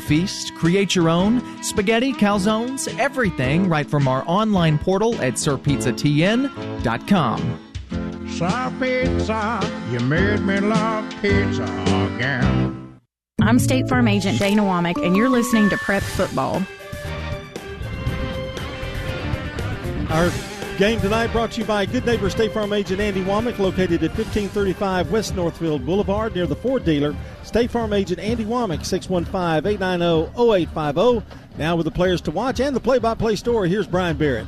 feast, create your own spaghetti, calzones, everything right from our online portal at SirPizzaTN.com. Sir Pizza, you made me love pizza again. I'm State Farm Agent Dana Womack, and you're listening to Prep Football. Our game tonight brought to you by Good Neighbor State Farm Agent Andy Womack, located at 1535 West Northfield Boulevard near the Ford dealer. State Farm Agent Andy Womack, 615-890-0850. Now with the players to watch and the play-by-play story, here's Bryan Barrett.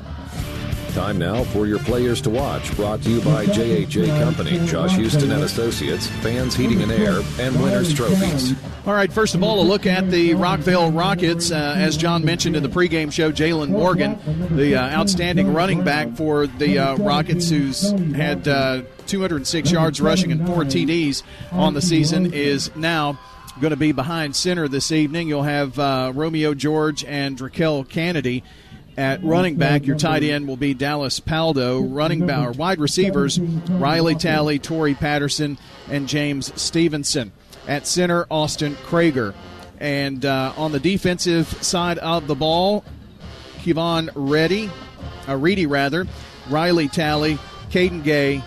Time now for your players to watch, brought to you by J.H.J. Company, Josh Houston and Associates, Fans Heating and Air, and Winners Trophies. All right, first of all, a look at the Rockvale Rockets. As John mentioned in the pregame show, Jalen Morgan, the outstanding running back for the Rockets, who's had 206 yards rushing and 4 TDs on the season, is now going to be behind center this evening. You'll have Romeo George and Drakel Kennedy at running back. Your tight end will be Dallas Paldo. Wide receivers, Riley Talley, Torrey Patterson, and James Stevenson. At center, Austin Krager. And on the defensive side of the ball, Kevon Reedy, Riley Talley, Caden Gay,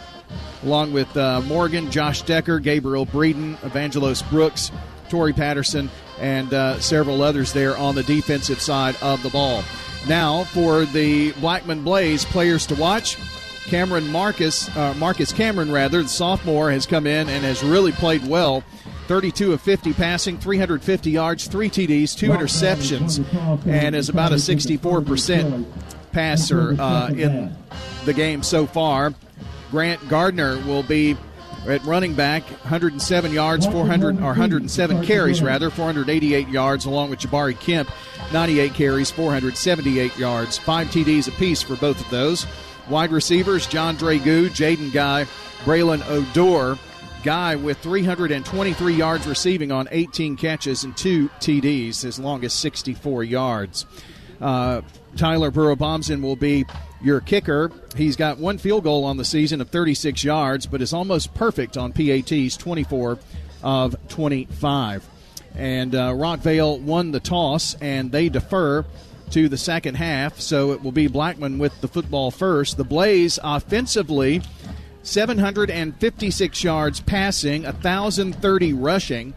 along with Morgan, Josh Decker, Gabriel Breeden, Evangelos Brooks, Torrey Patterson, and several others there on the defensive side of the ball. Now for the Blackman Blaze, players to watch. Marcus Cameron, the sophomore, has come in and has really played well. 32 of 50 passing, 350 yards, 3 TDs, 2 interceptions, and is about a 64% passer in the game so far. Grant Gardner will be at running back, 107 carries, 488 yards, along with Jabari Kemp, 98 carries, 478 yards, 5 TDs apiece for both of those. Wide receivers, John Dragu, Jaden Guy, Braylon Odor. Guy with 323 yards receiving on 18 catches and 2 TDs, as long as 64 yards. Tyler Burrow-Bomson will be your kicker. He's got 1 field goal on the season of 36 yards, but is almost perfect on PATs, 24 of 25. And Rockvale won the toss, and they defer to the second half, so it will be Blackman with the football first. The Blaze offensively, 756 yards passing, 1,030 rushing.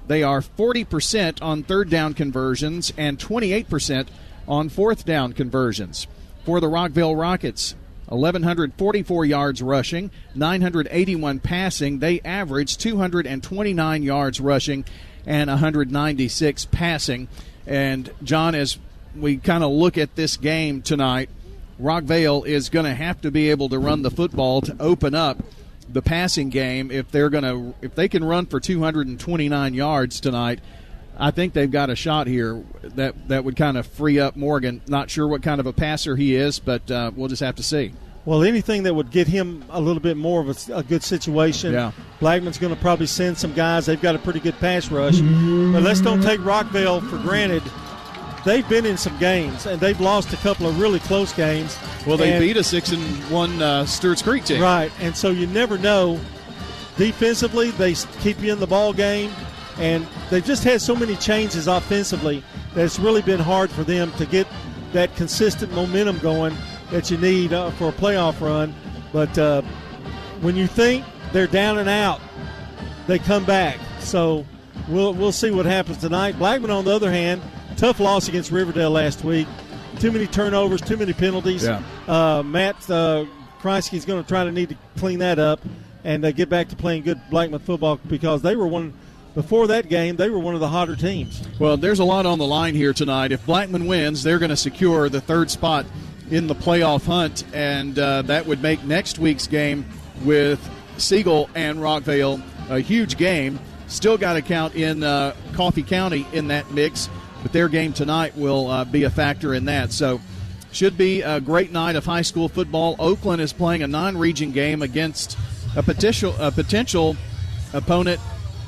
They are 40% on third down conversions and 28% on fourth down conversions. For the Rockvale Rockets, 1,144 yards rushing, 981 passing. They average 229 yards rushing and 196 passing. And, John, as we kind of look at this game tonight, Rockvale is going to have to be able to run the football to open up the passing game. If they can run for 229 yards tonight, I think they've got a shot here that would kind of free up Morgan. Not sure what kind of a passer he is, but we'll just have to see. Well, anything that would get him a little bit more of a good situation. Yeah. Blackman's going to probably send some guys. They've got a pretty good pass rush. But let's don't take Rockvale for granted. They've been in some games, and they've lost a couple of really close games. Well, they beat a 6-1 Stewart's Creek team. Right, and so you never know. Defensively, they keep you in the ball game, and they've just had so many changes offensively that it's really been hard for them to get that consistent momentum going that you need for a playoff run. But when you think they're down and out, they come back. So we'll see what happens tonight. Blackman, on the other hand, tough loss against Riverdale last week. Too many turnovers, too many penalties. Yeah. Matt Kreisky's going to need to clean that up and get back to playing good Blackman football, because they were before that game, they were one of the hotter teams. Well, there's a lot on the line here tonight. If Blackman wins, they're going to secure the third spot in the playoff hunt, and that would make next week's game with Siegel and Rockvale a huge game. Still got to count in Coffee County in that mix, but their game tonight will be a factor in that. So should be a great night of high school football. Oakland is playing a non-region game against a potential opponent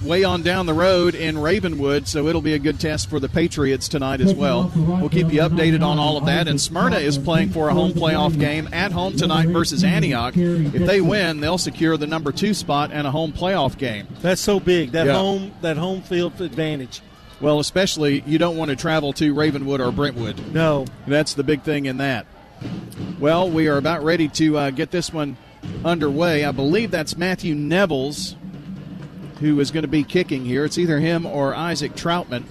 way on down the road in Ravenwood, so it'll be a good test for the Patriots tonight as well. We'll keep you updated on all of that. And Smyrna is playing for a home playoff game at home tonight versus Antioch. If they win, they'll secure the number 2 spot and a home playoff game. That's so big, that home field advantage. Well, especially you don't want to travel to Ravenwood or Brentwood. No. That's the big thing in that. Well, we are about ready to get this one underway. I believe that's Matthew Nevels who is going to be kicking here. It's either him or Isaac Troutman.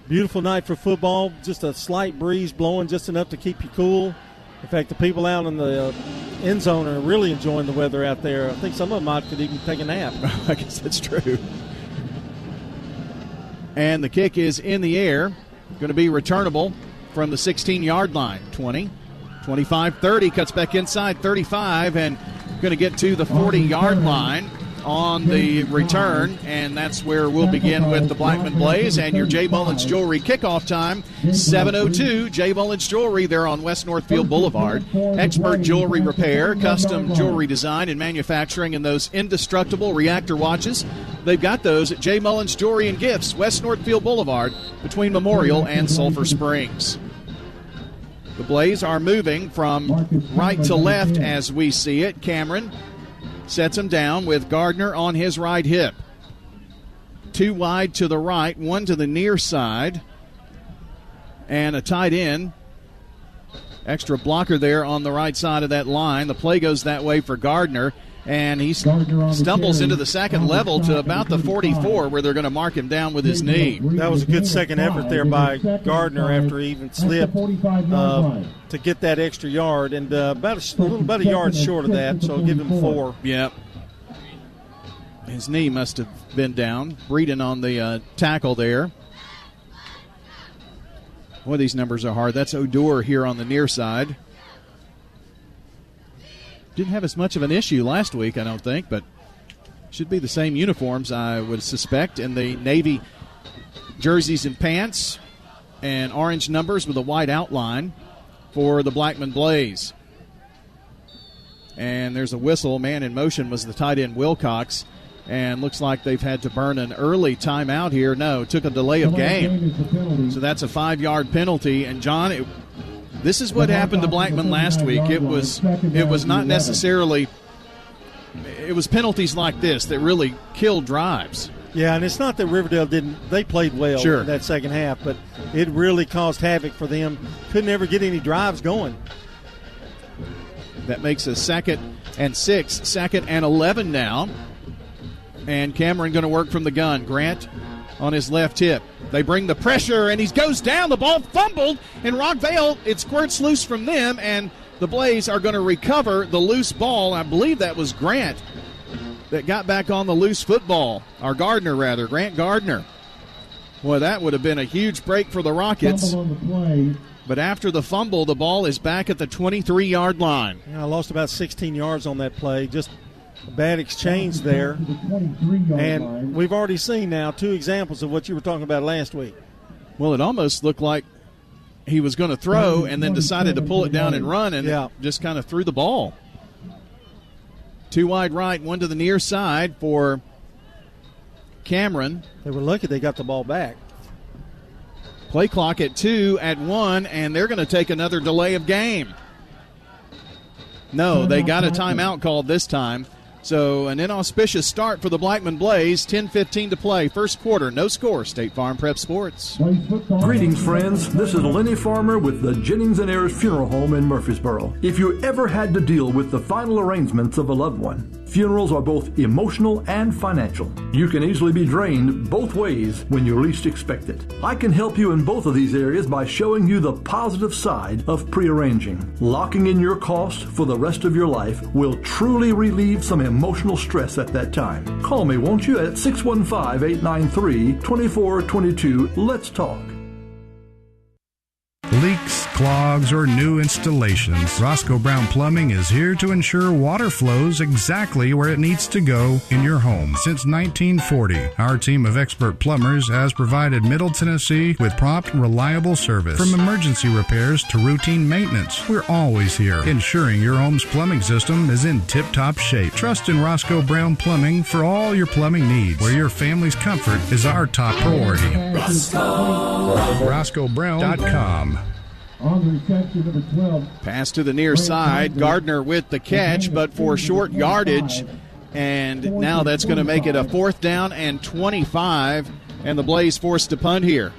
Beautiful night for football. Just a slight breeze blowing just enough to keep you cool. In fact, the people out in the end zone are really enjoying the weather out there. I think some of them could even take a nap. I guess that's true. And the kick is in the air. Going to be returnable from the 16-yard line. 20, 25, 30. Cuts back inside, 35, and going to get to the 40-yard line on the return, and that's where we'll begin with the Blackman Blaze and your J. Mullins Jewelry kickoff time, 7:02. J. Mullins Jewelry, there on West Northfield Boulevard. Expert jewelry repair, custom jewelry design and manufacturing, and those indestructible reactor watches. They've got those at J. Mullins Jewelry and Gifts, West Northfield Boulevard, between Memorial and Sulphur Springs. The Blaze are moving from right to left as we see it. Cameron sets him down with Gardner on his right hip. 2 wide to the right, 1 to the near side, and a tight end. Extra blocker there on the right side of that line. The play goes that way for Gardner, and he stumbles into the second level to about the 44, where they're going to mark him down with his knee. That was a good second effort there by Gardner after he even slipped to get that extra yard, and about a yard short of that, so I'll give him 4. Yep. His knee must have been down. Breeden on the tackle there. Boy, these numbers are hard. That's Odor here on the near side. Didn't have as much of an issue last week, I don't think, but should be the same uniforms, I would suspect, in the navy jerseys and pants and orange numbers with a white outline for the Blackman Blaze. And there's a whistle. Man in motion was the tight end Wilcox, and looks like they've had to burn an early timeout here. No, took a delay of game. So that's a 5-yard penalty. And, John, this is what happened to Blackman last week. It was not necessarily – it was penalties like this that really killed drives. Yeah, and it's not that Riverdale didn't – they played well in that second half, but it really caused havoc for them. Couldn't ever get any drives going. That makes a 2nd and 6, 2nd and 11 now. And Cameron going to work from the gun. Grant on his left hip. They bring the pressure, and he goes down. The ball fumbled, and Rockvale, it squirts loose from them, and the Blaze are going to recover the loose ball. I believe that was Grant that got back on the loose football, or Gardner, rather, Grant Gardner. Boy, that would have been a huge break for the Rockets. But after the fumble, the ball is back at the 23-yard line. Yeah, I lost about 16 yards on that play. Just a bad exchange there. And we've already seen now 2 examples of what you were talking about last week. Well, it almost looked like he was going to throw and then decided to pull it down and run, and just kind of threw the ball. 2 wide right, 1 to the near side for Cameron. They were lucky they got the ball back. Play clock at 2 at 1, and they're going to take another delay of game. No, they got a timeout called this time. So an inauspicious start for the Blackman Blaze. 10:15 to play. First quarter, no score. State Farm Prep Sports. Greetings, friends. This is Lenny Farmer with the Jennings & Ayers Funeral Home in Murfreesboro. If you ever had to deal with the final arrangements of a loved one, funerals are both emotional and financial. You can easily be drained both ways when you least expect it. I can help you in both of these areas by showing you the positive side of prearranging. Locking in your costs for the rest of your life will truly relieve some emotional stress at that time. Call me, won't you, at 615-893-2422. Let's talk. Leaks, clogs, or new installations, Roscoe Brown Plumbing is here to ensure water flows exactly where it needs to go in your home. Since 1940, our team of expert plumbers has provided Middle Tennessee with prompt, reliable service. From emergency repairs to routine maintenance, we're always here, ensuring your home's plumbing system is in tip-top shape. Trust in Roscoe Brown Plumbing for all your plumbing needs, where your family's comfort is our top priority. RoscoeBrown.com. Pass to the near side. Gardner with the catch, but for short yardage. And now that's going to make it a 4th down and 25 And the Blaze forced to punt here.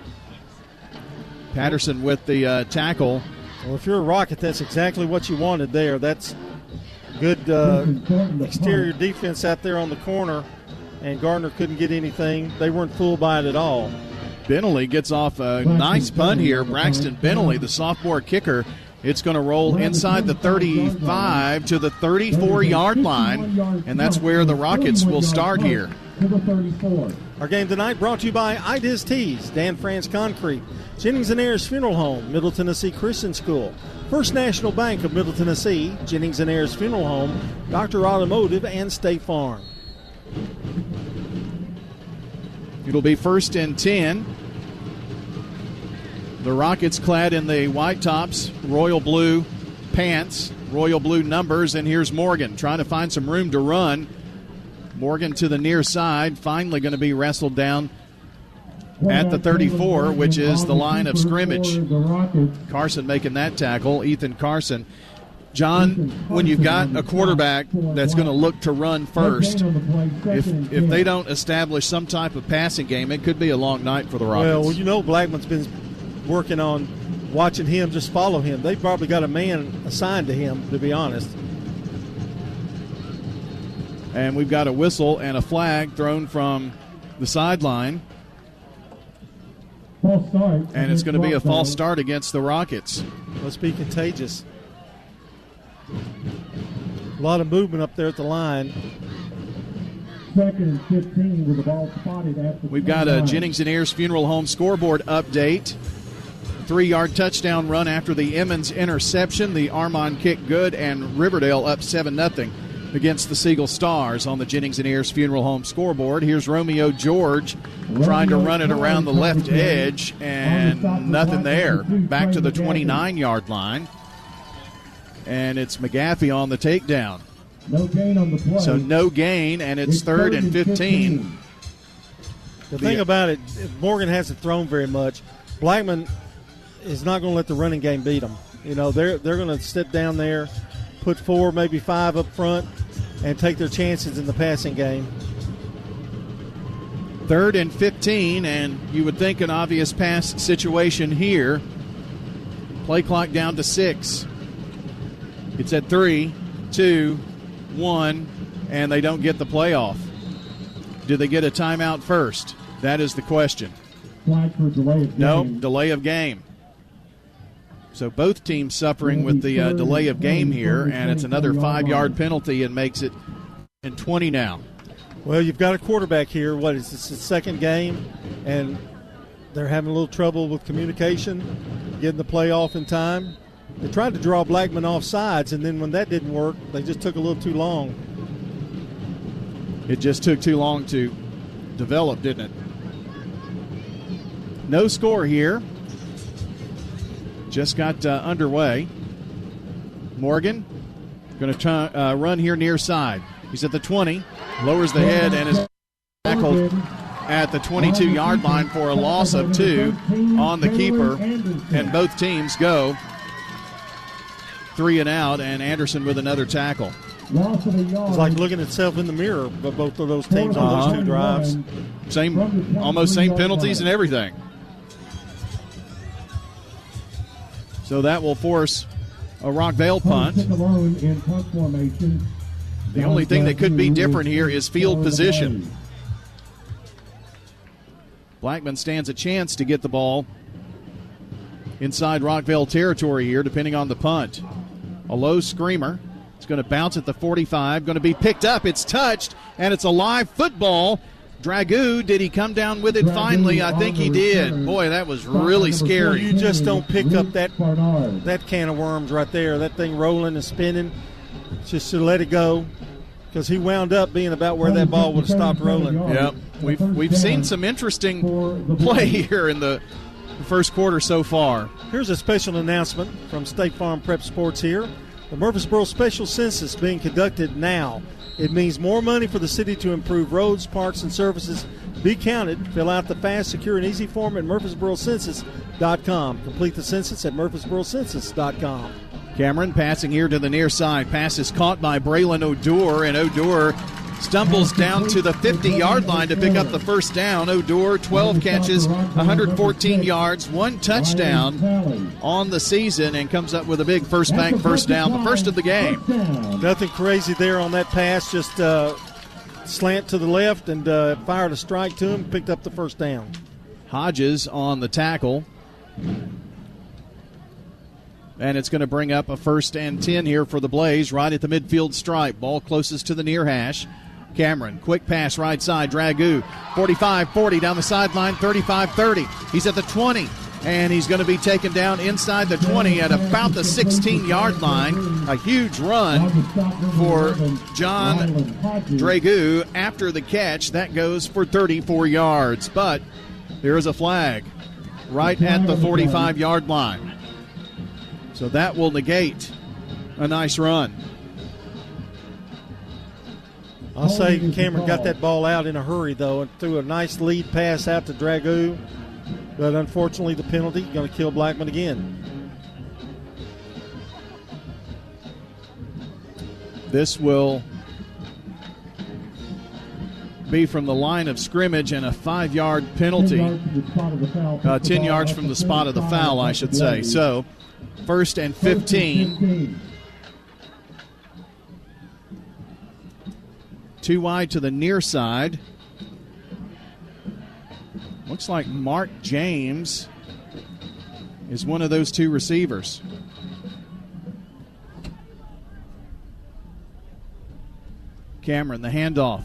Patterson with the tackle. Well, if you're a Rocket, that's exactly what you wanted there. That's good exterior defense out there on the corner, and Gardner couldn't get anything. They weren't fooled by it at all. Bentley gets off a nice punt here. Braxton Bentley, the sophomore kicker. It's going to roll inside the 35 to the 34-yard line, and that's where the Rockets will start here. Our game tonight brought to you by Ides Tees, Dan France Concrete, Jennings & Ayers Funeral Home, Middle Tennessee Christian School, First National Bank of Middle Tennessee, Jennings & Ayers Funeral Home, Dr. Automotive, and State Farm. It'll be 1st and 10. The Rockets clad in the white tops, royal blue pants, royal blue numbers, and here's Morgan trying to find some room to run. Morgan to the near side, finally going to be wrestled down at the 34, which is the line of scrimmage. Carson making that tackle, Ethan Carson. John, when you've got a quarterback that's going to look to run first, if they don't establish some type of passing game, it could be a long night for the Rockets. Well, you know Blackman's been working on watching him just follow him. They've probably got a man assigned to him, to be honest. And we've got a whistle and a flag thrown from the sideline. False start. And it's going to be a false start against the Rockets. Must be contagious. A lot of movement up there at the line. 2nd and 15 with the ball spotted at the We've got a Jennings & Ayers Funeral Home scoreboard update. 3-yard touchdown run after the Emmons interception. The Armand kick good, and Riverdale up 7-0 against the Siegel Stars on the Jennings & Ayers Funeral Home scoreboard. Here's Romeo George trying to run it around the left edge, and nothing there. Back to the 29-yard line. And it's McGaffey on the takedown. No gain on the play. So no gain, and it's 3rd and 15. The thing about it, Morgan hasn't thrown very much. Blackman is not going to let the running game beat them. You know, they're going to sit down there, put 4, maybe 5 up front, and take their chances in the passing game. 3rd and 15, and you would think an obvious pass situation here. Play clock down to 6. It's at 3, 2, 1, and they don't get the playoff. Do they get a timeout first? That is the question. Flag for delay of game. No, delay of game. So both teams suffering with the delay of game here, and it's another 5-yard penalty and makes it in 20 now. Well, you've got a quarterback here. What is this, his second game? And they're having a little trouble with communication, getting the play off in time. They tried to draw Blackman off sides, and then when that didn't work, they just took a little too long. It just took too long to develop, didn't it? No score here. Just got underway. Morgan going to run here near side. He's at the 20, lowers the head, and is tackled at the 22-yard line for a loss of 2 on the keeper, and both teams go 3 and out, and Anderson with another tackle. It's like looking at itself in the mirror, but both of those teams on those 2 drives. Almost same penalties and everything. So that will force a Rockvale punt. The only thing that could be different here is field position. Blackman stands a chance to get the ball inside Rockvale territory here, depending on the punt. A low screamer. It's going to bounce at the 45, going to be picked up. It's touched, and it's a live football. Dragoo, did he come down with it finally? I think he did. Boy, that was really scary. You just don't pick up that can of worms right there. That thing rolling and spinning. Just to let it go, because he wound up being about where that ball would have stopped rolling. Yep. We've seen some interesting play here in the first quarter so far. Here's a special announcement from State Farm Prep Sports here. The Murfreesboro Special Census being conducted now. It means more money for the city to improve roads, parks, and services. Be counted. Fill out the fast, secure, and easy form at MurfreesboroCensus.com. Complete the census at MurfreesboroCensus.com. Cameron passing here to the near side. Pass is caught by Braylon O'Dour, and O'Dour stumbles down to the 50-yard line to pick up the first down. Odor, 12 catches, 114 yards, 1 touchdown on the season, and comes up with a big first bank first down, the first of the game. Nothing crazy there on that pass, just slant to the left and fired a strike to him, picked up the first down. Hodges on the tackle. And it's going to bring up a 1st and 10 here for the Blaze, right at the midfield stripe. Ball closest to the near hash. Cameron, quick pass right side. Dragoo, 45-40 down the sideline, 35-30. He's at the 20, and he's going to be taken down inside the 20 at about the 16-yard line. A huge run for John Dragoo after the catch. That goes for 34 yards. But there is a flag right at the 45-yard line. So that will negate a nice run. I'll say Cameron got that ball out in a hurry, though, and threw a nice lead pass out to Dragoo. But unfortunately, the penalty going to kill Blackman again. This will be from the line of scrimmage and a 5-yard penalty. 10 yards from the spot of the foul, I should say. So, 1st and 15. 2 wide to the near side. Looks like Mark James is one of those 2 receivers. Cameron, the handoff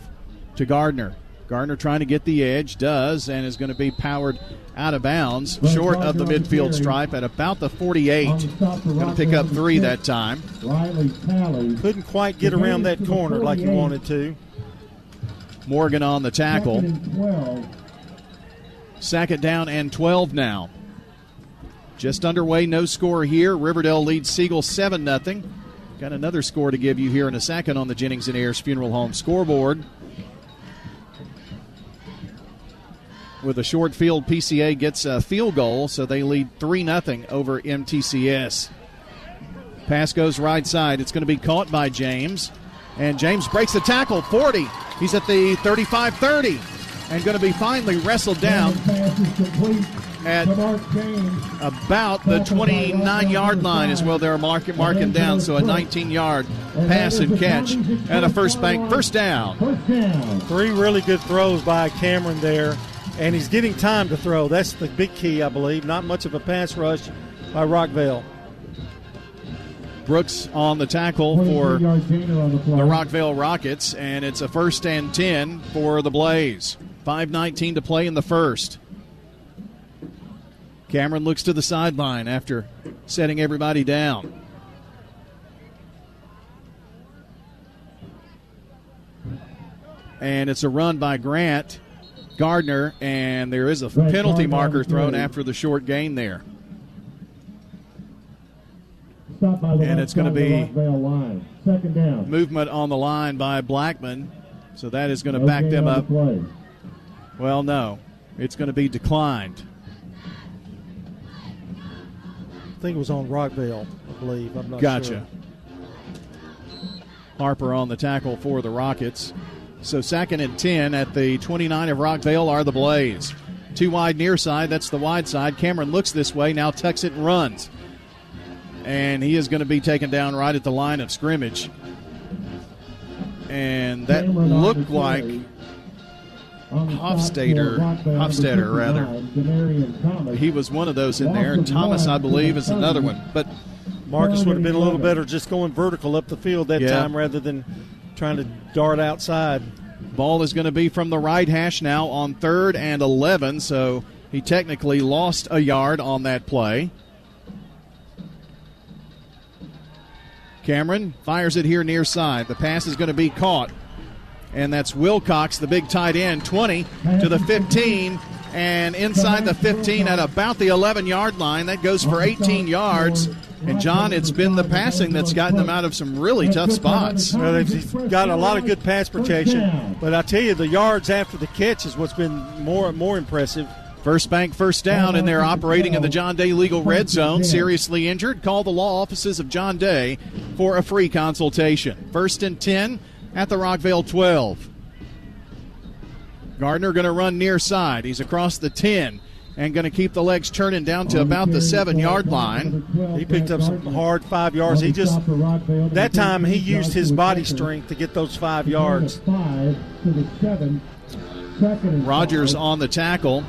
to Gardner. Gardner trying to get the edge, does, and is going to be powered out of bounds, short of the midfield stripe at about the 48. Going to pick up 3 that time. Couldn't quite get around that corner like he wanted to. Morgan on the tackle. 2nd down and 12 now. Just underway, no score here. Riverdale leads Siegel 7-0. Got another score to give you here in a second on the Jennings and Ayers Funeral Home scoreboard. With a short field, PCA gets a field goal, so they lead 3-0 over MTCS. Pass goes right side. It's going to be caught by James. And James breaks the tackle, 40. He's at the 35-30 and going to be finally wrestled down at about the 29-yard line as well. They're marking down, so a 19-yard pass and catch and a first bank first down. 3 really good throws by Cameron there. And he's getting time to throw. That's the big key, I believe. Not much of a pass rush by Rockvale. Brooks on the tackle for the Rockvale Rockets, and it's a 1st and 10 for the Blaze. 5:19 to play in the first. Cameron looks to the sideline after setting everybody down. And it's a run by Grant Gardner, and there is a penalty marker thrown after the short gain there. And it's going to be movement on the line by Blackman, so that is going to back them up. Well, no, it's going to be declined. I think it was on Rockvale, I believe. I'm not Gotcha. sure. Harper on the tackle for the Rockets. So 2nd and 10 at the 29 of Rockvale are the Blaze. 2 wide near side, that's the wide side. Cameron looks this way, now tucks it and runs. And he is going to be taken down right at the line of scrimmage. And that looked like Hofstadter, rather. He was one of those in there, and Thomas, I believe, is another one. But Marcus would have been a little better just going vertical up the field that time rather than trying to dart outside. Ball is going to be from the right hash now on 3rd and 11, so he technically lost a yard on that play. Cameron fires it here near side. The pass is going to be caught, and that's Wilcox, the big tight end, 20 to the 15, and inside the 15 at about the 11-yard line. That goes for 18 yards. And, John, it's been the passing that's gotten them out of some really tough spots. Well, they've got a lot of good pass protection. But I tell you, the yards after the catch is what's been more impressive. First bank, first down, and they're operating in the John Day Legal Red Zone. Seriously injured? Call the law offices of John Day for a free consultation. 1st and 10 at the Rockvale 12. Gardner going to run near side. He's across the 10 and going to keep the legs turning down to about the 7-yard line. He picked up some hard 5 yards. That time he used his body strength to get those 5 yards. Rogers on the tackle.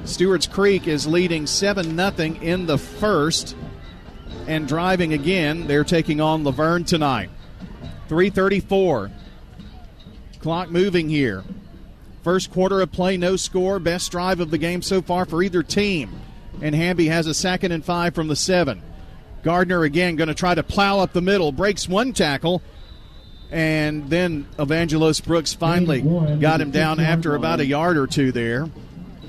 Stewart's Creek is leading 7-0 in the first and driving again. They're taking on Laverne tonight. 3:34. Clock moving here. First quarter of play, no score. Best drive of the game so far for either team. And Hamby has a 2nd and 5 from the 7. Gardner again going to try to plow up the middle. Breaks one tackle. And then Evangelos Brooks finally got him down after about a yard or two there.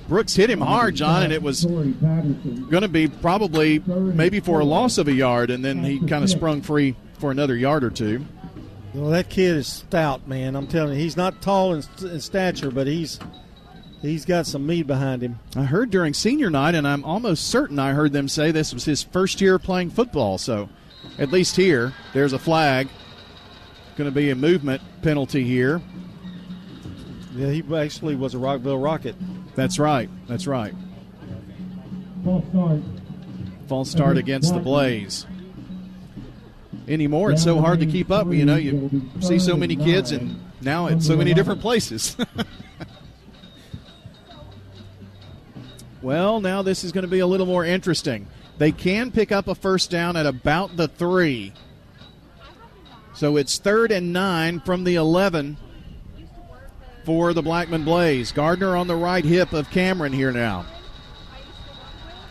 Brooks hit him hard, John, and it was going to be probably maybe for a loss of a yard, and then he kind of sprung free for another yard or two. Well, that kid is stout, man. I'm telling you, he's not tall in stature, but he's got some meat behind him. I heard during senior night, and I'm almost certain I heard them say this was his first year playing football. So at least here, there's a flag. Going to be a movement penalty here. Yeah, he actually was a Rockvale Rocket. That's right. False start against the Blaze. Anymore, it's so hard to keep up. You know, you see so many kids, and now it's so many different places. Well, now this is going to be a little more interesting. They can pick up a first down at about the 3. So it's 3rd and 9 from the 11 for the Blackman Blaze. Gardner on the right hip of Cameron here now.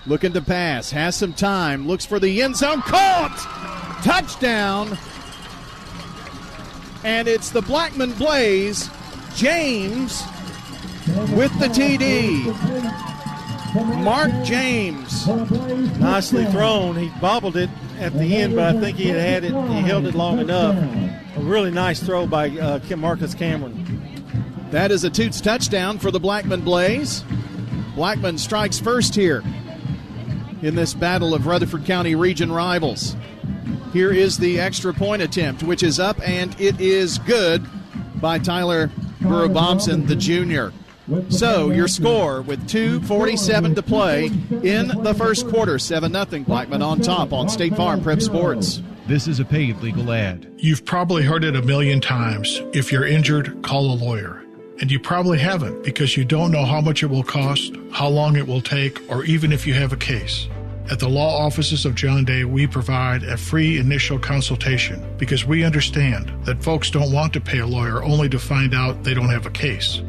Looking to pass, has some time, looks for the end zone, caught! Touchdown! And it's the Blackman Blaze, James with the TD. Mark James. Nicely thrown. He bobbled it at the end, but I think he had it. He held it long enough. A really nice throw by Marcus Cameron. That is a Toots touchdown for the Blackman Blaze. Blackman strikes first here in this battle of Rutherford County region rivals. Here is the extra point attempt, which is up, and it is good by Tyler Burrow-Bompson, the junior. So your score with 2:47 to play in the first quarter, 7-0 Blackman on top on State Farm Prep Sports. This is a paid legal ad. You've probably heard it a million times. If you're injured, call a lawyer. And you probably haven't because you don't know how much it will cost, how long it will take, or even if you have a case. At the law offices of John Day, we provide a free initial consultation because we understand that folks don't want to pay a lawyer only to find out they don't have a case.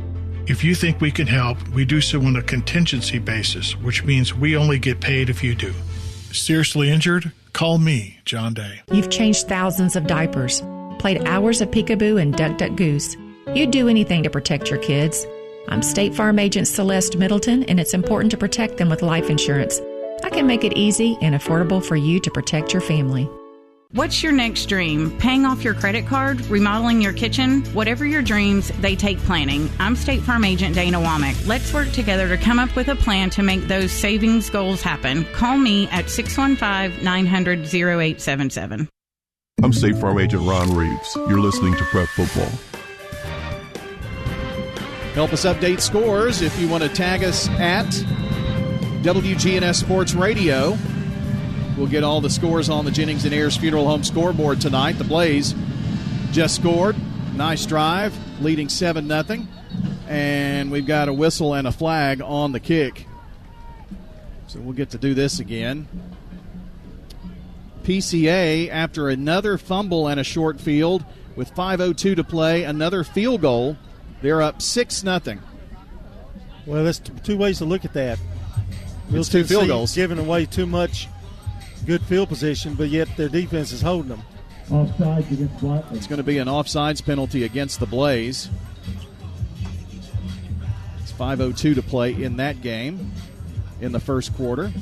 If you think we can help, we do so on a contingency basis, which means we only get paid if you do. Seriously injured? Call me, John Day. You've changed thousands of diapers, played hours of peekaboo and duck, duck, goose. You'd do anything to protect your kids. I'm State Farm Agent Celeste Middleton, and it's important to protect them with life insurance. I can make it easy and affordable for you to protect your family. What's your next dream? Paying off your credit card? Remodeling your kitchen? Whatever your dreams, they take planning. I'm State Farm Agent Dana Womack. Let's work together to come up with a plan to make those savings goals happen. Call me at 615-900-0877. I'm State Farm Agent Ron Reeves. You're listening to Prep Football. Help us update scores if you want to tag us at WGNS Sports Radio. We'll get all the scores on the Jennings and Ayers Funeral Home scoreboard tonight. The Blaze just scored. Nice drive, leading 7-0. And we've got a whistle and a flag on the kick. So we'll get to do this again. PCA, after another fumble and a short field, with 5:02 to play, another field goal. They're up 6-0. Well, there's two ways to look at that. It's two field goals. Giving away too much good field position, but yet their defense is holding them. Offsides against Blackman. It's going to be an offsides penalty against the Blaze. It's 5:02 to play in that game in the first quarter.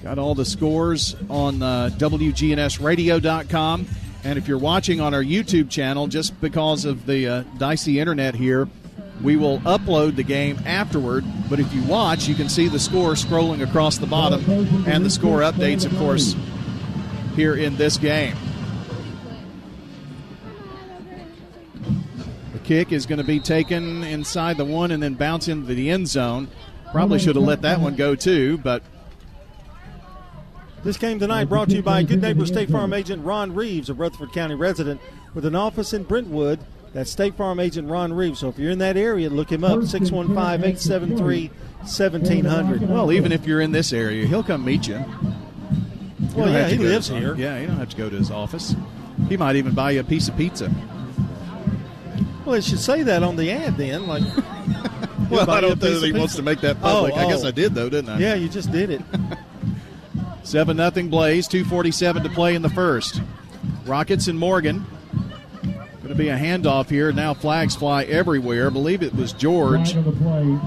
Got all the scores on WGNSradio.com. And if you're watching on our YouTube channel, just because of the dicey internet here, we will upload the game afterward. But if you watch, you can see the score scrolling across the bottom and the score updates, of course, here in this game. Kick is going to be taken inside the 1 and then bounce into the end zone. Probably should have let that one go too, but this game tonight brought to you by Good Neighbor State Farm agent Ron Reeves, a Rutherford County resident with an office in Brentwood. That's State Farm agent Ron Reeves. So if you're in that area, look him up, 615-873-1700. Well, even if you're in this area, he'll come meet you. Well, yeah, he lives here. Yeah, you don't have to go to his office. He might even buy you a piece of pizza. Well, it should say that on the ad then. Like, well, I don't think he wants to make that public. Oh. I guess I did, though, didn't I? Yeah, you just did it. 7-0 Blaze, 2:47 to play in the first. Rockets and Morgan. Going to be a handoff here. Now flags fly everywhere. I believe it was George. Flag on the play.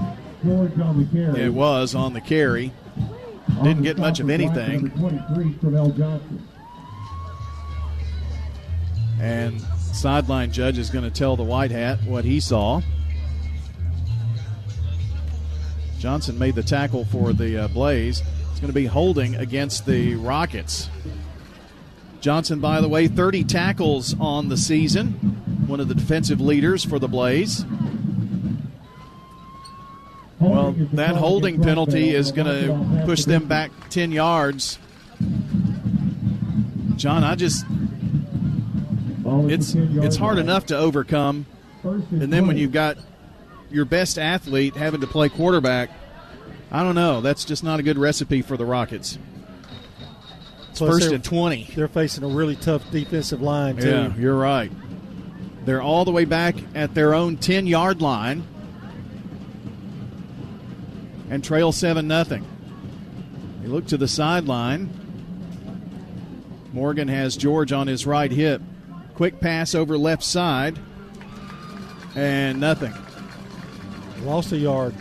George on the carry. It was on the carry. Didn't get much of anything. 23 from L. Johnson. And sideline judge is going to tell the White Hat what he saw. Johnson made the tackle for the Blaze. It's going to be holding against the Rockets. Johnson, by the way, 30 tackles on the season. One of the defensive leaders for the Blaze. Well, that holding penalty is going to push them back 10 yards. John, it's hard enough to overcome. And then when you've got your best athlete having to play quarterback, I don't know. That's just not a good recipe for the Rockets. It's first and 20. They're facing a really tough defensive line, too. Yeah, you're right. They're all the way back at their own 10-yard line and trail 7-0. They look to the sideline. Morgan has George on his right hip. Quick pass over left side, and nothing. Lost a yard.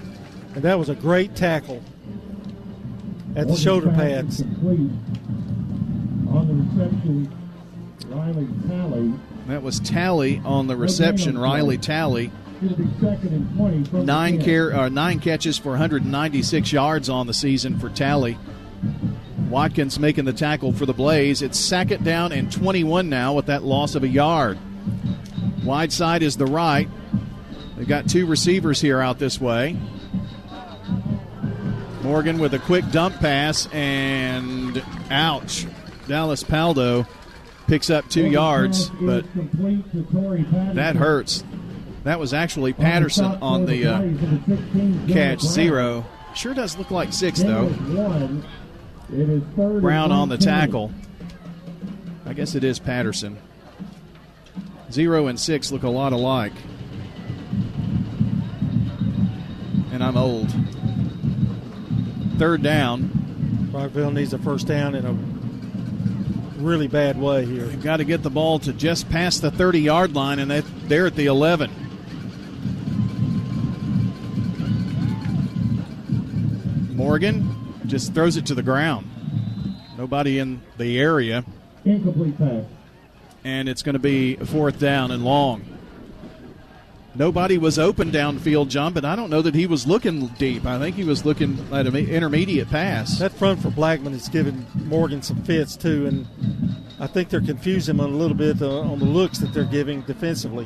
And that was a great tackle at the shoulder pads. On the reception, Riley Talley. That was Talley on the reception, Riley Talley. It'll be 2nd and 20 from 9 catches for 196 yards on the season for Talley. Watkins making the tackle for the Blaze. It's 2nd down and 21 now with that loss of a yard. Wide side is the right. They've got 2 receivers here out this way. Morgan with a quick dump pass, and ouch. Dallas Paldo picks up 2 yards, but that hurts. That was actually Patterson on the catch. 0. Sure does look like 6, though. Brown on the tackle. I guess it is Patterson. 0 and 6 look a lot alike. And I'm old. 3rd down. Rockvale needs a first down in a really bad way here. They've got to get the ball to just past the 30-yard line, and they're at the 11. Morgan just throws it to the ground. Nobody in the area. Incomplete pass. And it's going to be 4th down and long. Nobody was open downfield, John, but I don't know that he was looking deep. I think he was looking at an intermediate pass. That front for Blackman is giving Morgan some fits, too, and I think they're confusing him a little bit on the looks that they're giving defensively.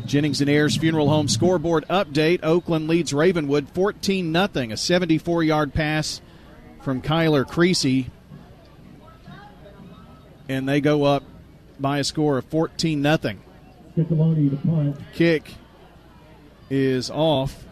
Jennings and Ayers Funeral Home scoreboard update. Oakland leads Ravenwood 14-0. A 74-yard pass from Kyler Creasy. And they go up by a score of 14-0. Kick is off.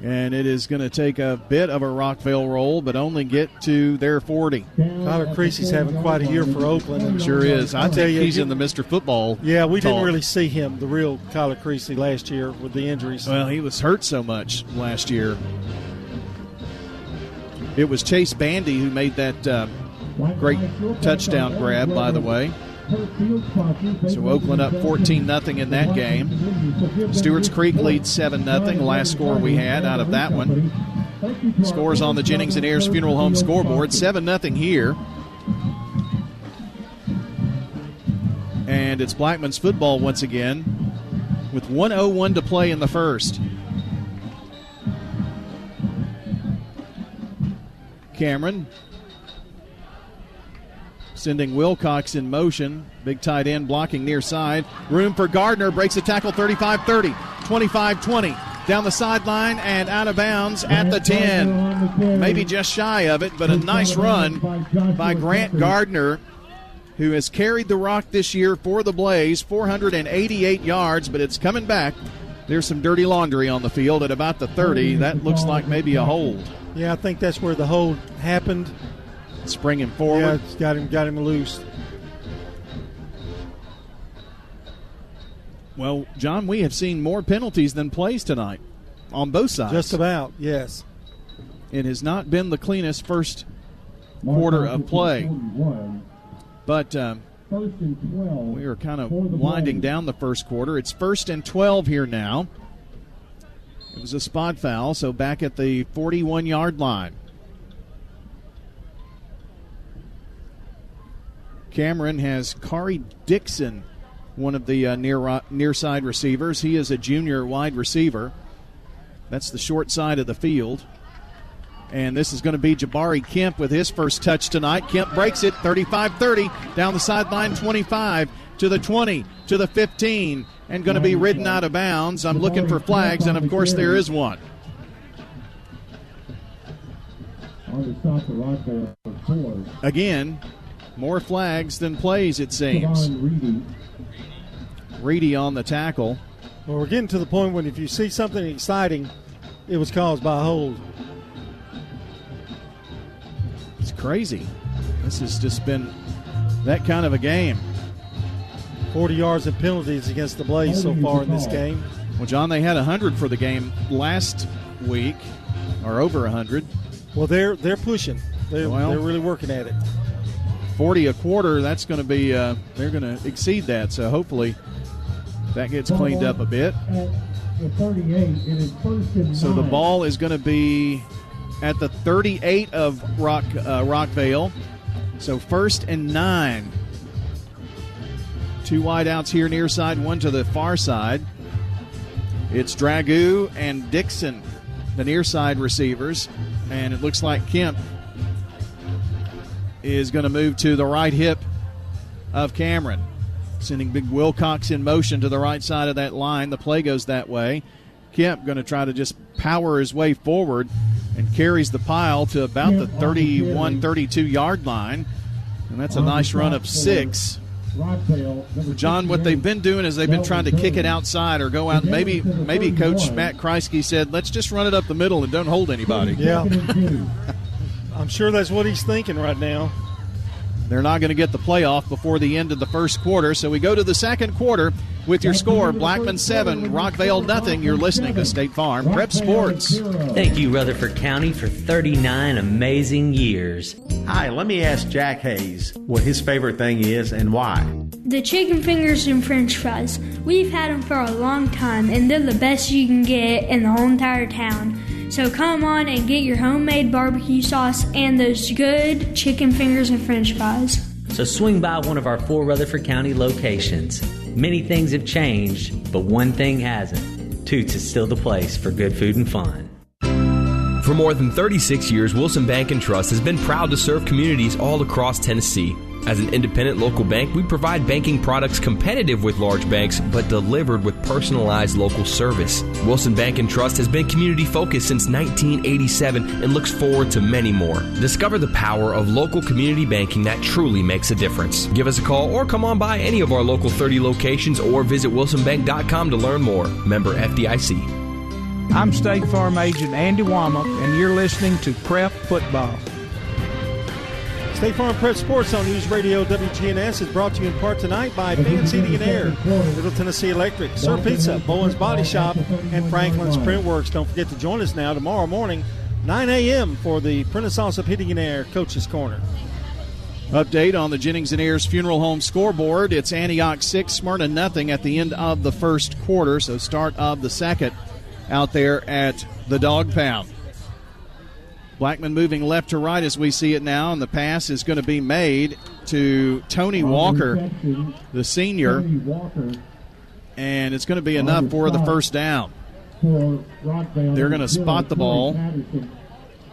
And it is going to take a bit of a Rockvale roll, but only get to their 40. Kyler Creasy's having quite a year for Oakland. Sure is. I tell you, he's in the Mr. Football. Yeah, we didn't really see him, the real Kyler Creasy, last year with the injuries. Well, he was hurt so much last year. It was Chase Bandy who made that great touchdown grab, by the way. So Oakland up 14-0 in that game. Stewart's Creek leads 7-0. Last score we had out of that one. Scores on the Jennings and Ayers Funeral Home scoreboard. 7-0 here. And it's Blackman's football once again with 1:01 to play in the first. Cameron sending Wilcox in motion. Big tight end blocking near side. Room for Gardner. Breaks the tackle 35-30, 25-20. Down the sideline and out of bounds at the 10. Maybe just shy of it, but a nice run by Grant Gardner, who has carried the rock this year for the Blaze. 488 yards, but it's coming back. There's some dirty laundry on the field at about the 30. That looks like maybe a hold. Yeah, I think that's where the hold happened. Spring him forward. Yeah, it's got him loose. Well, John, we have seen more penalties than plays tonight on both sides. Just about, yes. It has not been the cleanest first quarter of play. But we are kind of winding down the first quarter. It's 1st and 12 here now. It was a spot foul, so back at the 41-yard line. Cameron has Kari Dixon, one of the near side receivers. He is a junior wide receiver. That's the short side of the field. And this is going to be Jabari Kemp with his first touch tonight. Kemp breaks it 35-30 down the sideline, 25 to the 20 to the 15, and going to be ridden out of bounds. I'm looking for flags, and of course there is one. Again, more flags than plays, it seems. Reedy on the tackle. Well, we're getting to the point when if you see something exciting, it was caused by a hold. It's crazy. This has just been that kind of a game. 40 yards of penalties against the Blaze so far in this game. Well, John, they had 100 for the game last week, or over 100. Well, they're pushing. They're really working at it. 40 a quarter, that's going to be, they're going to exceed that. So hopefully that gets cleaned up a bit. So the ball is going to be at the 38 of Rockvale. So 1st and 9. 2 wideouts here near side, one to the far side. It's Dragoo and Dixon, the near side receivers. And it looks like Kemp is going to move to the right hip of Cameron, sending big Wilcox in motion to the right side of that line. The play goes that way. Kemp going to try to just power his way forward and carries the pile to about the 31, 32-yard line. And that's a nice run of 6. John, what they've been doing is they've been trying to kick it outside or go out. Maybe Coach Matt Kreisky said, let's just run it up the middle and don't hold anybody. Yeah. I'm sure that's what he's thinking right now. They're not going to get the playoff before the end of the first quarter, so we go to the second quarter with your score, Blackman 7, Rockvale nothing. You're listening to State Farm Prep Sports. Thank you, Rutherford County, for 39 amazing years. Hi, let me ask Jack Hayes what his favorite thing is and why. The chicken fingers and french fries. We've had them for a long time, and they're the best you can get in the whole entire town. So come on and get your homemade barbecue sauce and those good chicken fingers and french fries. So swing by one of our 4 Rutherford County locations. Many things have changed, but one thing hasn't. Toots is still the place for good food and fun. For more than 36 years, Wilson Bank & Trust has been proud to serve communities all across Tennessee. As an independent local bank, we provide banking products competitive with large banks, but delivered with personalized local service. Wilson Bank & Trust has been community-focused since 1987 and looks forward to many more. Discover the power of local community banking that truly makes a difference. Give us a call or come on by any of our local 30 locations or visit wilsonbank.com to learn more. Member FDIC. I'm State Farm Agent Andy Womack, and you're listening to Prep Football. State Farm Prep Sports on News Radio WGNS is brought to you in part tonight by Fans Heating and Air, Middle Tennessee Electric, Sir Pizza, Bowen's Body Shop, and Franklin's Print Works. Don't forget to join us now tomorrow morning, 9 a.m. for the Renaissance Heating and Air Coach's Corner. Update on the Jennings and Ayers Funeral Home scoreboard. It's Antioch 6, Smyrna nothing at the end of the first quarter, so start of the second out there at the Dog Pound. Blackman moving left to right as we see it now, and the pass is going to be made to Tony Walker, the senior, and it's going to be enough for the first down. They're going to spot the ball.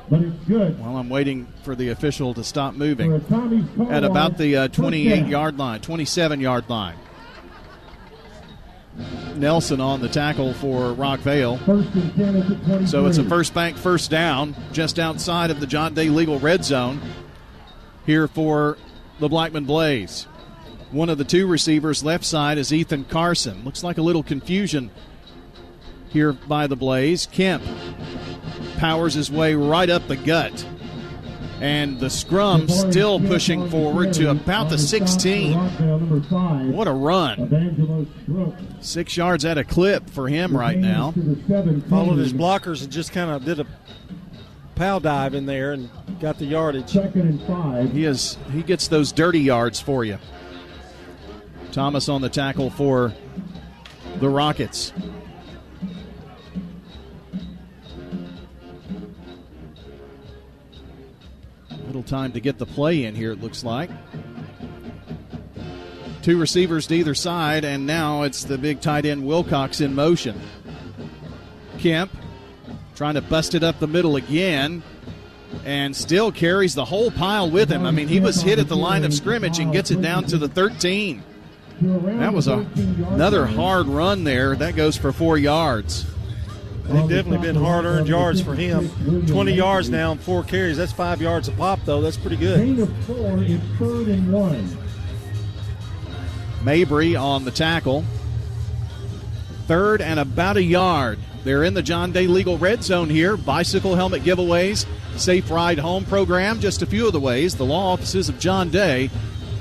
but it's good. Well, I'm waiting for the official to stop moving Tommy's at about the 28-yard line, 27-yard line. Nelson on the tackle for Rockvale. So it's a First Bank first down just outside of the John Day Legal red zone here for the Blackman Blaze. One of the two receivers left side is Ethan Carson. Looks like a little confusion here by the Blaze. Kemp powers his way right up the gut. And the scrum still pushing forward to about the 16. What a run. 6 yards at a clip for him right now. Followed his blockers and just kind of did a pow dive in there and got the yardage. 2nd and 5. He gets those dirty yards for you. Thomas on the tackle for the Rockets. Little time to get the play in here, it looks like. Two receivers to either side, and now it's the big tight end Wilcox in motion. Kemp trying to bust it up the middle again, and still carries the whole pile with him. I mean, he was hit at the line of scrimmage and gets it down to the 13. That was another hard run there. That goes for 4 yards. They've definitely been hard-earned yards for him. 20 yards now and 4 carries. That's 5 yards a pop, though. That's pretty good. Gain of 4 is 3rd and 1. Mabry on the tackle. 3rd and about a yard. They're in the John Day Legal red zone here. Bicycle helmet giveaways, safe ride home program, just a few of the ways the law offices of John Day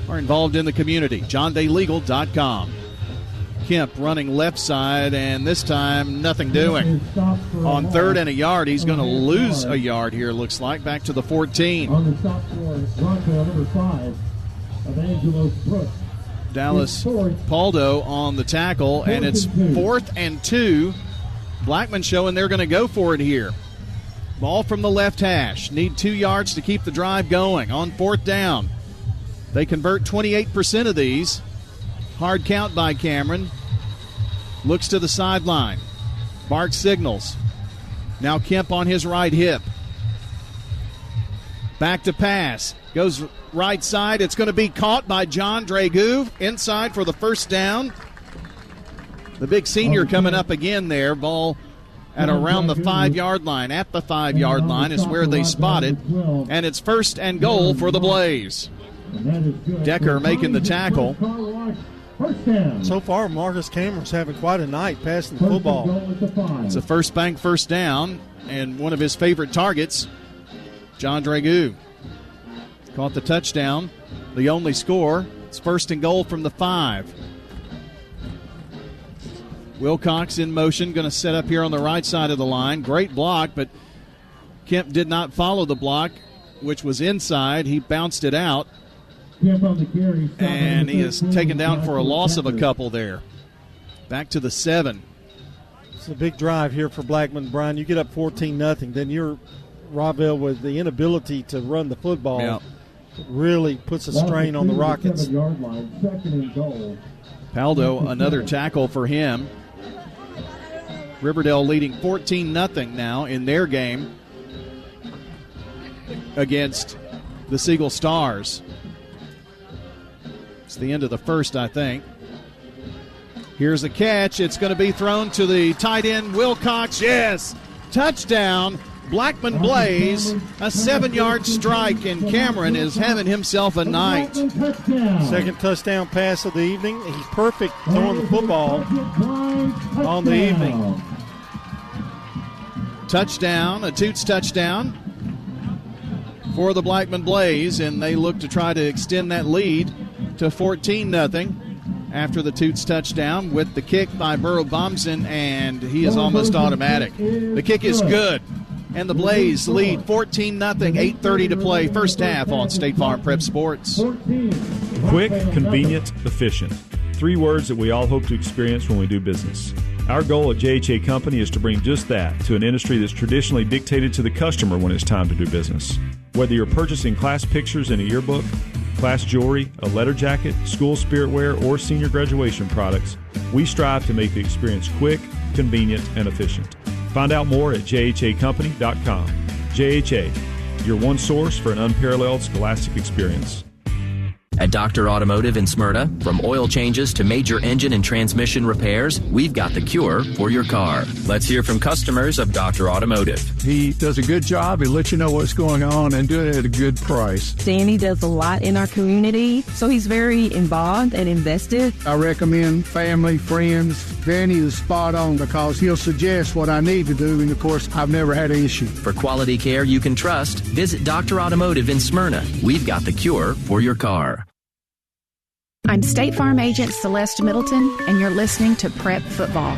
are involved in the community. JohnDayLegal.com. Kemp running left side, and this time nothing doing. On 3rd and a yard, he's going to lose a yard here, looks like, back to the 14. On the stop for Rockvale, number 5, Evangelos Brooks. Dallas Paldo on the tackle, and it's 4th and 2. Blackman showing they're going to go for it here. Ball from the left hash. Need 2 yards to keep the drive going. On 4th down, they convert 28% of these. Hard count by Cameron. Looks to the sideline. Bark signals. Now Kemp on his right hip. Back to pass. Goes right side. It's going to be caught by John Dragoo. Inside for the first down. The big senior coming up again there. Ball at around the 5-yard line. At the 5-yard line is where they spot it. And it's 1st and goal for the Blaze. Decker making the tackle. So far, Marcus Cameron's having quite a night passing the football. It's a First Bank first down, and one of his favorite targets, John Dragoo. Caught the touchdown, the only score. It's 1st and goal from the 5. Wilcox in motion, going to set up here on the right side of the line. Great block, but Kemp did not follow the block, which was inside. He bounced it out. And he is taken down for a loss of a couple there. Back to the 7. It's a big drive here for Blackman. Brian, you get up 14-0, then you're Rockvale with the inability to run the football. Yep. Really puts a strain on the Rockets. Paldo, another tackle for him. Riverdale leading 14-0 now in their game against the Siegel Stars. It's the end of the first, I think. Here's a catch. It's going to be thrown to the tight end, Wilcox. Yes! Touchdown, Blackman Blaze. A 7-yard strike, and Cameron is having himself a night. Second touchdown pass of the evening. He's perfect throwing the football on the evening. Touchdown, a Toots touchdown for the Blackman Blaze, and they look to try to extend that lead to 14-0 after the Toots touchdown with the kick by Burrow Bomson, and he is almost automatic. The kick is good, and the Blaze lead 14-0, 8:30 to play, first half on State Farm Prep Sports. Quick, convenient, efficient. 3 words that we all hope to experience when we do business. Our goal at JHA Company is to bring just that to an industry that's traditionally dictated to the customer when it's time to do business. Whether you're purchasing class pictures in a yearbook, class jewelry, a letter jacket, school spirit wear, or senior graduation products, we strive to make the experience quick, convenient, and efficient. Find out more at jhacompany.com. JHA, your one source for an unparalleled scholastic experience. At Dr. Automotive in Smyrna, from oil changes to major engine and transmission repairs, we've got the cure for your car. Let's hear from customers of Dr. Automotive. He does a good job. He lets you know what's going on and doing it at a good price. Danny does a lot in our community, so he's very involved and invested. I recommend family, friends. Danny is spot on because he'll suggest what I need to do, and of course, I've never had an issue. For quality care you can trust, visit Dr. Automotive in Smyrna. We've got the cure for your car. I'm State Farm Agent Celeste Middleton, and you're listening to Prep Football.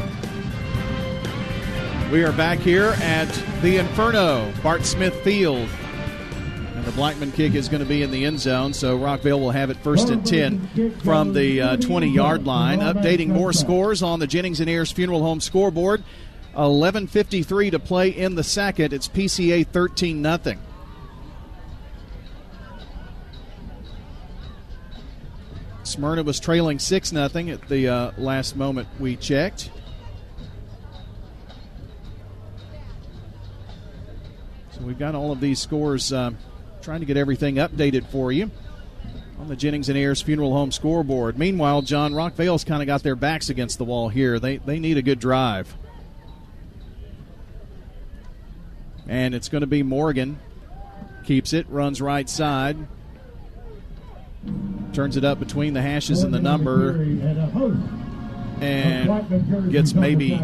We are back here at the Inferno, Bart Smith Field. And the Blackman kick is going to be in the end zone, so Rockvale will have it 1st and 10 from the 20-yard line. Updating more scores on the Jennings & Ayers Funeral Home scoreboard. 11:53 to play in the second. It's PCA 13-0. Smyrna was trailing 6-0 at the last moment we checked. So we've got all of these scores, trying to get everything updated for you on the Jennings & Ayers Funeral Home scoreboard. Meanwhile, John, Rockvale's kind of got their backs against the wall here. They need a good drive. And it's going to be Morgan. Keeps it, runs right side. Turns it up between the hashes and the number and gets maybe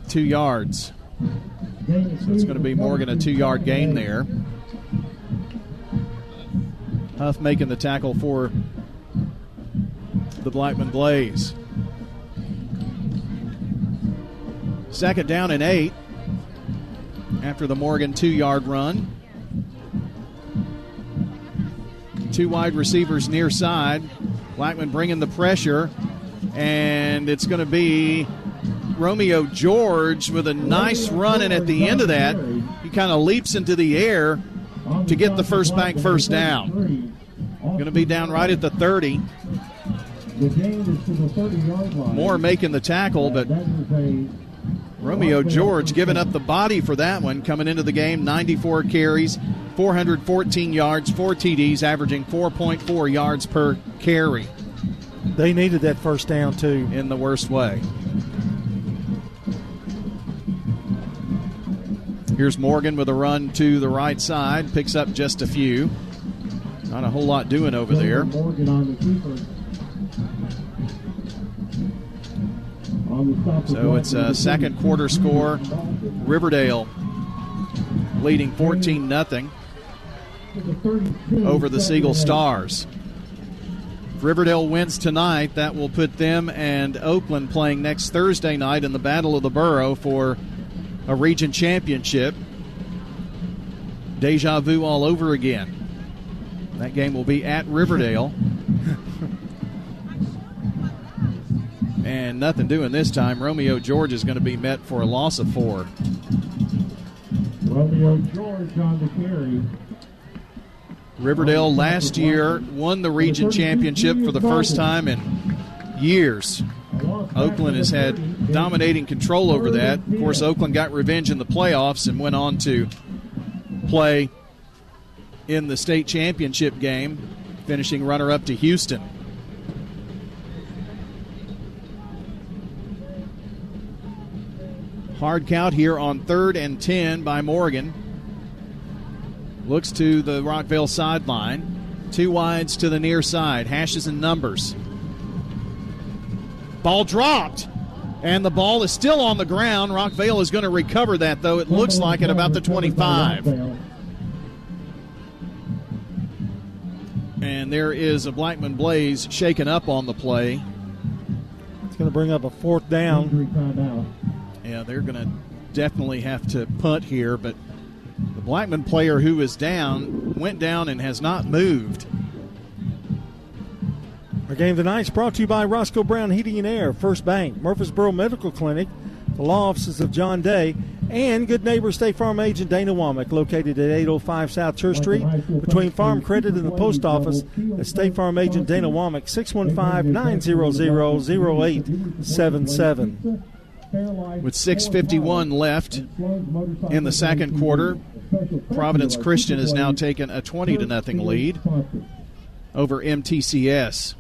2 yards. So it's going to be Morgan a 2-yard gain there. Huff making the tackle for the Blackman Blaze. 2nd down and 8 after the Morgan 2-yard run. 2 wide receivers near side. Blackman bringing the pressure, and it's going to be Romeo George with a nice run, and at the end of that, he kind of leaps into the air to get the first down. Going to be down right at the 30. Moore making the tackle, but Romeo George giving up the body for that one, coming into the game, 94 carries, 414 yards, 4 TDs, averaging 4.4 yards per carry. They needed that first down, too. In the worst way. Here's Morgan with a run to the right side, picks up just a few. Not a whole lot doing over there. So it's a second quarter score. Riverdale leading 14-0 over the Siegel Stars. If Riverdale wins tonight, that will put them and Oakland playing next Thursday night in the Battle of the Borough for a region championship. Deja vu all over again. That game will be at Riverdale. And nothing doing this time. Romeo George is going to be met for a loss of 4. Romeo George on the carry. Riverdale last year won the region championship for the first time in years. Oakland has had dominating control over that. Of course, Oakland got revenge in the playoffs and went on to play in the state championship game, finishing runner-up to Houston. Hard count here on 3rd and 10 by Morgan. Looks to the Rockvale sideline. 2 wides to the near side. Hashes and numbers. Ball dropped. And the ball is still on the ground. Rockvale is going to recover that, though. It looks like at about the 25. And there is a Blackman Blaze shaken up on the play. It's going to bring up a 4th down. Yeah, they're going to definitely have to punt here, but the Blackman player who is down went down and has not moved. Our game tonight is brought to you by Roscoe Brown Heating and Air, First Bank, Murfreesboro Medical Clinic, the law offices of John Day, and good neighbor State Farm agent Dana Womack, located at 805 South Church Street, between Farm Credit and the Post Office. At State Farm agent Dana Womack, 615-900-0877. With 6:51 left in the second quarter, Providence Christian has now taken a 20-0 lead over MTCS.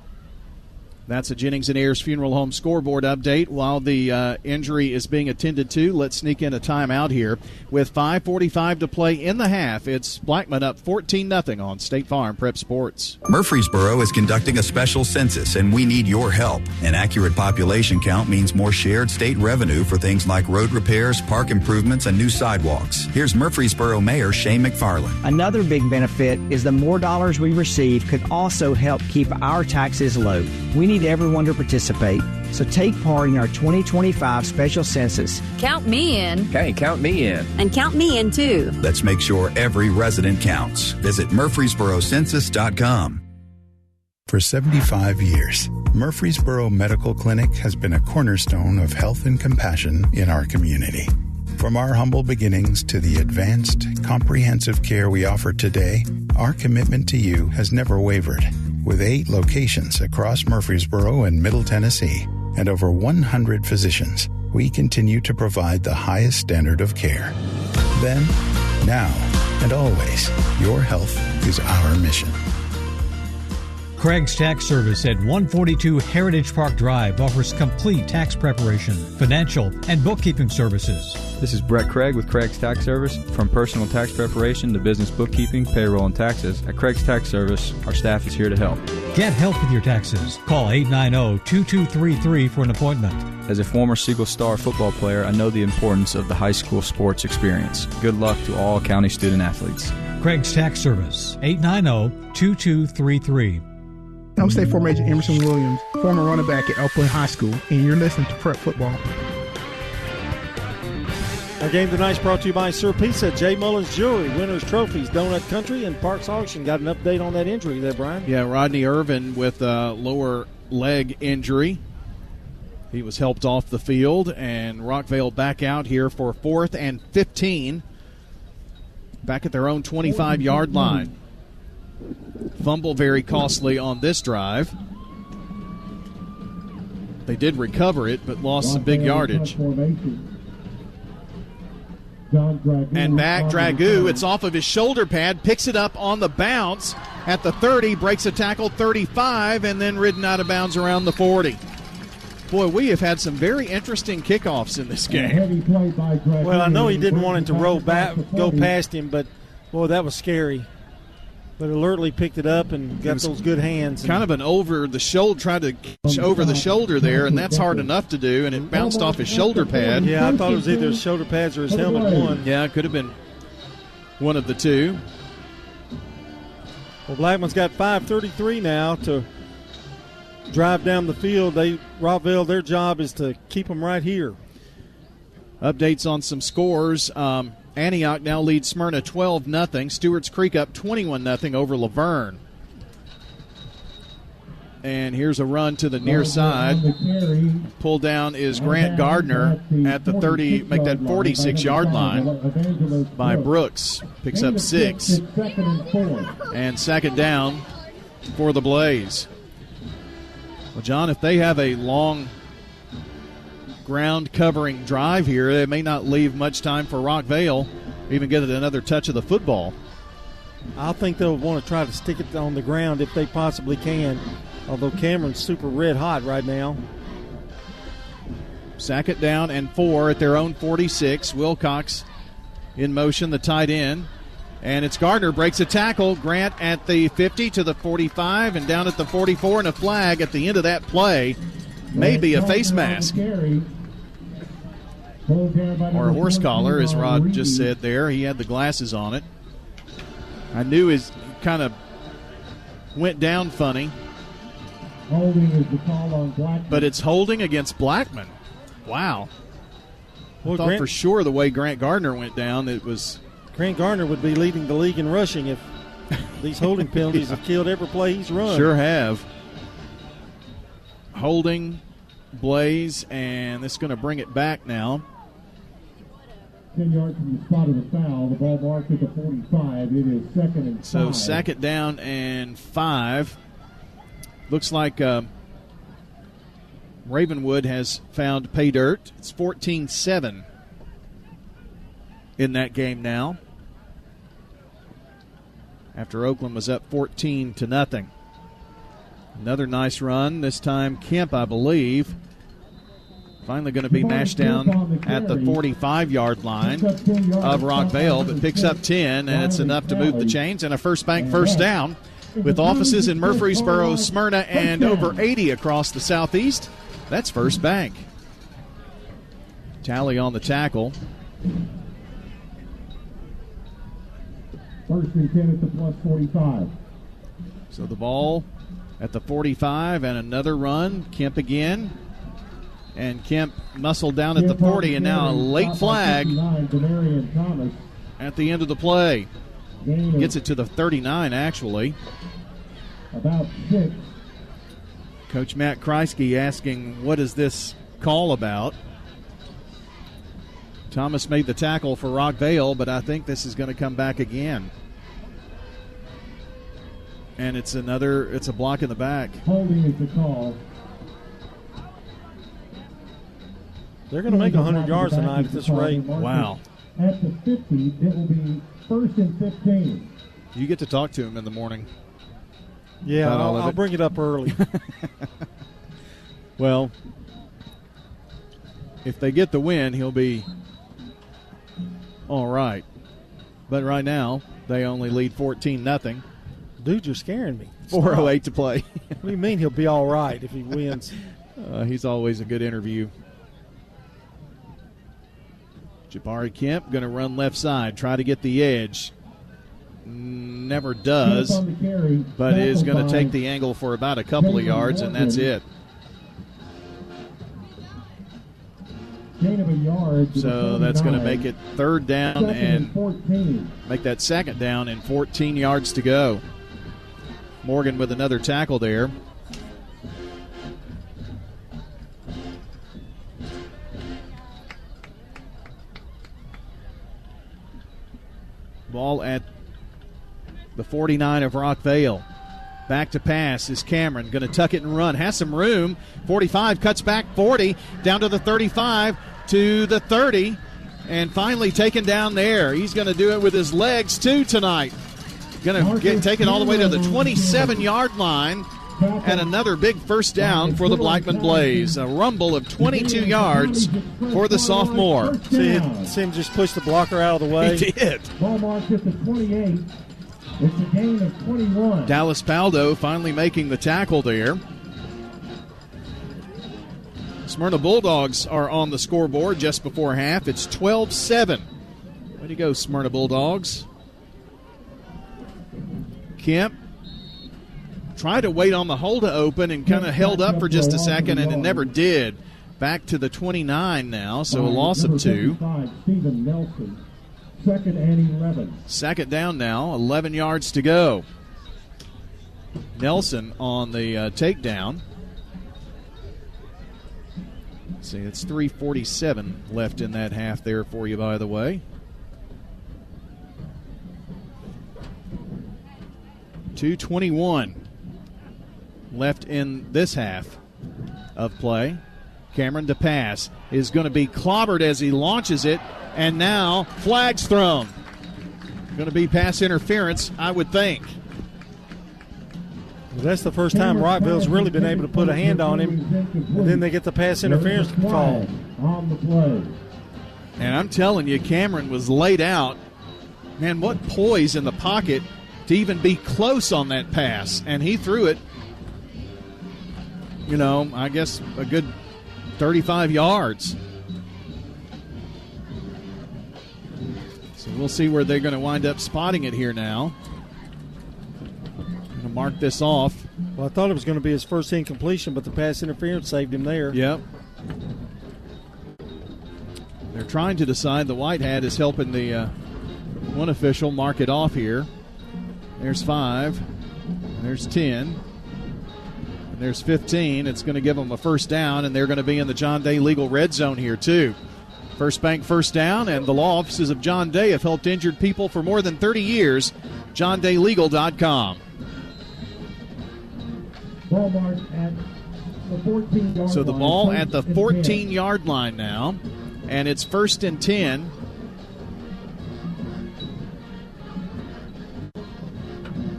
That's a Jennings and Ayers Funeral Home scoreboard update. While the injury is being attended to, let's sneak in a timeout here. With 5:45 to play in the half, it's Blackman up 14-0 on State Farm Prep Sports. Murfreesboro is conducting a special census, and we need your help. An accurate population count means more shared state revenue for things like road repairs, park improvements, and new sidewalks. Here's Murfreesboro Mayor Shane McFarland. Another big benefit is the more dollars we receive could also help keep our taxes low. We need everyone to participate, so take part in our 2025 special census. Count me in. Hey, count me in. And count me in, too. Let's make sure every resident counts. Visit MurfreesboroCensus.com. For 75 years, Murfreesboro Medical Clinic has been a cornerstone of health and compassion in our community. From our humble beginnings to the advanced, comprehensive care we offer today, our commitment to you has never wavered. With 8 locations across Murfreesboro and Middle Tennessee and over 100 physicians, we continue to provide the highest standard of care. Then, now, and always, your health is our mission. Craig's Tax Service at 142 Heritage Park Drive offers complete tax preparation, financial, and bookkeeping services. This is Brett Craig with Craig's Tax Service. From personal tax preparation to business bookkeeping, payroll, and taxes, at Craig's Tax Service, our staff is here to help. Get help with your taxes. Call 890-2233 for an appointment. As a former Siegel Star football player, I know the importance of the high school sports experience. Good luck to all county student athletes. Craig's Tax Service, 890-2233. I'm State Farm Agent Emerson Williams, former running back at Oakland High School, and you're listening to Prep Football. Our game tonight is brought to you by Sir Pizza, J. Mullins Jewelry, Winners Trophies, Donut Country, and Parks Auction. Got an update on that injury there, Brian? Yeah, Rodney Irvin with a lower leg injury. He was helped off the field, and Rockvale back out here for 4th and 15, back at their own 25-yard line. Fumble very costly on this drive. They did recover it, but lost some big yardage. And back, Dragoo, it's off of his shoulder pad, picks it up on the bounce at the 30, breaks a tackle 35, and then ridden out of bounds around the 40. Boy, we have had some very interesting kickoffs in this game. Well, I know he didn't want it to roll back, go past him, but, boy, that was scary. But alertly picked it up and got those good hands. Kind of an over the shoulder, tried to catch over the shoulder there, and that's hard enough to do, and it bounced off his shoulder pad. Yeah, I thought it was either his shoulder pads or his helmet one. Yeah, it could have been one of the two. Well, Blackman's got 5:33 now to drive down the field. Rockvale, their job is to keep them right here. Updates on some scores. Antioch now leads Smyrna 12-0. Stewart's Creek up 21-0 over Laverne. And here's a run to the near side. Pulled down is Grant Gardner at the 30, make that 46-yard line by Brooks. Picks up 6. And second down for the Blaze. Well, John, if they have a long ground covering drive here, they may not leave much time for Rockvale, even get another touch of the football. I think they'll want to try to stick it on the ground if they possibly can, although Cameron's super red hot right now. Second down and 4 at their own 46. Wilcox in motion, the tight end. And it's Gardner, breaks a tackle. Grant at the 50 to the 45 and down at the 44, and a flag at the end of that play. Maybe a face mask. Or a horse collar, as Rod just said there. He had the glasses on it. I knew his kind of went down funny. But it's holding against Blackman. Wow. I thought for sure the way Grant Gardner went down, it was... Grant Gardner would be leading the league in rushing if these holding penalties have killed every play he's run. Sure have. Holding, Blaze, and this is going to bring it back now. 10 yards from the spot of the foul. The ball marked at the 45. It is 2nd and 5. So 2nd down and 5. Looks like Ravenwood has found pay dirt. It's 14-7 in that game now, after Oakland was up 14-0. Another nice run. This time Kemp, I believe, finally going to be mashed down at the 45-yard line of Rockvale, but picks up 10, and it's enough to move the chains, and a First Bank first down. With offices in Murfreesboro, Smyrna, and over 80 across the southeast, that's First Bank. Tally on the tackle. First and 10 at the plus 45. So the ball at the 45 and another run. Kemp again. And Kemp muscled down at the 40, and now a late flag at the end of the play. Gets it to the 39, actually. About 6. Coach Matt Kreisky asking, what is this call about? Thomas made the tackle for Rockvale, but I think this is going to come back again. And it's a block in the back. Holding is the call. They're going to make 100 yards tonight at this rate. Wow. At the 50, it will be first and 15. You get to talk to him in the morning. Yeah, I'll bring it up early. Well, if they get the win, he'll be all right. But right now, they only lead 14-0. Dude, you're scaring me. 4:08 to play. What do you mean he'll be all right if he wins? He's always a good interview. Jabari Kemp going to run left side, try to get the edge. Never does, but is going to take the angle for about a couple of yards, and that's it. So that's going to make it third down and make that second down and 14 yards to go. Morgan with another tackle there. Ball at the 49 of Rockvale. Back to pass is Cameron. Going to tuck it and run. Has some room. 45 cuts back 40. Down to the 35 to the 30. And finally taken down there. He's going to do it with his legs too tonight. Going to take it all the way to the 27-yard line. And another big first down for the Blackman Blaze. A rumble of 22 yards for the sophomore. See him just push the blocker out of the way. He did. Ball marked at the 28. It's a gain of 21. Dallas Paldo finally making the tackle there. Smyrna Bulldogs are on the scoreboard just before half. It's 12-7. Way to go, Smyrna Bulldogs. Kemp tried to wait on the hole to open and kind of held up for just a second, and it never did. Back to the 29 now, so a loss of 2. Stephen Nelson, second and 11. Second down now, 11 yards to go. Nelson on the takedown. Let's see, it's 3:47 left in that half there for you, by the way. 2:21 left in this half of play. Cameron to pass is going to be clobbered as he launches it, and now flags thrown. Going to be pass interference, I would think. Well, that's the first time Rockville's really been able to put a hand on him, and then they get the pass interference call. On the play. And I'm telling you, Cameron was laid out. Man, what poise in the pocket to even be close on that pass. And he threw it, I guess a good 35 yards. So we'll see where they're going to wind up spotting it here now. Going to mark this off. Well, I thought it was going to be his first incompletion, but the pass interference saved him there. Yep. They're trying to decide. The white hat is helping the one official mark it off here. There's 5. There's 10. And there's 15. It's going to give them a first down, and they're going to be in the John Day Legal red zone here, too. First Bank first down, and the law offices of John Day have helped injured people for more than 30 years. JohnDayLegal.com. Ball marked at So the ball at the 14-yard line now, and it's 1st and 10.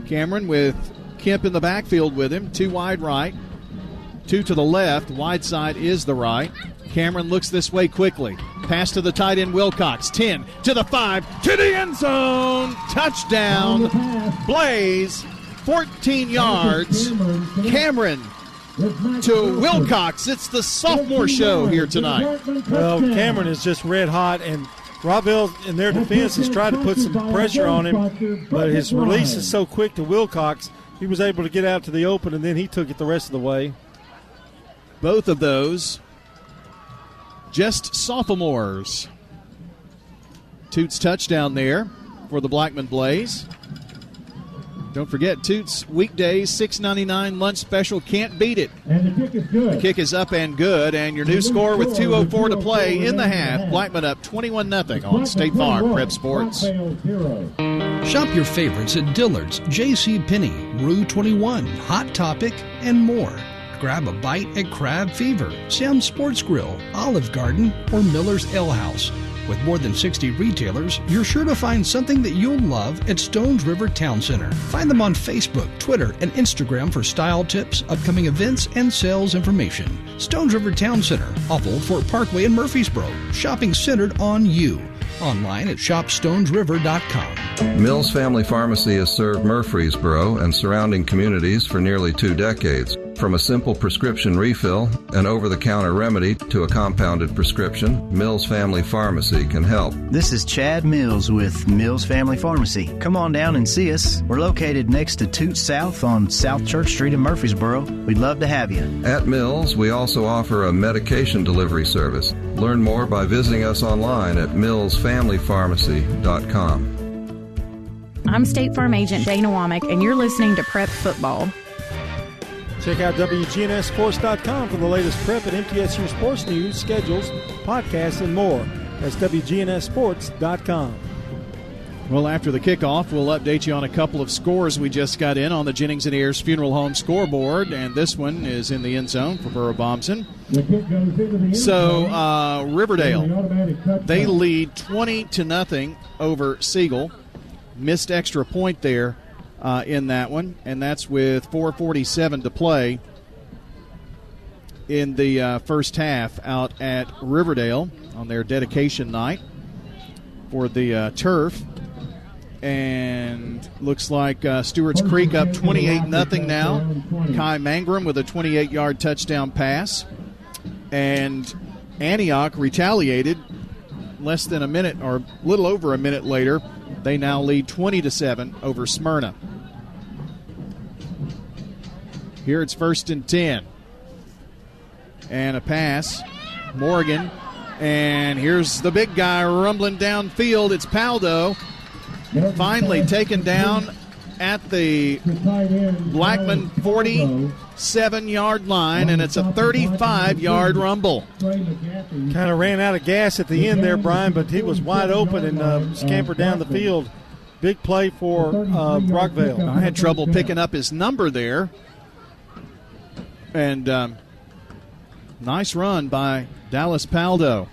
Cameron with Kemp in the backfield with him, 2 wide right, 2 to the left, wide side is the right. Cameron looks this way quickly. Pass to the tight end Wilcox, 10 to the 5, to the end zone. Touchdown, Blaze, 14 yards. Cameron to Wilcox. It's the sophomore show here tonight. Well, Cameron is just red hot, and Rockvale in their defense has tried to put some pressure on him, but his release is so quick to Wilcox, he was able to get out to the open, and then he took it the rest of the way. Both of those just sophomores. Toots touchdown there for the Blackman Blaze. Don't forget, Toots weekdays, $6.99 lunch special. Can't beat it. And the kick is good. The kick is up and good, and your new score with 2:04 to play in the half. Blackman up 21-0 on State Farm Prep Sports. Shop your favorites at Dillard's, J.C. Penney, Rue 21, Hot Topic, and more. Grab a bite at Crab Fever, Sam's Sports Grill, Olive Garden, or Miller's Ale House. With more than 60 retailers, you're sure to find something that you'll love at Stones River Town Center. Find them on Facebook, Twitter, and Instagram for style tips, upcoming events, and sales information. Stones River Town Center, off Old Fort Parkway in Murfreesboro. Shopping centered on you. Online at shopstonesriver.com. Mills Family Pharmacy has served Murfreesboro and surrounding communities for nearly 2 decades. From a simple prescription refill, an over-the-counter remedy, to a compounded prescription, Mills Family Pharmacy can help. This is Chad Mills with Mills Family Pharmacy. Come on down and see us. We're located next to Toots South on South Church Street in Murfreesboro. We'd love to have you. At Mills, we also offer a medication delivery service. Learn more by visiting us online at millsfamilypharmacy.com. I'm State Farm Agent Dana Womack, and you're listening to Prep Football. Check out WGNSSports.com for the latest prep and MTSU sports news, schedules, podcasts, and more. That's WGNSSports.com. Well, after the kickoff, we'll update you on a couple of scores we just got in on the Jennings and Ayers Funeral Home scoreboard, and this one is in the end zone for Burrow Bompson. So, Riverdale, they lead 20-0 over Siegel. Missed extra point there in that one, and that's with 4:47 to play in the first half out at Riverdale on their dedication night for the turf. And looks like Stewart's Creek up 28-0 now. Kai Mangrum with a 28-yard touchdown pass. And Antioch retaliated less than a minute, or a little over a minute later. They now lead 20-7 over Smyrna. Here it's 1st and 10. And a pass. Morgan. And here's the big guy rumbling downfield. It's Paldo. Finally taken down at the Blackman 47-yard line, and it's a 35-yard rumble. Kind of ran out of gas at the end there, Brian, but he was wide open and scampered down the field. Big play for Rockvale. I had trouble picking up his number there. And nice run by Dallas Paldo.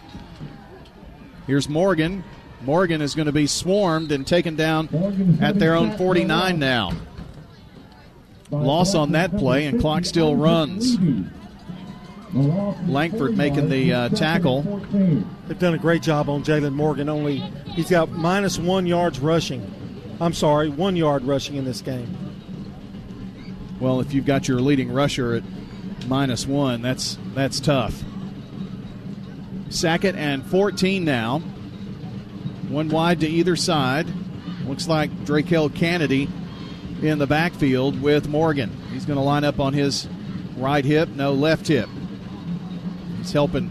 Here's Morgan. Morgan is going to be swarmed and taken down at their own 49 now. Loss on that play, and clock still runs. Langford making the tackle. They've done a great job on Jalen Morgan, only he's got -1 yards rushing. I'm sorry, 1 yard rushing in this game. Well, if you've got your leading rusher at -1, that's tough. 2nd and 14 now. One wide to either side. Looks like Drakel Kennedy in the backfield with Morgan. He's going to line up on his right hip, no, left hip. He's helping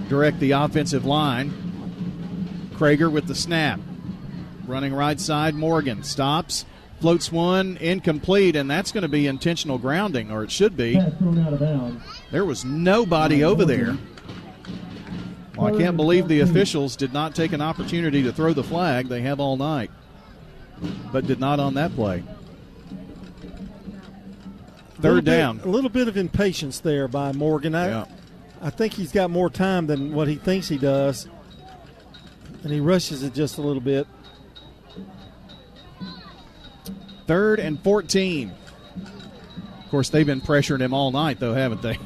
direct the offensive line. Krager with the snap. Running right side, Morgan stops, floats one, incomplete, and that's going to be intentional grounding, or it should be. There was nobody over there. Well, I can't believe the officials did not take an opportunity to throw the flag. They have all night, but did not on that play. Third down. A little bit of impatience there by Morgan. I think he's got more time than what he thinks he does, and he rushes it just a little bit. 3rd and 14. Of course, they've been pressuring him all night, though, haven't they?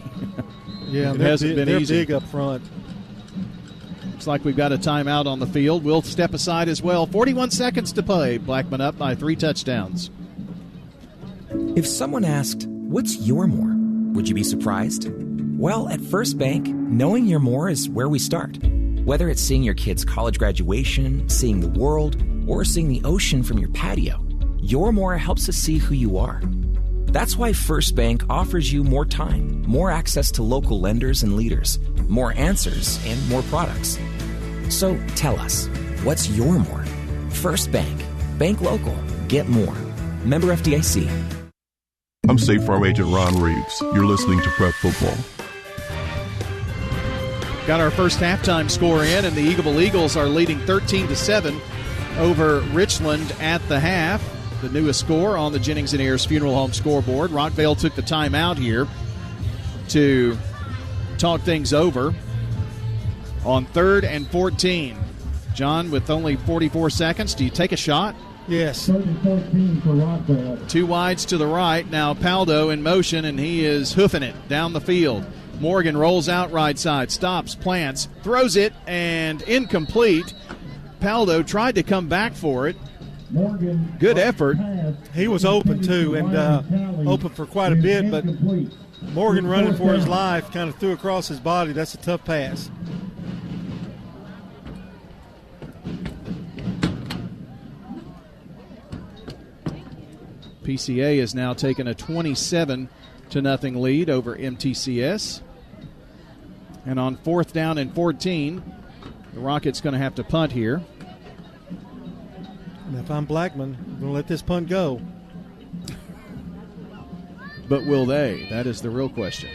Yeah, it hasn't been easy. They're big up front. Looks like we've got a timeout on the field. We'll step aside as well. 41 seconds to play. Blackman up by 3 touchdowns. If someone asked, what's your more? Would you be surprised? Well, at First Bank, knowing your more is where we start. Whether it's seeing your kid's college graduation, seeing the world, or seeing the ocean from your patio, your more helps us see who you are. That's why First Bank offers you more time, more access to local lenders and leaders, more answers, and more products. So tell us, what's your more? First Bank. Bank local. Get more. Member FDIC. I'm State Farm Agent Ron Reeves. You're listening to Prep Football. Got our first halftime score in, and the Eagles are leading 13-7 over Richland at the half. The newest score on the Jennings & Ayers Funeral Home scoreboard. Rockvale took the timeout here to talk things over on 3rd and 14. John, with only 44 seconds, do you take a shot? Yes. 3rd and 14 for Rockvale. 2 wides to the right. Now Paldo in motion, and he is hoofing it down the field. Morgan rolls out right side, stops, plants, throws it, and incomplete. Paldo tried to come back for it. Morgan, good effort. He was open, too, and open for quite a bit, but Morgan running for his life kind of threw across his body. That's a tough pass. PCA has now taken a 27-0 lead over MTCS. And on 4th down and 14, the Rockets going to have to punt here. And if I'm Blackman, I'm going to let this punt go. But will they? That is the real question.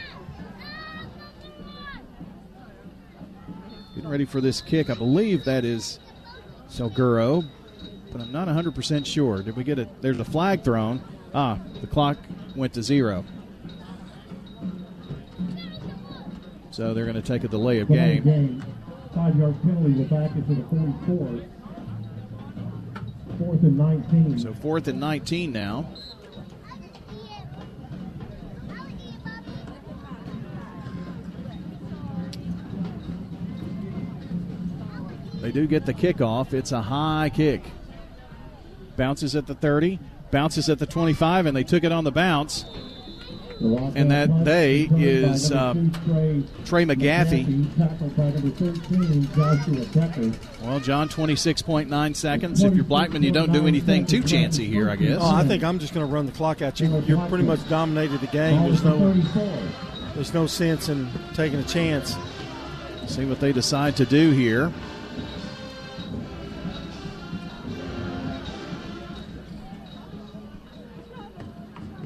Getting ready for this kick. I believe that is Selguro, but I'm not 100% sure. Did we get it? There's a flag thrown. The clock went to 0. So they're going to take a delay of game. 5-yard penalty. We're back into the 44. 4th and 19. So 4th and 19 now. They do get the kickoff. It's a high kick. Bounces at the 30, bounces at the 25, and they took it on the bounce. And that they is Trey McGaffey. Well, John, 26.9 seconds. If you're Blackman, you don't do anything too chancy here, I guess. Oh, I think I'm just going to run the clock out. You're pretty much dominated the game. There's no sense in taking a chance. See what they decide to do here.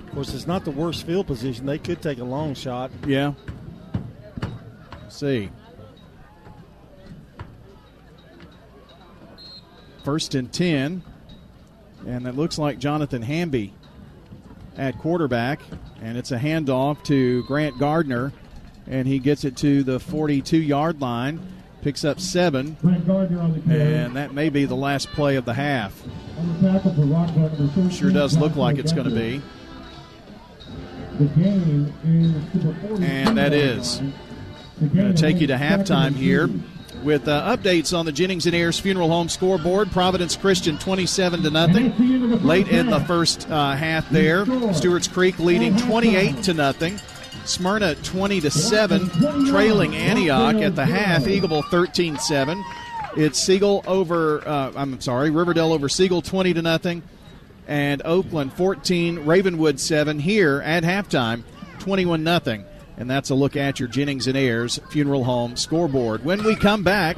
Of course, it's not the worst field position. They could take a long shot. Yeah. Let's see. 1st and 10. And it looks like Jonathan Hamby at quarterback. And it's a handoff to Grant Gardner. And he gets it to the 42-yard line. Picks up 7. And that may be the last play of the half. Sure does look like it's going to be. And that is going to take you to halftime here with updates on the Jennings & Ayers Funeral Home scoreboard. Providence Christian 27-0 late in the first half there. Stewart's Creek leading 28-0. Smyrna 20-7 trailing Antioch at the half. Eagleville 13-7. It's Riverdale over Siegel 20-0. And Oakland 14, Ravenwood 7 here at halftime, 21-0. And that's a look at your Jennings & Ayers Funeral Home scoreboard. When we come back,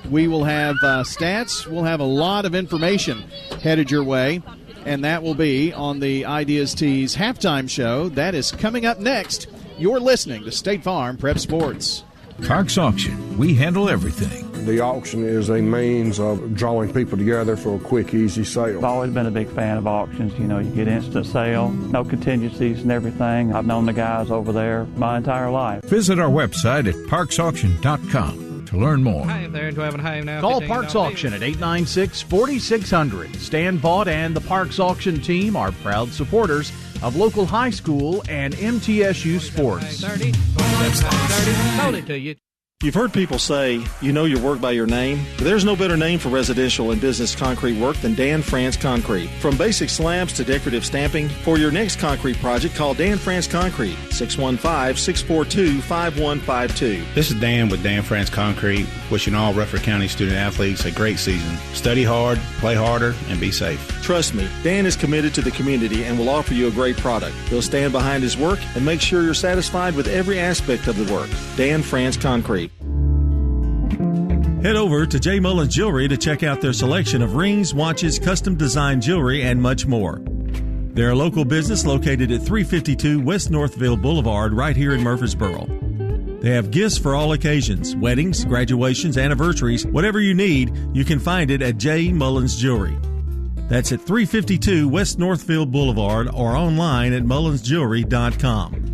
we will have stats. We'll have a lot of information headed your way, and that will be on the Ideas Tees halftime show. That is coming up next. You're listening to State Farm Prep Sports. Parks Auction. We handle everything. The auction is a means of drawing people together for a quick, easy sale. I've always been a big fan of auctions. You know, you get instant sale, no contingencies and everything. I've known the guys over there my entire life. Visit our website at parksauction.com to learn more. Hi there, do I have a home now? Call Parks Auction at 896-4600. Stan Vaught and the Parks Auction team are proud supporters of local high school and MTSU sports. 30. Sold it to you. You've heard people say, you know your work by your name, but there's no better name for residential and business concrete work than Dan France Concrete. From basic slabs to decorative stamping, for your next concrete project, call Dan France Concrete, 615-642-5152. This is Dan with Dan France Concrete, wishing all Rutherford County student athletes a great season. Study hard, play harder, and be safe. Trust me, Dan is committed to the community and will offer you a great product. He'll stand behind his work and make sure you're satisfied with every aspect of the work. Dan France Concrete. Head over to J. Mullins Jewelry to check out their selection of rings, watches, custom design jewelry, and much more. They're a local business located at 352 West Northville Boulevard right here in Murfreesboro. They have gifts for all occasions, weddings, graduations, anniversaries, whatever you need, you can find it at J. Mullins Jewelry. That's at 352 West Northville Boulevard or online at mullinsjewelry.com.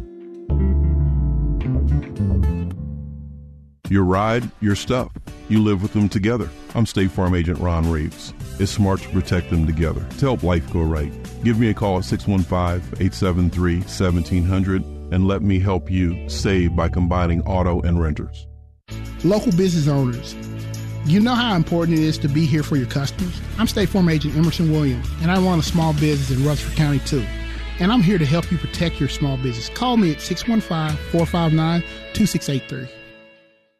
Your ride, your stuff. You live with them together. I'm State Farm Agent Ron Reeves. It's smart to protect them together, to help life go right. Give me a call at 615-873-1700 and let me help you save by combining auto and renters. Local business owners, you know how important it is to be here for your customers. I'm State Farm Agent Emerson Williams, and I run a small business in Rutherford County too. And I'm here to help you protect your small business. Call me at 615-459-2683.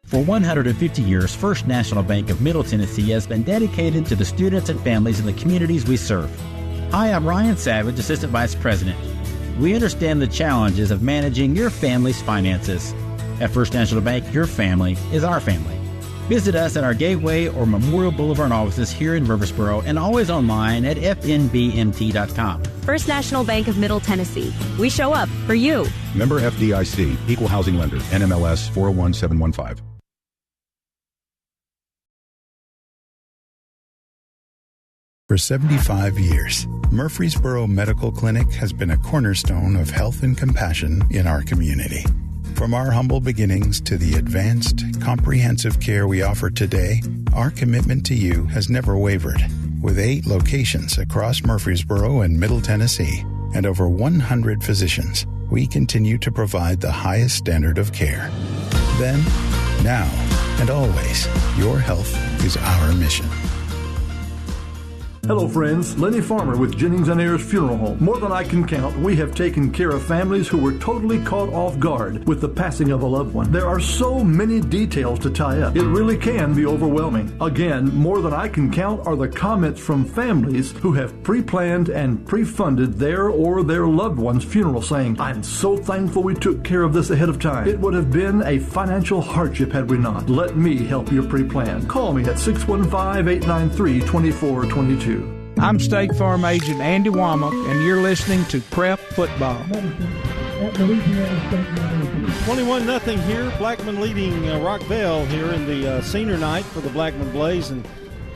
For 150 years, First National Bank of Middle Tennessee has been dedicated to the students and families in the communities we serve. Hi, I'm Ryan Savage, Assistant Vice President. We understand the challenges of managing your family's finances. At First National Bank, your family is our family. Visit us at our Gateway or Memorial Boulevard offices here in Murfreesboro and always online at fnbmt.com. First National Bank of Middle Tennessee. We show up for you. Member FDIC, Equal Housing Lender, NMLS 401715. For 75 years, Murfreesboro Medical Clinic has been a cornerstone of health and compassion in our community. From our humble beginnings to the advanced, comprehensive care we offer today, our commitment to you has never wavered. With 8 locations across Murfreesboro and Middle Tennessee and over 100 physicians, we continue to provide the highest standard of care. Then, now, and always, your health is our mission. Hello friends, Lenny Farmer with Jennings & Ayers Funeral Home. More than I can count, we have taken care of families who were totally caught off guard with the passing of a loved one. There are so many details to tie up. It really can be overwhelming. Again, more than I can count are the comments from families who have pre-planned and pre-funded their or their loved one's funeral saying, I'm so thankful we took care of this ahead of time. It would have been a financial hardship had we not. Let me help you pre-plan. Call me at 615-893-2422. I'm State Farm Agent Andy Womack, and you're listening to Prep Football. 21-0 here. Blackman leading Rockvale here in the senior night for the Blackman Blaze, and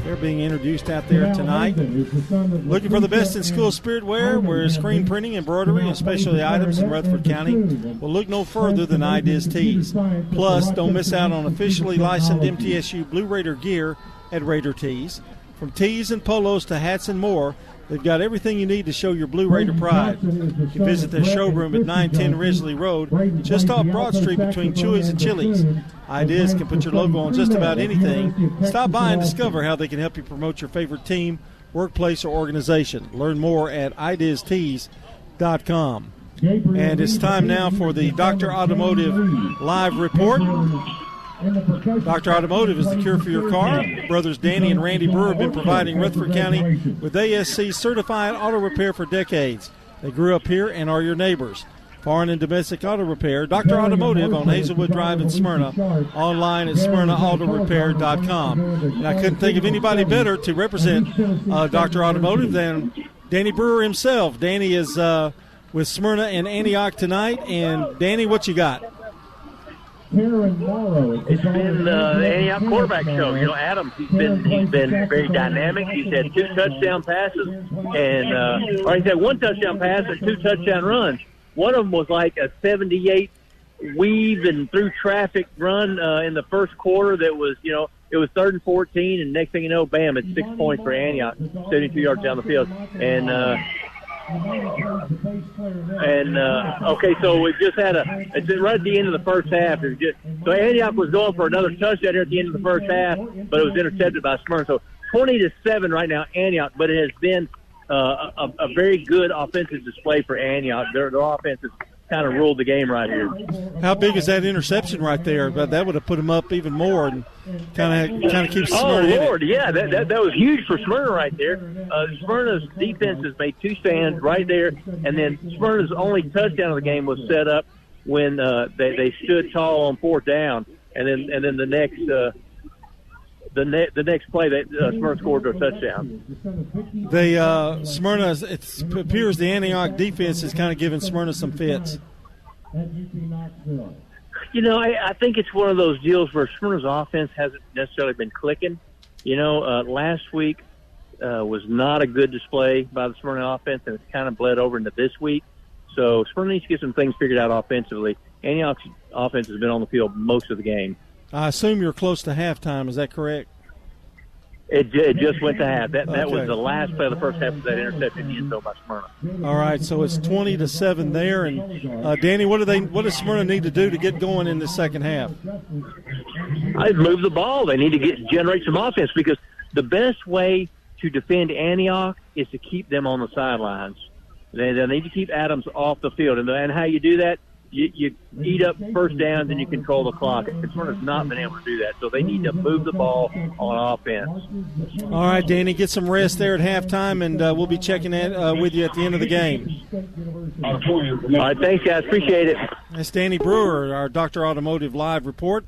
they're being introduced out there tonight. Looking for the best in school spirit wear, where screen printing, embroidery, and specialty items in Rutherford County. Well, look no further than Ideas Tees. Plus, don't miss out on officially licensed MTSU Blue Raider gear at Raider Tees. From tees and polos to hats and more, they've got everything you need to show your Blue Raider pride. You can visit their showroom at 910 Risley Road, just off Broad Street between Chewy's and Chili's. Ideas can put your logo on just about anything. Stop by and discover how they can help you promote your favorite team, workplace, or organization. Learn more at ideastees.com. And it's time now for the Dr. Automotive Live Report. Dr. Automotive is the cure for your car. Brothers Danny and Randy Brewer have been providing Rutherford County with ASC certified auto repair for decades. They grew up here and are your neighbors. Foreign and domestic auto repair. Dr. Automotive on Hazelwood Drive in Smyrna. Online at smyrnaautorepair.com. And I couldn't think of anybody better to represent Dr. Automotive than Danny Brewer himself. Danny is with Smyrna and Antioch tonight. And Danny, what you got? It's been the Antioch quarterback show. You know, Adams, he's been very dynamic. He's had 2 touchdown passes, and or he's had 1 touchdown pass and 2 touchdown runs. One of them was like a 78 weave and through traffic run in the first quarter that was, you know, it was 3rd and 14, and next thing you know, bam, it's 6 points for Antioch, 72 yards down the field. And okay, so we just had it's right at the end of the first half. So Antioch was going for another touchdown here at the end of the first half, but it was intercepted by Smyrna. So 20-7 right now, Antioch, but it has been a very good offensive display for Antioch. Their offense has kind of ruled the game right here. How big is that interception right there? But that would have put them up even more and kind of keeps Smyrna in it. Oh, Lord, yeah, that was huge for Smyrna right there. Smyrna's defense has made 2 stands right there, and then Smyrna's only touchdown of the game was set up when they stood tall on 4th down, and then the next the next play that Smyrna scored a touchdown. Smyrna, it appears the Antioch defense is kind of giving Smyrna some fits. You know, I think it's one of those deals where Smyrna's offense hasn't necessarily been clicking. You know, last week was not a good display by the Smyrna offense, and it's kind of bled over into this week. So Smyrna needs to get some things figured out offensively. Antioch's offense has been on the field most of the game. I assume you're close to halftime. Is that correct? It just went to half. That was the last play of the first half of that interception in the end zone by Smyrna. All right, so it's 20-7 there. And Danny, what does Smyrna need to do to get going in the second half? I'd move the ball. They need to generate some offense, because the best way to defend Antioch is to keep them on the sidelines. They need to keep Adams off the field, and how you do that, you eat up first downs and you control the clock. Smyrna's not been able to do that, so they need to move the ball on offense. All right, Danny, get some rest there at halftime, and we'll be checking in with you at the end of the game. All right, thanks, guys. Appreciate it. That's Danny Brewer, our Dr. Automotive Live report.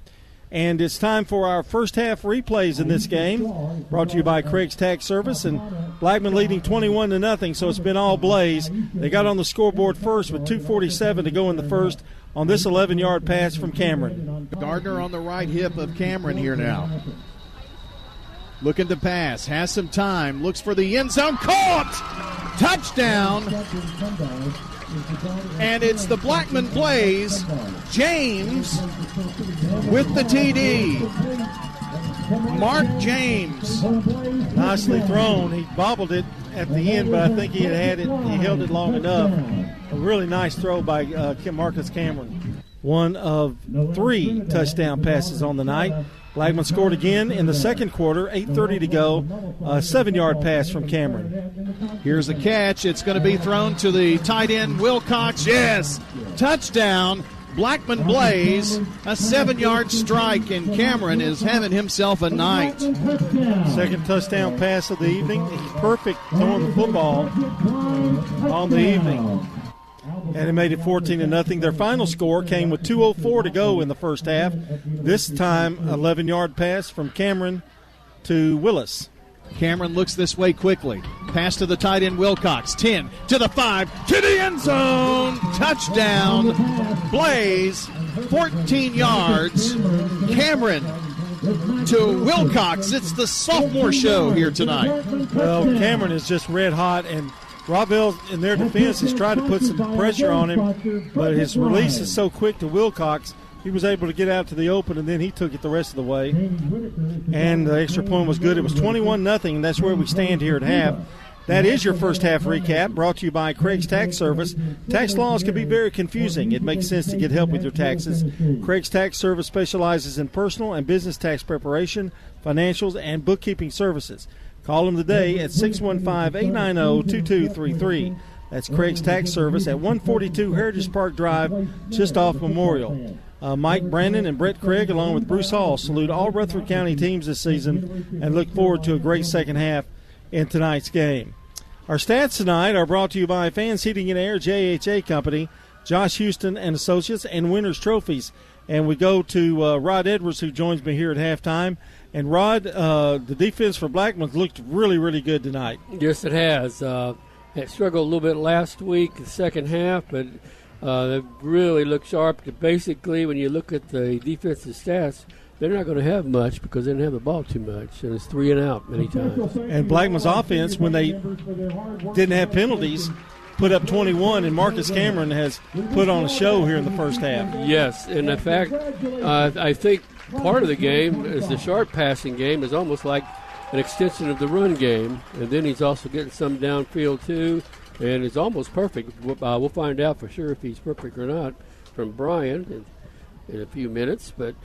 And it's time for our first half replays in this game, brought to you by Craig's Tax Service. And Blackman leading 21-0, so it's been all Blaze. They got on the scoreboard first with 2:47 to go in the first on this 11-yard pass from Cameron. Gardner on the right hip of Cameron here now. Looking to pass, has some time, looks for the end zone, caught! Touchdown! And it's the Blackman Blaze, James with the TD. Mark James. Nicely thrown. He bobbled it at the end, but I think he had it. He held it long enough. A really nice throw by Marcus Cameron. One of 3 touchdown passes on the night. Blackman scored again in the second quarter, 8:30 to go, a 7-yard pass from Cameron. Here's a catch. It's going to be thrown to the tight end, Wilcox. Yes! Touchdown, Blackman Blaze, a 7-yard strike, and Cameron is having himself a night. Second touchdown pass of the evening. He's perfect throwing the football on the evening. And it made it 14-0. Their final score came with 2:04 to go in the first half. This time, 11-yard pass from Cameron to Willis. Cameron looks this way quickly. Pass to the tight end, Wilcox. 10 to the 5 to the end zone. Touchdown. Blaze, 14 yards. Cameron to Wilcox. It's the sophomore show here tonight. Well, Cameron is just red hot, and Rockvale, in their defense, has tried to put some pressure on him, but his release is so quick to Wilcox, he was able to get out to the open, and then he took it the rest of the way. And the extra point was good. It was 21-0, and that's where we stand here at half. That is your first half recap, brought to you by Craig's Tax Service. Tax laws can be very confusing. It makes sense to get help with your taxes. Craig's Tax Service specializes in personal and business tax preparation, financials, and bookkeeping services. Call them today at 615-890-2233. That's Craig's Tax Service at 142 Heritage Park Drive, just off Memorial. Mike Brandon and Brett Craig, along with Bruce Hall, salute all Rutherford County teams this season and look forward to a great second half in tonight's game. Our stats tonight are brought to you by Fans Heating and Air, JHA Company, Josh Houston and Associates, and Winners Trophies. And we go to Rod Edwards, who joins me here at halftime. And, Rod, the defense for Blackman looked really, really good tonight. Yes, it has. It struggled a little bit last week, the second half, but They really look sharp. Basically, when you look at the defensive stats, they're not going to have much because they didn't have the ball too much, and it's 3 and out many times. And Blackman's offense, when they didn't have penalties, put up 21, and Marcus Cameron has put on a show here in the first half. Yes, and in fact, I think part of the game is the sharp passing game is almost like an extension of the run game, and then he's also getting some downfield too, and it's almost perfect. We'll find out for sure if he's perfect or not from Bryan in a few minutes, but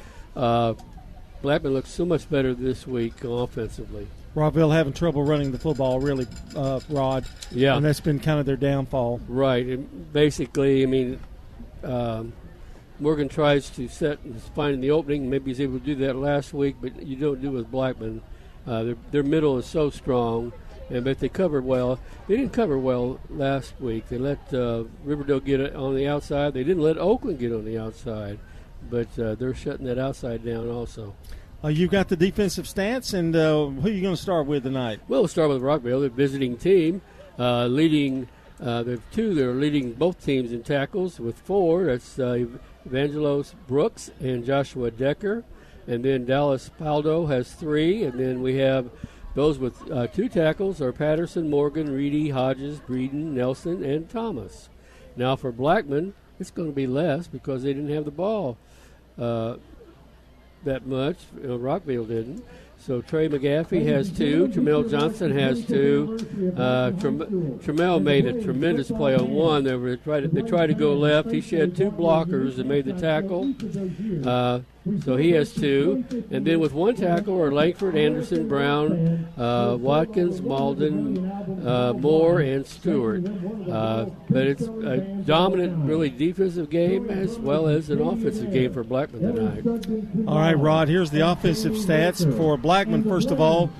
Blackman looks so much better this week offensively. Rockvale having trouble running the football, really, Rod. Yeah. And that's been kind of their downfall. Right. And basically, I mean, Morgan tries to set and find the opening. Maybe he's able to do that last week, but you don't do it with Blackman. Their middle is so strong, but they covered well. They didn't cover well last week. They let Riverdale get it on the outside. They didn't let Oakland get on the outside, but they're shutting that outside down also. You've got the defensive stats, and who are you going to start with tonight? Well, we'll start with Rockvale, the visiting team, leading. There are two that are leading both teams in tackles with 4. That's Evangelos Brooks and Joshua Decker. And then Dallas Paldo has 3. And then we have those with 2 tackles are Patterson, Morgan, Reedy, Hodges, Breeden, Nelson, and Thomas. Now for Blackman, it's going to be less because they didn't have the ball that much. Rockvale didn't. So Trey McGaffey has 2. Tramel Johnson has 2. Tramel made a tremendous play on one. They tried to go left. He shed 2 blockers and made the tackle. So he has 2. And then with 1 tackle are Langford, Anderson, Brown, Watkins, Malden, Moore, and Stewart. But it's a dominant, really defensive game as well as an offensive game for Blackman tonight. All right, Rod, here's the offensive stats for Blackman. First of all,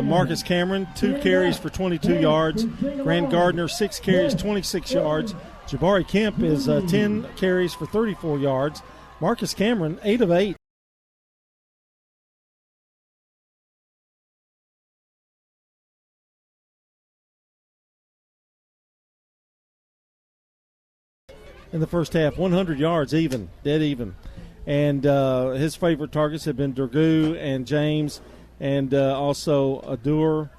Marcus Cameron, 2 carries for 22 yards. Grant Gardner, 6 carries, 26 yards. Jabari Kemp is 10 carries for 34 yards. Marcus Cameron, 8 of 8. In the first half, 100 yards even, dead even. And his favorite targets have been Durgu and James and also Adur.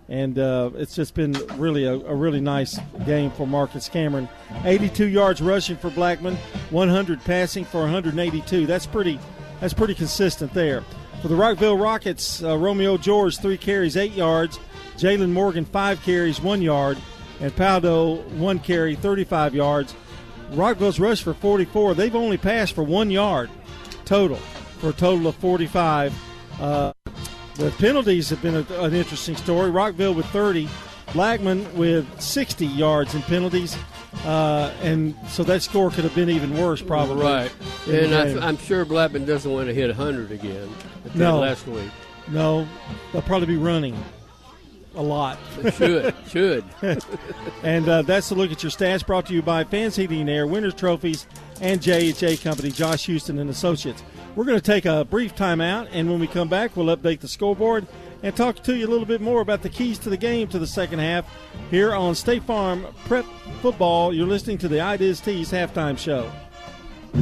And it's just been really a really nice game for Marcus Cameron. 82 yards rushing for Blackman, 100 passing for 182. That's pretty consistent there. For the Rockvale Rockets, Romeo George, 3 carries, 8 yards. Jalen Morgan, 5 carries, 1 yard. And Paldo, 1 carry, 35 yards. Rockvale's rushed for 44. They've only passed for 1 yard total, for a total of 45. The penalties have been an interesting story. Rockvale with 30, Blackman with 60 yards in penalties, and so that score could have been even worse probably. Right, and I'm sure Blackman doesn't want to hit 100 again. Last week. No, they'll probably be running a lot. Should. And that's a look at your stats brought to you by Fans Heating and Air, Winners Trophies, and J.H.A. Company, Josh Houston and Associates. We're going to take a brief timeout, and when we come back, we'll update the scoreboard and talk to you a little bit more about the keys to the game to the second half here on State Farm Prep Football. You're listening to the Ideas Tees halftime show.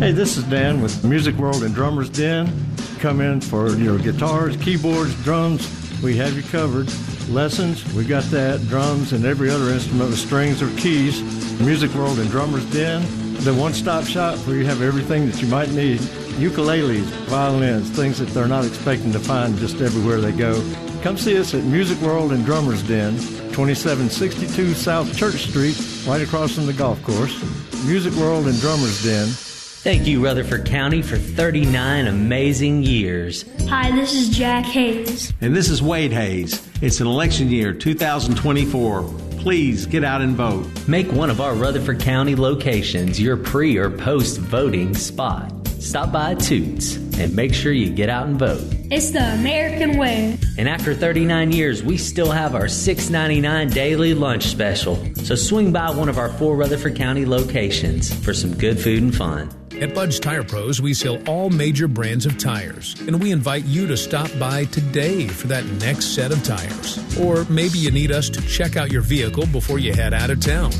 Hey, this is Dan with Music World and Drummers Den. Come in for your guitars, keyboards, drums. We have you covered. Lessons, we got that. Drums and every other instrument with strings or keys. Music World and Drummers Den. The one-stop shop where you have everything that you might need. Ukuleles, violins, things that they're not expecting to find just everywhere they go. Come see us at Music World and Drummers Den, 2762 South Church Street, right across from the golf course. Music World and Drummers Den. Thank you, Rutherford County, for 39 amazing years. Hi, this is Jack Hayes. And this is Wade Hayes. It's an election year, 2024. Please get out and vote. Make one of our Rutherford County locations your pre- or post-voting spot. Stop by Toots and make sure you get out and vote. It's the American way. And after 39 years, we still have our $6.99 daily lunch special. So swing by one of our 4 Rutherford County locations for some good food and fun. At Budge Tire Pros, we sell all major brands of tires, and we invite you to stop by today for that next set of tires. Or maybe you need us to check out your vehicle before you head out of town.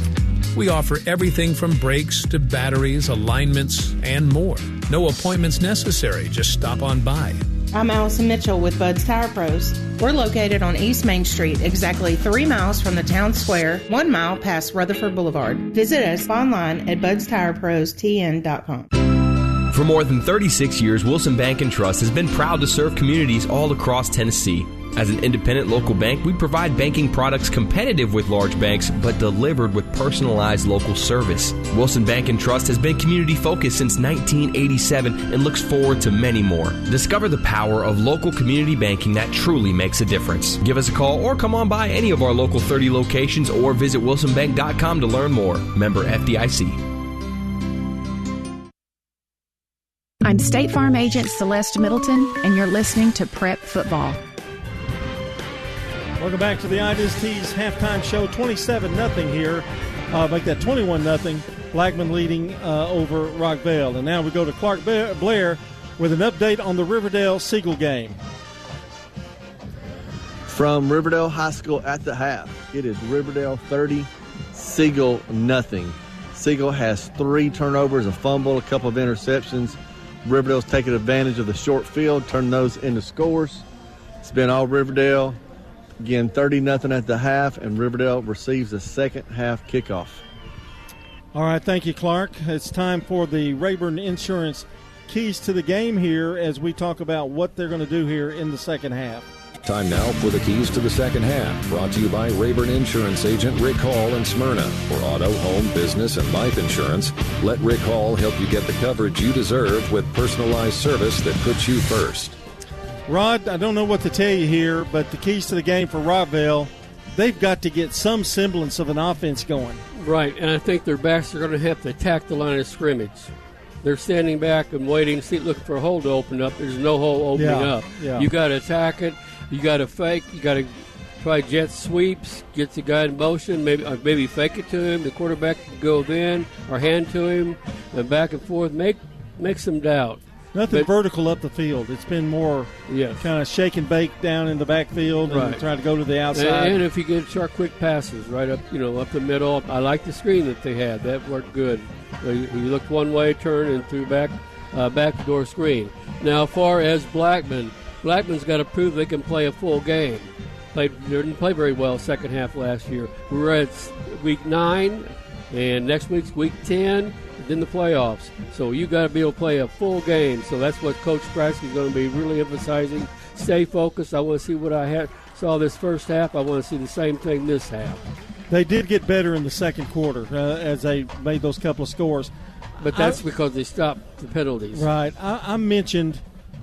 We offer everything from brakes to batteries, alignments, and more. No appointments necessary. Just stop on by. I'm Allison Mitchell with Bud's Tire Pros. We're located on East Main Street, exactly 3 miles from the town square, 1 mile past Rutherford Boulevard. Visit us online at budstirepros.tn.com. For more than 36 years, Wilson Bank & Trust has been proud to serve communities all across Tennessee. As an independent local bank, we provide banking products competitive with large banks, but delivered with personalized local service. Wilson Bank & Trust has been community-focused since 1987 and looks forward to many more. Discover the power of local community banking that truly makes a difference. Give us a call or come on by any of our local 30 locations or visit wilsonbank.com to learn more. Member FDIC. I'm State Farm Agent Celeste Middleton, and you're listening to Prep Football. Welcome back to the IDST's halftime show. 27-0 here. Make that 21-0. Blackman leading over Rockvale. And now we go to Clark Blair with an update on the Riverdale-Siegel game. From Riverdale High School at the half, it is Riverdale 30, Siegel nothing. Siegel has 3 turnovers, a fumble, a couple of interceptions. Riverdale's taking advantage of the short field, turning those into scores. It's been all Riverdale. Again, 30-0 at the half, and Riverdale receives a second half kickoff. All right, thank you, Clark. It's time for the Rayburn Insurance keys to the game here as we talk about what they're going to do here in the second half. Time now for the keys to the second half, brought to you by Rayburn Insurance agent Rick Hall in Smyrna. For auto, home, business, and life insurance, let Rick Hall help you get the coverage you deserve with personalized service that puts you first. Rod, I don't know what to tell you here, but the keys to the game for Rockvale, they've got to get some semblance of an offense going. Right, and I think their backs are going to have to attack the line of scrimmage. They're standing back and waiting, looking for a hole to open up. There's no hole opening up. Yeah. You got to attack it. You got to fake. You got to try jet sweeps, get the guy in motion, maybe fake it to him. The quarterback can go then or hand to him, and back and forth. Make some doubt. Nothing vertical up the field. It's been more kind of shake and bake down in the backfield and try to go to the outside. And if you get short, quick passes right up, up the middle. I like the screen that they had. That worked good. He looked one way, turned, and threw back door screen. Now, as far as Blackman's got to prove they can play a full game. Didn't play very well second half last year. We were at week 9, and next week's week 10. In the playoffs, so you got to be able to play a full game. So that's what Coach Kraske is going to be really emphasizing. Stay focused. I want to see what I saw this first half. I want to see the same thing this half. They did get better in the second quarter as they made those couple of scores, but that's because they stopped the penalties. Right. I mentioned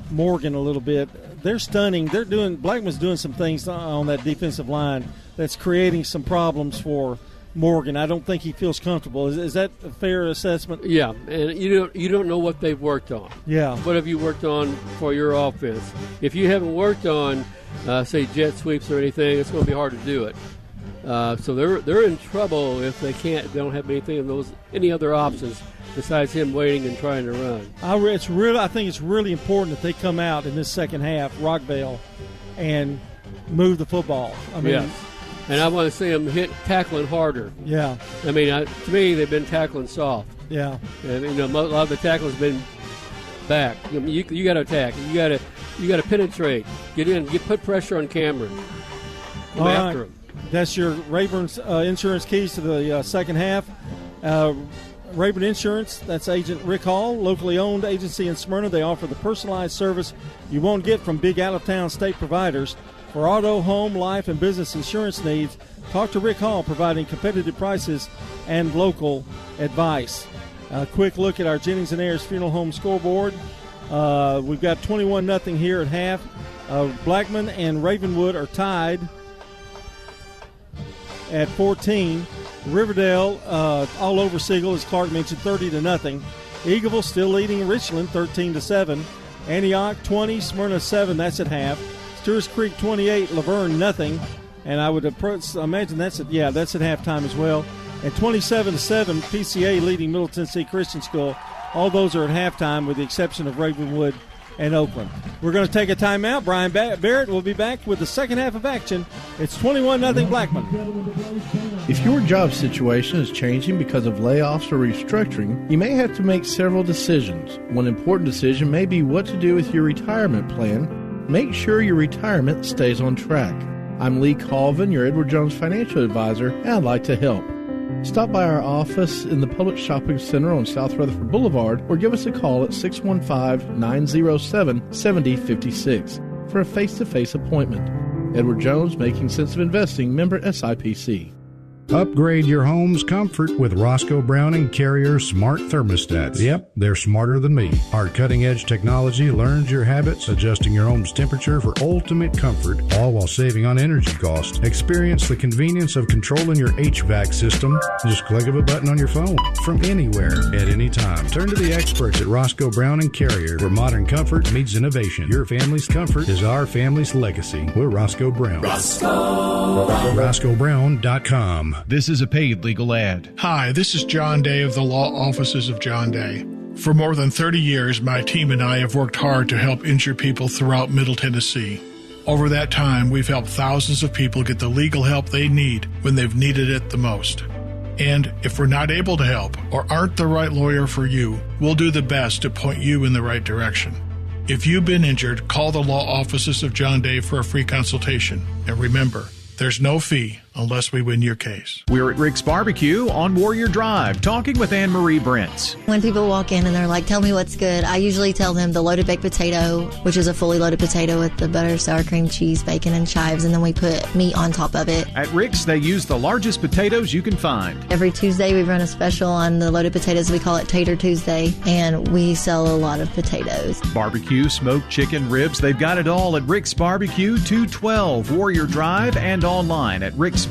Morgan a little bit. They're stunning. Blackman's doing some things on that defensive line that's creating some problems for Morgan. I don't think he feels comfortable. Is that a fair assessment? Yeah, and you don't know what they've worked on. Yeah. What have you worked on for your offense? If you haven't worked on, say, jet sweeps or anything, it's going to be hard to do it. So they're in trouble if they don't have any other options besides him waiting and trying to run. I think it's really important that they come out in this second half, Rockvale, and move the football. Yes. And I want to see them tackling harder. Yeah. I mean, to me, they've been tackling soft. Yeah. And, a lot of the tackles have been back. You got to attack. You got to penetrate. Get in. Put pressure on Cameron. Come after him. That's your Rayburn's Insurance keys to the second half. Rayburn Insurance, that's Agent Rick Hall, locally owned agency in Smyrna. They offer the personalized service you won't get from big out-of-town state providers. For auto, home, life, and business insurance needs, talk to Rick Hall, providing competitive prices and local advice. A quick look at our Jennings & Ayers Funeral Home scoreboard. We've got 21-0 here at half. Blackman and Ravenwood are tied at 14. Riverdale all over Siegel, as Clark mentioned, 30-0. Eagleville still leading Richland 13-7. Antioch 20, Smyrna 7. That's at half. Stewart's Creek 28, Laverne nothing, and I would imagine that's at halftime as well. And 27-7, PCA leading Middle Tennessee Christian School. All those are at halftime with the exception of Ravenwood and Oakland. We're going to take a timeout. Bryan Barrett will be back with the second half of action. It's 21-0 Blackman. If If your job situation is changing because of layoffs or restructuring, you may have to make several decisions. One important decision may be what to do with your retirement plan. Make sure your retirement stays on track. I'm Lee Colvin, your Edward Jones financial advisor, and I'd like to help. Stop by our office in the Public Shopping Center on South Rutherford Boulevard or give us a call at 615-907-7056 for a face-to-face appointment. Edward Jones, Making Sense of Investing, member SIPC. Upgrade your home's comfort with Roscoe Brown & Carrier smart thermostats. Yep, they're smarter than me. Our cutting-edge technology learns your habits, adjusting your home's temperature for ultimate comfort, all while saving on energy costs. Experience the convenience of controlling your HVAC system. Just click of a button on your phone from anywhere at any time. Turn to the experts at Roscoe Brown & Carrier, where modern comfort meets innovation. Your family's comfort is our family's legacy. We're Roscoe Brown. RoscoeBrown.com. This is a paid legal ad. Hi, this is John Day of the Law Offices of John Day. For more than 30 years, my team and I have worked hard to help injured people throughout Middle Tennessee. Over that time, we've helped thousands of people get the legal help they need when they've needed it the most. And if we're not able to help or aren't the right lawyer for you, we'll do the best to point you in the right direction. If you've been injured, call the Law Offices of John Day for a free consultation. And remember, there's no fee unless we win your case. We're at Rick's Barbecue on Warrior Drive, talking with Anne-Marie Brents. When people walk in and they're like, tell me what's good, I usually tell them the loaded baked potato, which is a fully loaded potato with the butter, sour cream, cheese, bacon, and chives, and then we put meat on top of it. At Rick's, they use the largest potatoes you can find. Every Tuesday, we run a special on the loaded potatoes. We call it Tater Tuesday, and we sell a lot of potatoes. Barbecue, smoked chicken, ribs, they've got it all at Rick's Barbecue, 212 Warrior Drive, and online at ricksbbq.com.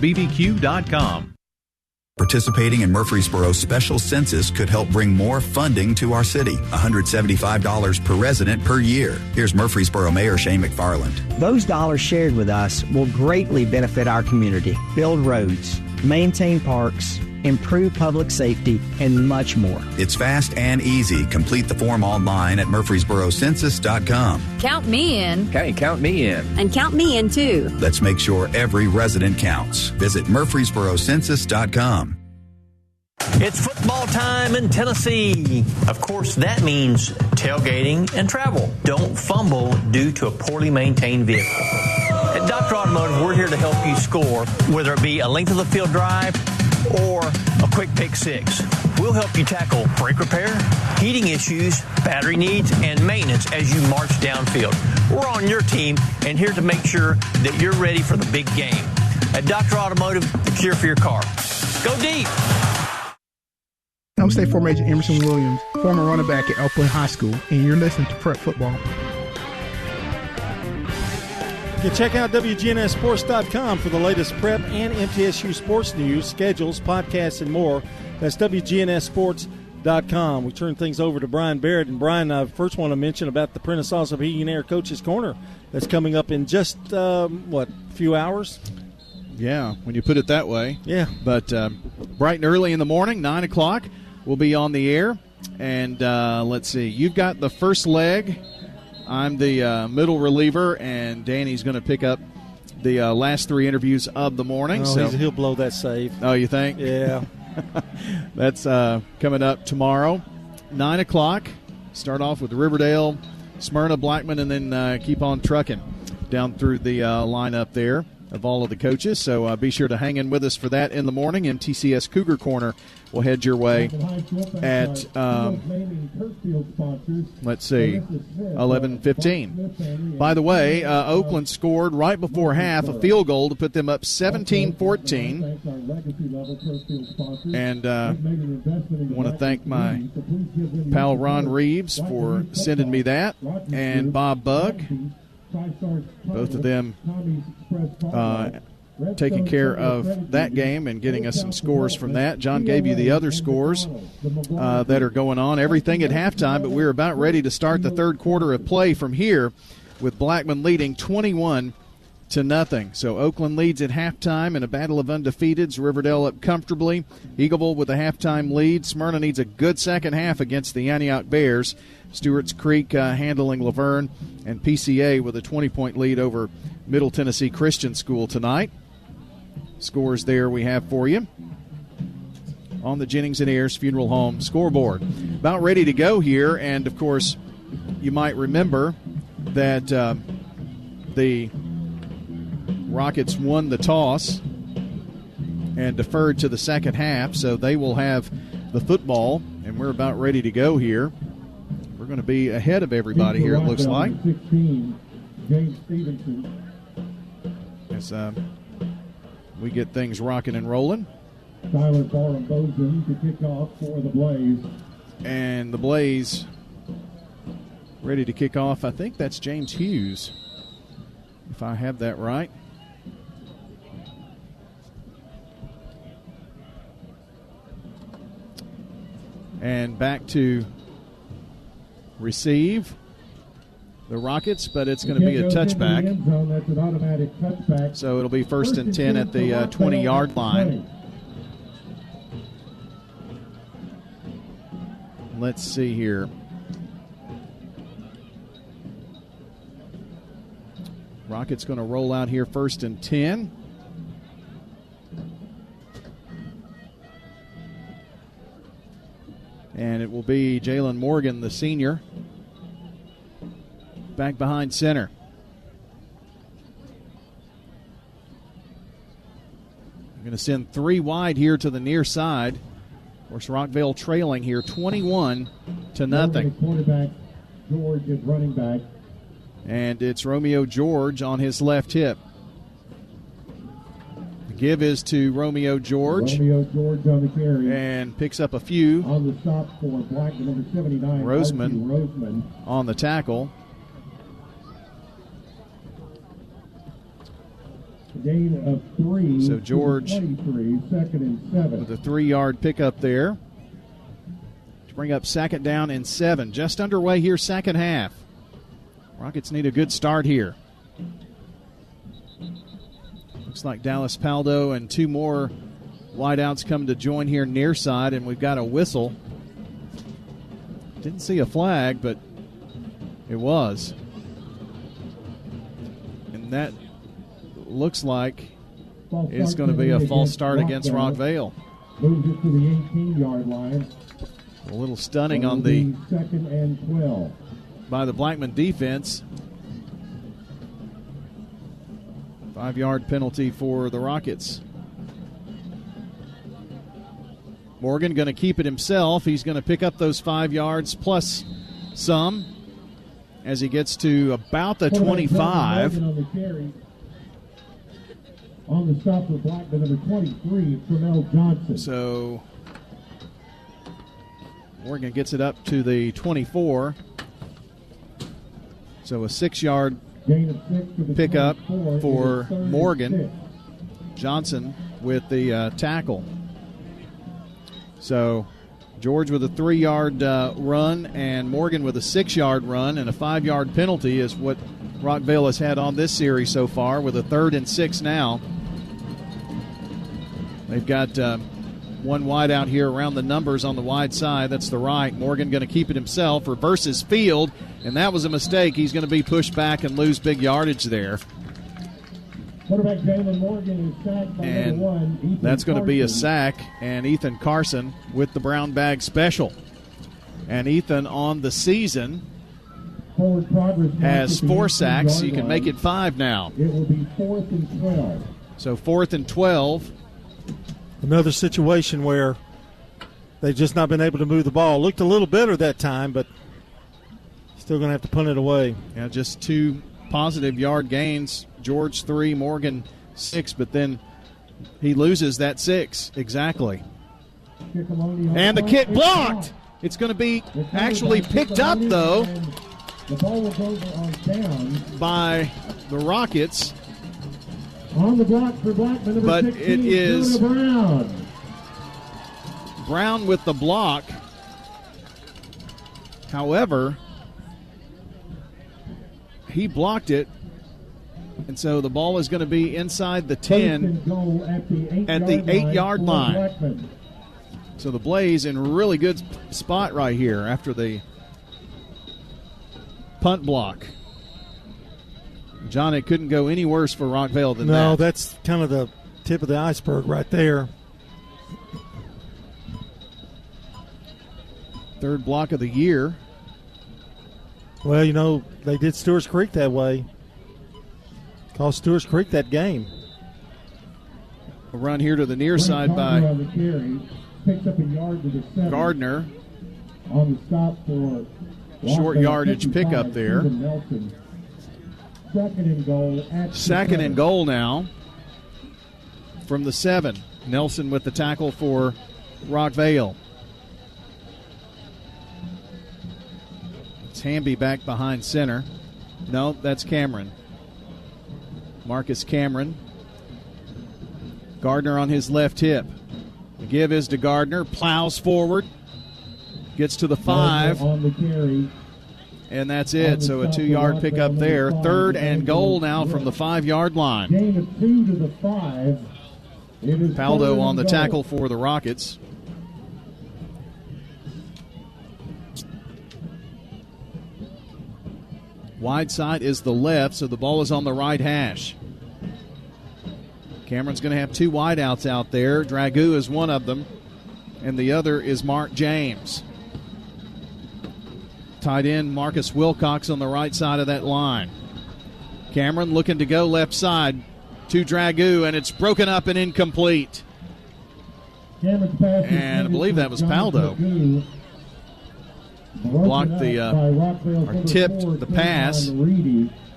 Participating in Murfreesboro's special census could help bring more funding to our city. $175 per resident per year. Here's Murfreesboro Mayor Shane McFarland. Those dollars shared with us will greatly benefit our community, build roads, maintain parks, improve public safety, and much more. It's fast and easy. Complete the form online at murfreesborocensus.com. Count me in. Okay, count me in. And count me in, too. Let's make sure every resident counts. Visit murfreesborocensus.com. It's football time in Tennessee. Of course, that means tailgating and travel. Don't fumble due to a poorly maintained vehicle. At Dr. Automotive, we're here to help you score, whether it be a length of the field drive or a quick pick six. We'll help you tackle brake repair, heating issues, battery needs, and maintenance as you march downfield. We're on your team and here to make sure that you're ready for the big game. At Dr. Automotive, the cure for your car. Go deep. I'm State Farm Agent Emerson Williams, former running back at Elk Point High School, and you're listening to Prep Football. You can check out WGNSSports.com for the latest prep and MTSU sports news, schedules, podcasts, and more. That's WGNSSports.com. We turn things over to Bryan Barrett. And, Bryan, I first want to mention about the Prentice Allsup Heating and Air Coaches Corner that's coming up in just, a few hours? Yeah, when you put it that way. Yeah. But bright and early in the morning, 9 o'clock, we'll be on the air. And let's see, you've got the first leg. I'm the middle reliever, and Danny's going to pick up the last three interviews of the morning. Oh, so he'll blow that save. Oh, you think? Yeah. That's coming up tomorrow, 9 o'clock. Start off with Riverdale, Smyrna, Blackman, and then keep on trucking down through the lineup there of all of the coaches. So be sure to hang in with us for that in the morning. MTCS Cougar Corner will head your way at, let's see, 11:15. By the way, Oakland scored right before half a field goal to put them up 17-14. And I want to thank my pal Ron Reeves for sending me that, and Bob Bugg. Both of them taking care of that game and getting us some scores from that. John gave you the other scores that are going on. Everything at halftime, but we're about ready to start the third quarter of play from here with Blackman leading 21-0. So Oakland leads at halftime in a battle of undefeateds. Riverdale up comfortably. Eagleville with a halftime lead. Smyrna needs a good second half against the Antioch Bears. Stewart's Creek handling Laverne, and PCA with a 20-point lead over Middle Tennessee Christian School tonight. scores there we have for you on the Jennings and Ayers Funeral Home scoreboard. About ready to go here, and of course, you might remember that the Rockets won the toss and deferred to the second half, so they will have the football, and we're about ready to go here. We're going to be ahead of everybody here, it looks like. 16, James Stevenson. As we get things rocking and rolling. Tyler Barham-Bozen to kick off for the Blaze. And the Blaze ready to kick off. I think that's James Hughes, if I have that right. And back to receive the Rockets, but it's going to be a touchback. That's an automatic touchback. So it'll be first and 10 at the 20-yard line. Let's see here. Rockets going to roll out here first and 10. And it will be Jalen Morgan, the senior, back behind center. We're going to send 3 wide here to the near side. Of course, Rockvale trailing here 21-0. Quarterback George is running back. And it's Romeo George on his left hip. The give is to Romeo George. Romeo George on the carry. And picks up a few. On the stop for Blackman, number 79. Roseman on the tackle. Gain of 3. So George 23, second and 7. With a 3-yard pickup there to bring up second down and 7. Just underway here, second half. Rockets need a good start here. Looks like Dallas Paldo and 2 more wideouts come to join here near side, and we've got a whistle. Didn't see a flag, but it was. And that looks like it's going to be a false start against Rockvale. Moves it to the 18-yard line. A little stunning on the second and 12 by the Blackman defense. 5-yard penalty for the Rockets. Morgan going to keep it himself. He's going to pick up those 5 yards plus some as he gets to about the 25. On the stop for Blackman, number 23, Tremel Johnson. So Morgan gets it up to the 24. So a 6-yard pickup for Morgan. Johnson with the tackle. So George with a 3-yard run and Morgan with a 6-yard run, and a 5-yard penalty is what Rockvale has had on this series so far, with a 3rd and 6 now. They've got 1 wide out here around the numbers on the wide side. That's the right. Morgan going to keep it himself, reverses field, and that was a mistake. He's going to be pushed back and lose big yardage there. Quarterback Jalen Morgan is sacked by number 1, Ethan that's going to be a Carson. sack, and Ethan Carson with the brown bag special. And Ethan on the season has 4 sacks. So you can make it 5 now. It will be 4th and 12. So 4th and 12. Another situation where they've just not been able to move the ball. Looked a little better that time, but still going to have to punt it away. Yeah, just 2 positive yard gains. George 3, Morgan 6, but then he loses that 6. Exactly. And the kick blocked. It's going to be actually picked up, though, the ball will go on down by the Rockets. On the block for Blackman, number But 16, it is Brown. Brown with the block. However, he blocked it, and so the ball is going to be inside the 10 at the 8-yard line. So the Blaze in a really good spot right here after the punt block. John, it couldn't go any worse for Rockvale than that. No, that's kind of the tip of the iceberg right there. Third block of the year. Well, you know, they did Stewart's Creek that way. Cost Stewart's Creek that game. A run here to the near side by picks up a yard to the 7. Gardner. On the stop for short yardage pickup there. Second and goal now from the 7. Nelson with the tackle for Rockvale. It's Hamby back behind center. No, that's Cameron. Marcus Cameron. Gardner on his left hip. The give is to Gardner. Plows forward. Gets to the 5. On the carry. And that's it. So a 2-yard pickup there. Third and goal now from the 5-yard line. Gain of 2 to the 5. Paldo on the tackle for the Rockets. Wide side is the left, so the ball is on the right hash. Cameron's going to have 2 wideouts out there. Dragoo is one of them, and the other is Mark James. Tight end Marcus Wilcox on the right side of that line. Cameron looking to go left side to Dragoo, and it's broken up and incomplete. And I believe that was Paldo. Blocked or tipped the pass.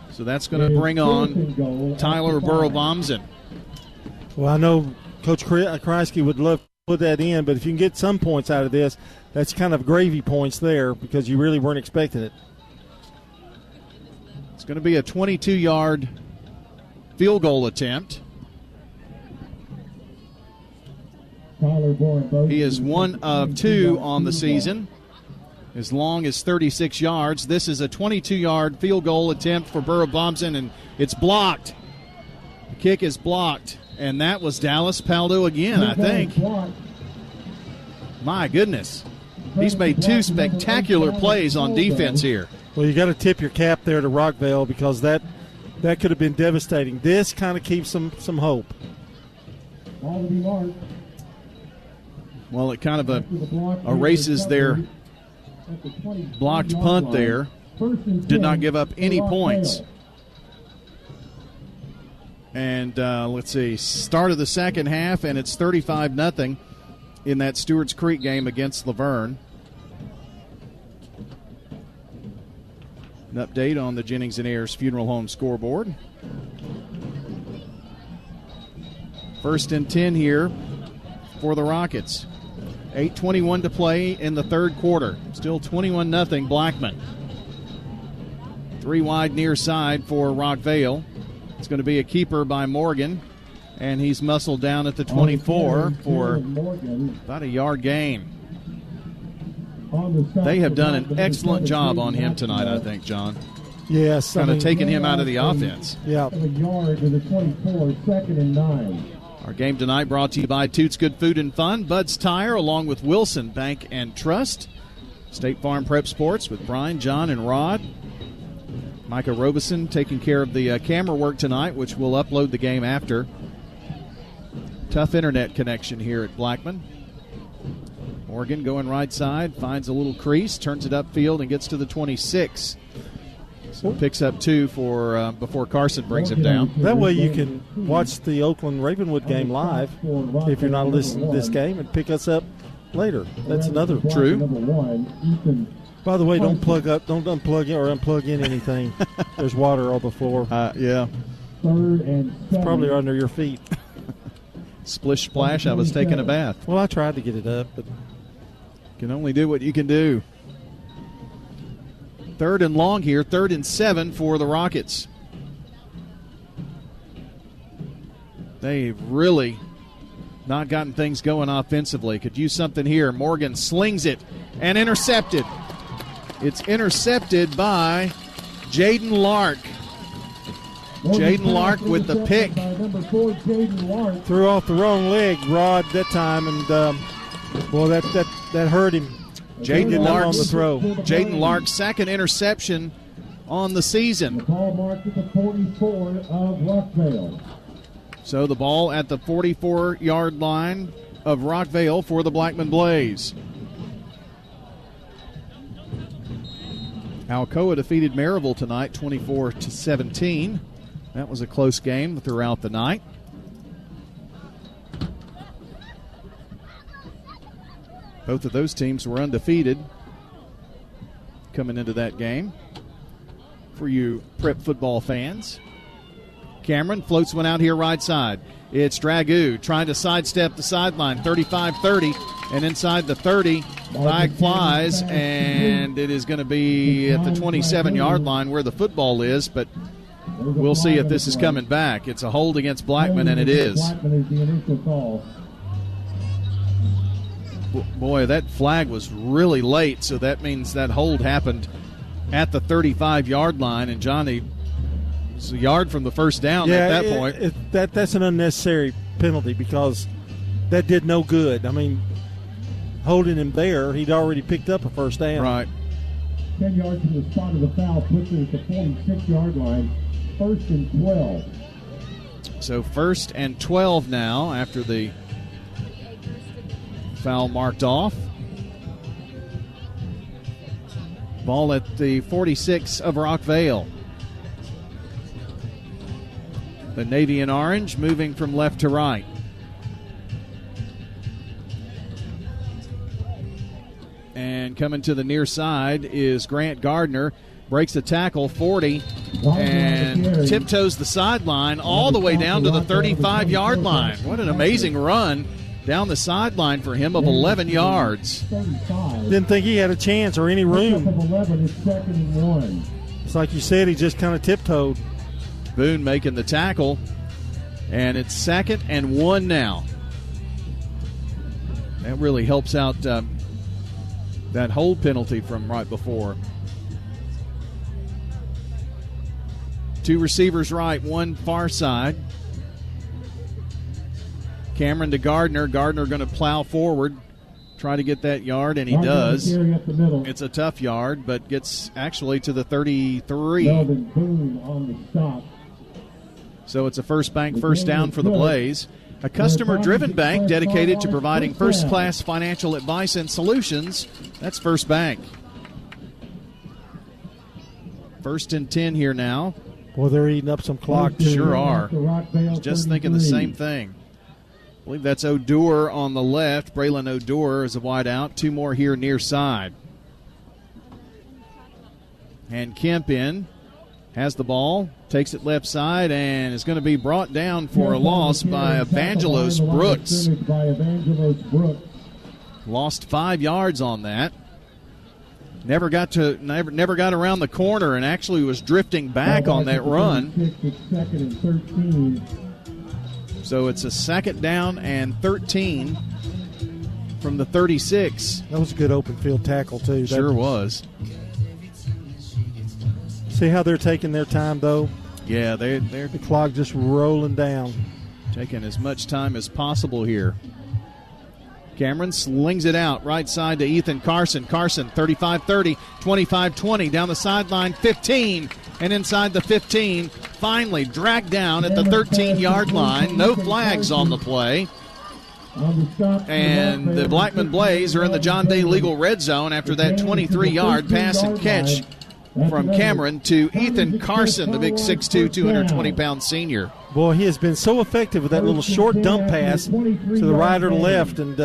So that's going to bring on Tyler Burrow-Bomsen. Well, I know Coach Kreisky would love to put that in, but if you can get some points out of this, that's kind of gravy points there because you really weren't expecting it. It's going to be a 22-yard field goal attempt. He is 1 of 2 on the season, as long as 36 yards. This is a 22-yard field goal attempt for Burrow-Bomsen, and it's blocked. The kick is blocked, and that was Dallas Paldo again, I think. My goodness. He's made 2 spectacular plays on defense here. Well, you got to tip your cap there to Rockvale because that could have been devastating. This kind of keeps some hope. Well, it kind of erases their blocked punt there. Did not give up any points. And let's see, start of the second half, and it's 35-0 in that Stewart's Creek game against Laverne. An update on the Jennings & Ayers Funeral Home scoreboard. 1st and 10 here for the Rockets. 8:21 to play in the third quarter. Still 21-0 Blackman. 3 wide near side for Rockvale. It's going to be a keeper by Morgan, and he's muscled down at the 24 for about a yard gain. They have done an excellent job on him tonight, I think, John. Yes. Kind of taking him out of the offense. Yeah. A yard to the 24, 2nd and 9. Our game tonight brought to you by Toots Good Food and Fun, Bud's Tire, along with Wilson Bank and Trust. State Farm Prep Sports with Brian, John, and Rod. Micah Robeson taking care of the camera work tonight, which we'll upload the game after. Tough internet connection here at Blackman. Morgan going right side, finds a little crease, turns it upfield, and gets to the 26. So picks up 2 for before Carson brings him down. That way you can watch the Oakland Ravenwood game live if you're not listening to this game and pick us up later. That's another true. By the way, don't unplug or unplug in anything. There's water on the floor. Yeah. It's probably under your feet. Splish splash, I was taking a bath. Well, I tried to get it up, but can only do what you can do. 3rd and long here, 3rd and 7 for the Rockets. They've really not gotten things going offensively. Could use something here. Morgan slings it and intercepted. It's intercepted by Jaden Lark. Jaden Lark with the pick. Threw off the wrong leg, Rod, that time, and that hurt him. Jaden Lark's second interception on the season. The ball marked at the 44 of Rockvale. So the ball at the 44-yard line of Rockvale for the Blackman Blaze. Alcoa defeated Maryville tonight 24-17. That was a close game throughout the night. Both of those teams were undefeated coming into that game. For you prep football fans, Cameron floats one out here right side. It's Dragoo trying to sidestep the sideline, 35-30, and inside the 30, flag flies, and it is going to be at the 27-yard line where the football is, but we'll see if this is coming back. It's a hold against Blackman, and it is. Boy, that flag was really late, so that means that hold happened at the 35-yard line, and Johnny, it's a yard from the first down at that point. That's an unnecessary penalty because that did no good. I mean, holding him there, he'd already picked up a first down. Right. 10 yards from the spot of the foul, puts it at the 46-yard line, 1st and 12. So 1st and 12 now after the foul marked off. Ball at the 46 of Rockvale. The Navy and Orange moving from left to right. And coming to the near side is Grant Gardner. Breaks the tackle, 40, and tiptoes the sideline all the way down to the 35-yard line. What an amazing run down the sideline for him of 11 yards. Didn't think he had a chance or any room. It's like you said, he just kind of tiptoed. Boone making the tackle, and it's 2nd and 1 now. That really helps out that hold penalty from right before. 2 receivers right, 1 far side. Cameron to Gardner. Gardner going to plow forward, try to get that yard, and he does. It's a tough yard, but gets actually to the 33. So it's a first bank first down for the Blaze. A customer-driven bank dedicated to providing first-class financial advice and solutions. That's First Bank. 1st and 10 here now. Boy, they're eating up some clock. Sure are. Just thinking the same thing. I believe that's O'Dour on the left. Braylon O'Dour is a wide out. 2 more here near side. And Kemp in. Has the ball. Takes it left side and is going to be brought down for a loss by Evangelos Brooks. Lost 5 yards on that. Never got around the corner and actually was drifting back on that run. So it's a 2nd down and 13 from the 36. That was a good open field tackle, too. Sure was. See how they're taking their time, though? Yeah, they're the clock just rolling down. Taking as much time as possible here. Cameron slings it out right side to Ethan Carson. Carson, 35-30, 25-20, down the sideline, 15, and inside the 15, finally dragged down at the 13-yard line. No flags on the play. And the Blackman Blaze are in the John Day Legal red zone after that 23-yard pass and catch from Cameron to Ethan Carson, the big 6'2", 220-pound senior. Boy, he has been so effective with that little short dump pass to the right or left, and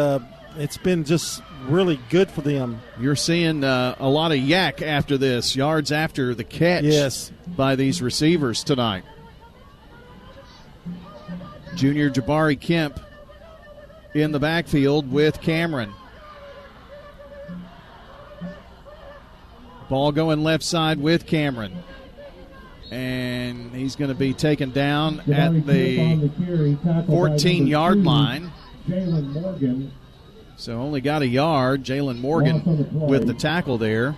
it's been just really good for them. You're seeing a lot of yak after this, yards after the catch by these receivers tonight. Junior Jabari Kemp in the backfield with Cameron. Ball going left side with Cameron. And he's going to be taken down at the 14-yard line. So only got a yard. Jalen Morgan with the tackle there.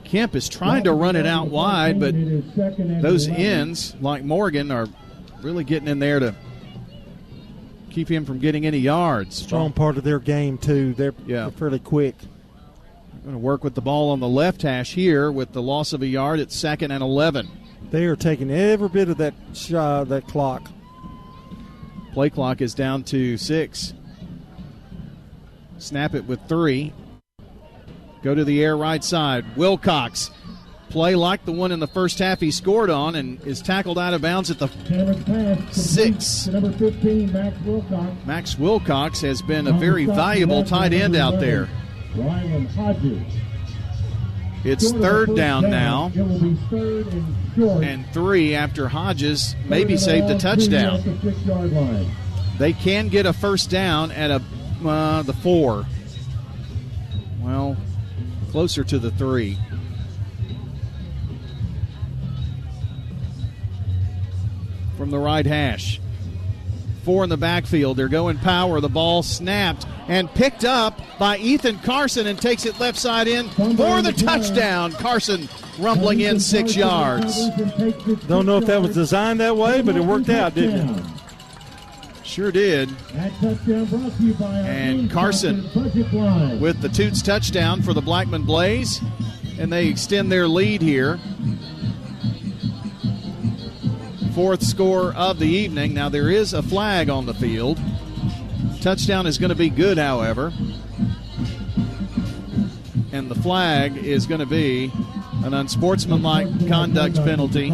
Kemp is trying to run it out wide, but those ends, like Morgan, are really getting in there to keep him from getting any yards. Strong part of their game, too. They're fairly quick. Going to work with the ball on the left hash here with the loss of a yard at 2nd and 11. They are taking every bit of that clock. Play clock is down to 6. Snap it with 3. Go to the air right side. Wilcox. Play like the one in the first half he scored on and is tackled out of bounds at the 6. Number 15, Max Wilcox. Max Wilcox has been a very valuable tight end out there. Ryan Hodges. It's third down now. It will be third and short. And 3 after Hodges maybe saved a touchdown. At the 6-yard line. They can get a first down at the 4. Well, closer to the 3. From the right hash. 4 in the backfield. They're going power. The ball snapped and picked up by Ethan Carson and takes it left side in for the touchdown. Carson rumbling in 6 yards. Don't know if that was designed that way, but it worked out, didn't it? Sure did. And Carson with the Toots touchdown for the Blackman Blaze. And they extend their lead here. 4th score of the evening. Now there is a flag on the field. Touchdown is going to be good, however. And the flag is going to be an unsportsmanlike conduct penalty.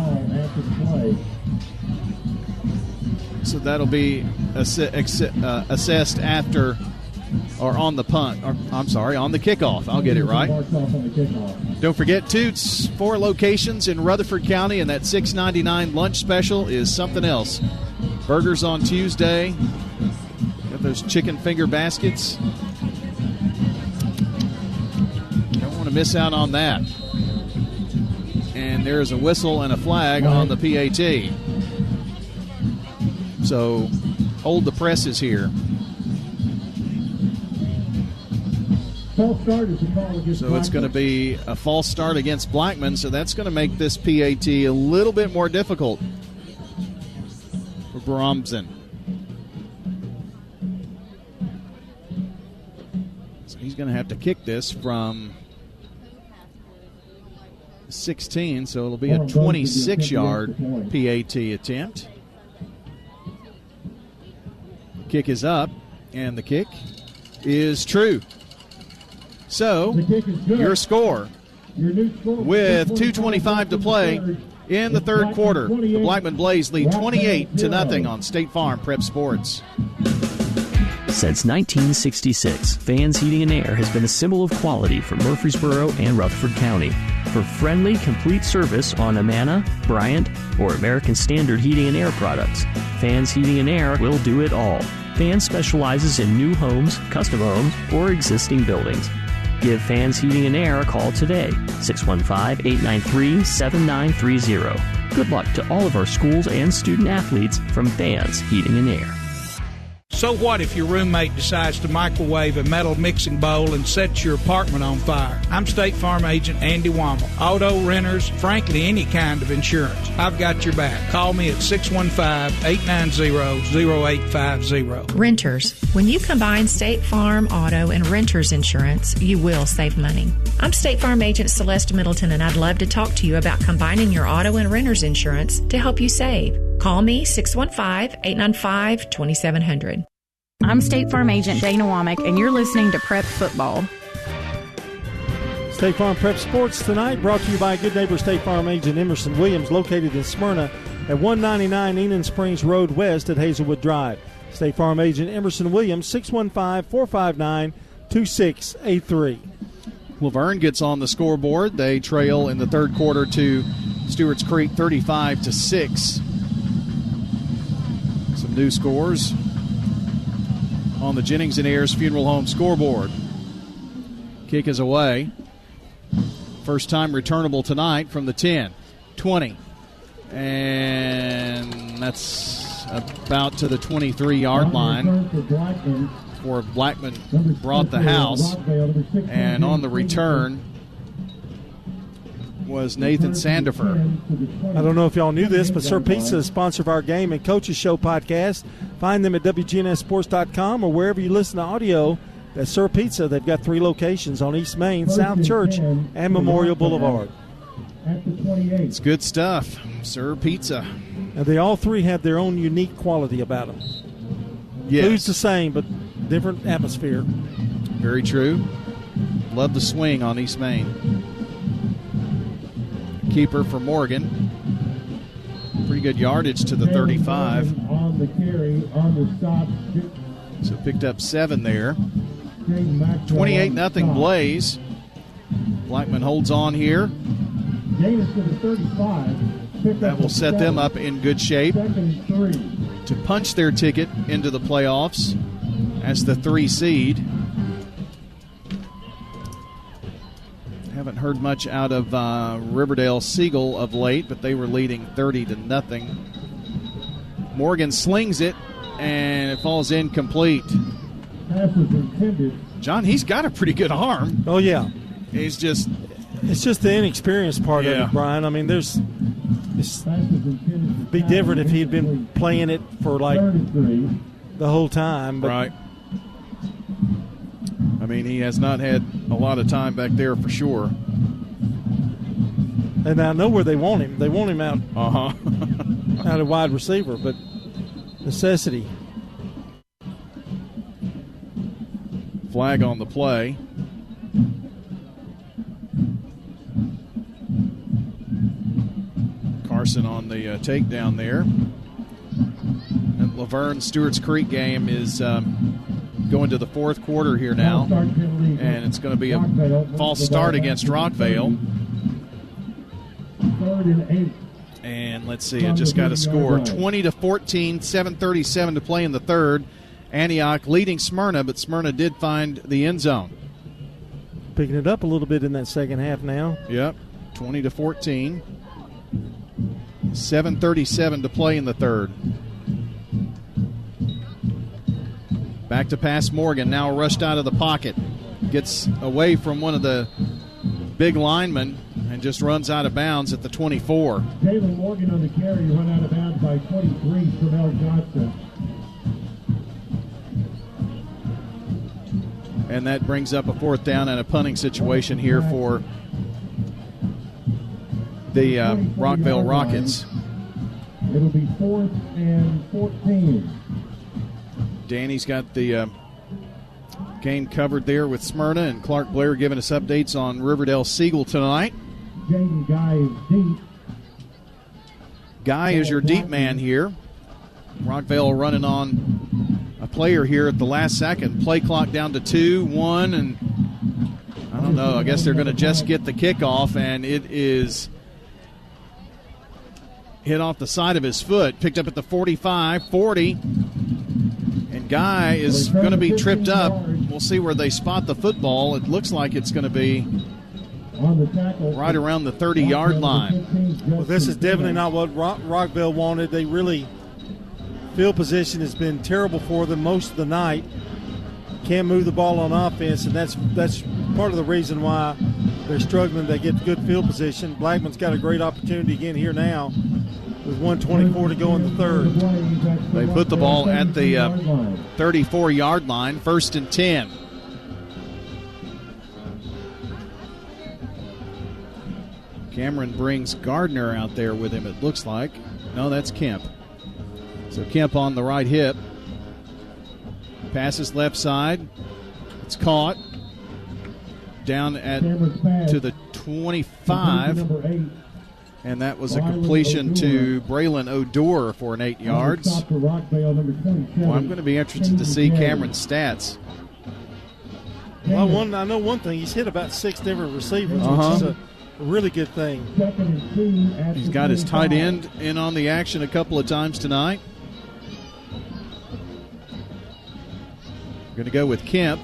So that'll be assessed after or on the punt. Or, I'm sorry, on the kickoff. I'll get it right. Don't forget, Toots, 4 locations in Rutherford County, and that $6.99 lunch special is something else. Burgers on Tuesday. Got those chicken finger baskets. Don't want to miss out on that. And there's a whistle and a flag on the PAT. So hold the presses here. So it's going to be a false start against Blackman, so that's going to make this PAT a little bit more difficult for Bromson. So he's going to have to kick this from 16, so it'll be a 26-yard PAT attempt. Kick is up, and the kick is true. So, your score with 2:25 to play in the third quarter. The Blackman Blaze lead 28-0 on State Farm Prep Sports. Since 1966, Fans Heating and Air has been a symbol of quality for Murfreesboro and Rutherford County. For friendly, complete service on Amana, Bryant, or American Standard Heating and Air products, Fans Heating and Air will do it all. Fans specializes in new homes, custom homes, or existing buildings. Give Fans Heating and Air a call today, 615-893-7930. Good luck to all of our schools and student athletes from Fans Heating and Air. So what if your roommate decides to microwave a metal mixing bowl and sets your apartment on fire? I'm State Farm Agent Andy Wammel. Auto, renters, frankly, any kind of insurance. I've got your back. Call me at 615-890-0850. Renters. When you combine State Farm, auto, and renters insurance, you will save money. I'm State Farm Agent Celeste Middleton, and I'd love to talk to you about combining your auto and renters insurance to help you save. Call me 615-895-2700. I'm State Farm Agent Dana Womack, and you're listening to Prep Football. State Farm Prep Sports tonight brought to you by Good Neighbor State Farm Agent Emerson Williams, located in Smyrna at 199 Enon Springs Road West at Hazelwood Drive. State Farm Agent Emerson Williams, 615-459-2683. Laverne gets on the scoreboard. They trail in the third quarter to Stewart's Creek 35-6. Some new scores on the Jennings and Ayers Funeral Home scoreboard. Kick is away. First time returnable tonight from the 10, 20. And that's about to the 23-yard line where Blackman brought the house. And on the return was Nathan Sandifer. I don't know if y'all knew this, but Sir Pizza is sponsor of our game and Coaches Show podcast. Find them at WGNSSports.com or wherever you listen to audio. That's Sir Pizza. They've got 3 locations on East Main, South Church, and Memorial Boulevard. at the 28. It's good stuff. Sir Pizza. And they all three have their own unique quality about them. Yes. Food's the same, but different atmosphere. Very true. Love the swing on East Main. Keeper for Morgan. Pretty good yardage to the 35. On the carry, on the stop. So picked up 7 there. 28-0 Blaze. Blackman holds on here. Gain is to the 35. That will set them up in good shape to punch their ticket into the playoffs as the 3 seed. Haven't heard much out of Riverdale Siegel of late, but they were leading 30-0. Morgan slings it, and it falls incomplete. Pass was intended. John, he's got a pretty good arm. Oh, yeah. It's just the inexperienced part of it, Brian. I mean, it'd be different if he'd been playing it for like the whole time. But right. I mean, he has not had a lot of time back there for sure. And I know where they want him. They want him out, out of wide receiver, but necessity. Flag on the play. Carson on the takedown there. And Laverne Stewart's Creek game is going to the fourth quarter here now, and it's going to be a false start against Rockvale. And let's see, it just got a score 20-14, 7:37 to play in the third. Antioch leading Smyrna, but Smyrna did find the end zone. Picking it up a little bit in that second half now. Yep, 20-14. 7:37 to play in the third. Back to pass Morgan, now rushed out of the pocket. Gets away from one of the big linemen and just runs out of bounds at the 24. Jalen Morgan on the carry, run out of bounds by 23, Tramel Johnson. And that brings up a fourth down and a punting situation here for the Rockvale Rockets. It'll be 4th and 14. Danny's got the game covered there with Smyrna, and Clark Blair giving us updates on Riverdale Siegel tonight. Jaden Guy is deep. Guy is your deep man here. Rockvale running on a player here at the last second. Play clock down to 2, 1, and I don't know. I guess they're going to just get the kickoff, and it is hit off the side of his foot. Picked up at the 45, 40. And Guy is going to be tripped up. We'll see where they spot the football. It looks like it's going to be right around the 30-yard line. Well, this is definitely not what Rockvale wanted. They really, field position has been terrible for them most of the night. Can't move the ball on offense, and that's part of the reason why they're struggling. They get good field position. Blackman's got a great opportunity again here now with 1:24 to go in the third. They put the ball at the 34-yard line, 1st and 10. Cameron brings Gardner out there with him, it looks like. No, that's Kemp. So Kemp on the right hip. Passes left side. It's caught. Down to the 25. And that was a completion to Braylon Odor for an 8 yards. Well, I'm going to be interested to see Cameron's stats. Well, I know one thing. He's hit about 6 different receivers, which is a really good thing. He's got his tight end in on the action a couple of times tonight. Going to go with Kemp.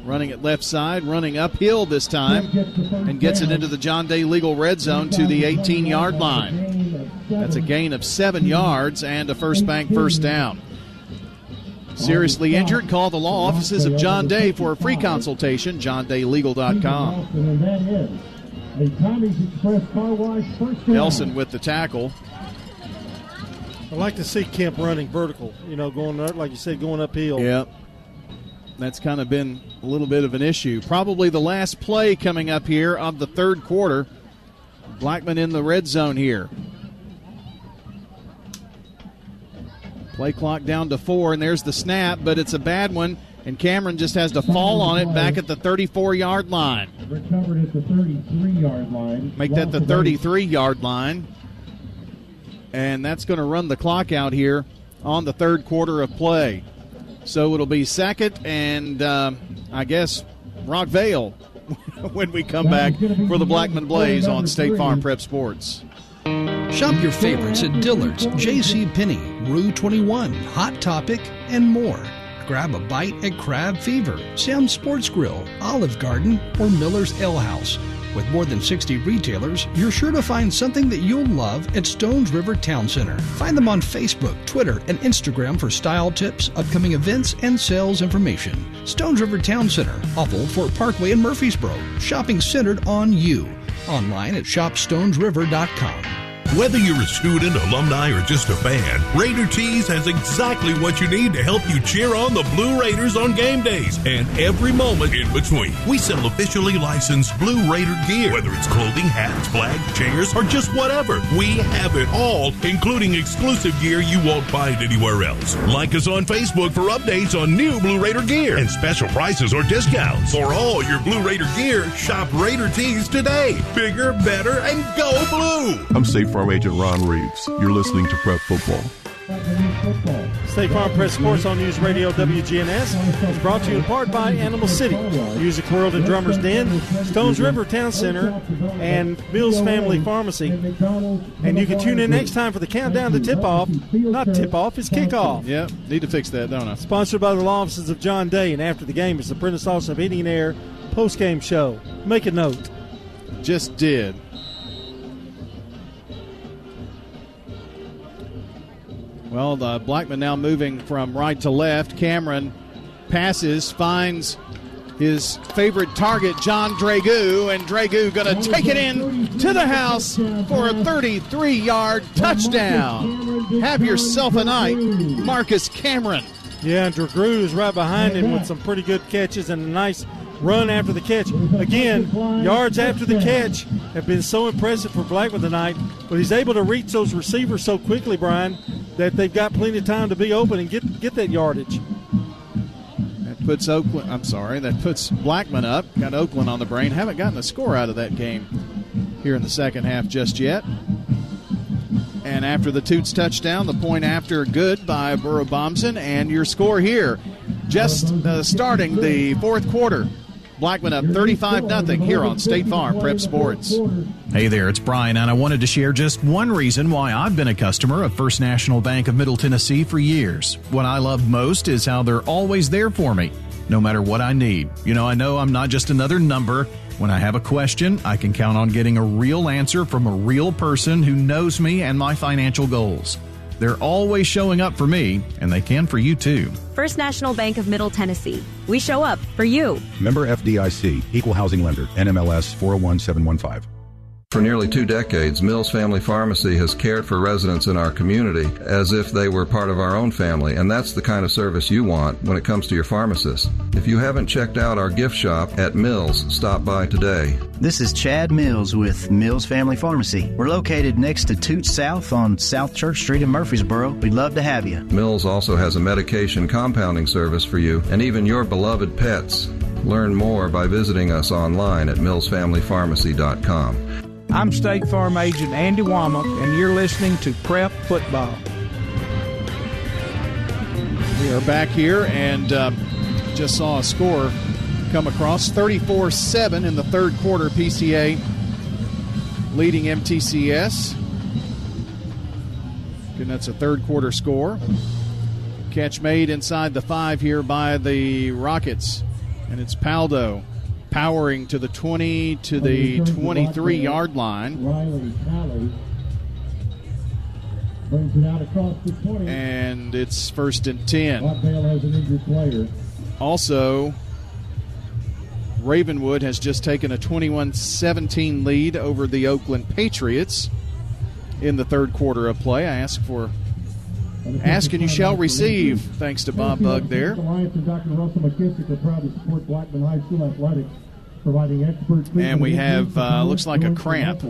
Running it left side, running uphill this time, and gets it into the John Day Legal red zone to the 18-yard line. That's a gain of 7 yards and a first bank first down. Seriously injured? Call the law offices of John Day for a free consultation, johndaylegal.com. Nelson with the tackle. I like to see Kemp running vertical, going up, like you said, going uphill. Yep. That's kind of been a little bit of an issue. Probably the last play coming up here of the third quarter. Blackman in the red zone here. Play clock down to 4, and there's the snap, but it's a bad one, and Cameron just has to fall on it back at the 34-yard line. Recovered at the 33-yard line. Make that the 33-yard line. And that's going to run the clock out here on the third quarter of play. So it'll be second and, I guess, Rockvale when we come back for the Blackman Blaze on State Farm Prep Sports. Shop your favorites at Dillard's, JCPenney, Rue 21, Hot Topic, and more. Grab a bite at Crab Fever, Sam's Sports Grill, Olive Garden, or Miller's Ale House. With more than 60 retailers, you're sure to find something that you'll love at Stones River Town Center. Find them on Facebook, Twitter, and Instagram for style tips, upcoming events, and sales information. Stones River Town Center, off Old Fort Parkway in Murfreesboro. Shopping centered on you. Online at shopstonesriver.com. Whether you're a student, alumni, or just a fan, Raider Tees has exactly what you need to help you cheer on the Blue Raiders on game days and every moment in between. We sell officially licensed Blue Raider gear, whether it's clothing, hats, flags, chairs, or just whatever. We have it all, including exclusive gear you won't find anywhere else. Like us on Facebook for updates on new Blue Raider gear and special prices or discounts. For all your Blue Raider gear, shop Raider Tees today. Bigger, better, and go blue! I'm State Farm Agent Ron Reeves. You're listening to Prep Football. State Farm Prep Sports on News Radio WGNS is brought to you in part by Animal City, Music World and Drummers Den, Stones River Town Center, and Mills Family Pharmacy. And you can tune in next time for the countdown to tip-off. Not tip-off, it's kickoff. Yep, need to fix that, don't I? Sponsored by the law offices of John Day, and after the game, it's the Prentice Office of Heating and Air post-game show. Make a note. Just did. Well, the Blackman now moving from right to left. Cameron passes, finds his favorite target, John Dragu, and Dragu going to take it in to the house for a 33-yard touchdown. Have yourself a night, Marcus Cameron. Yeah, and Dragu is right behind him with some pretty good catches and a nice run after the catch. Again, yards after the catch have been so impressive for Blackman tonight, but he's able to reach those receivers so quickly, Brian, that they've got plenty of time to be open and get that yardage. That puts Blackman up. Got Oakland on the brain. Haven't gotten a score out of that game here in the second half just yet. And after the Toots touchdown, the point after good by Burrow Bomson, and your score here, just starting the fourth quarter. Blackman up 35-0 here on State Farm Prep Sports. Hey there, it's Brian, and I wanted to share just one reason why I've been a customer of First National Bank of Middle Tennessee for years. What I love most is how they're always there for me, no matter what I need. You know, I know I'm not just another number. When I have a question, I can count on getting a real answer from a real person who knows me and my financial goals. They're always showing up for me, and they can for you too. First National Bank of Middle Tennessee. We show up for you. Member FDIC, Equal Housing Lender, NMLS 401715. For nearly 2 decades, Mills Family Pharmacy has cared for residents in our community as if they were part of our own family, and that's the kind of service you want when it comes to your pharmacist. If you haven't checked out our gift shop at Mills, stop by today. This is Chad Mills with Mills Family Pharmacy. We're located next to Toots South on South Church Street in Murfreesboro. We'd love to have you. Mills also has a medication compounding service for you and even your beloved pets. Learn more by visiting us online at millsfamilypharmacy.com. I'm State Farm Agent Andy Womack, and you're listening to Prep Football. We are back here and just saw a score come across. 34-7 in the third quarter, PCA leading MTCS. And that's a third quarter score. Catch made inside the 5 here by the Rockets. And it's Paldo powering to the 20 to the 23-yard line. Riley Talley brings it out across the 20. And it's 1st and 10. Rockvale has an injured player. Also, Ravenwood has just taken a 21-17 lead over the Oakland Patriots in the third quarter of play. I ask and you shall receive, thanks to Bob Bugg there. Alliance and Dr. Russell McKissick are proud to support Blackman High School athletics, providing expert treatment. And we have, looks like a cramp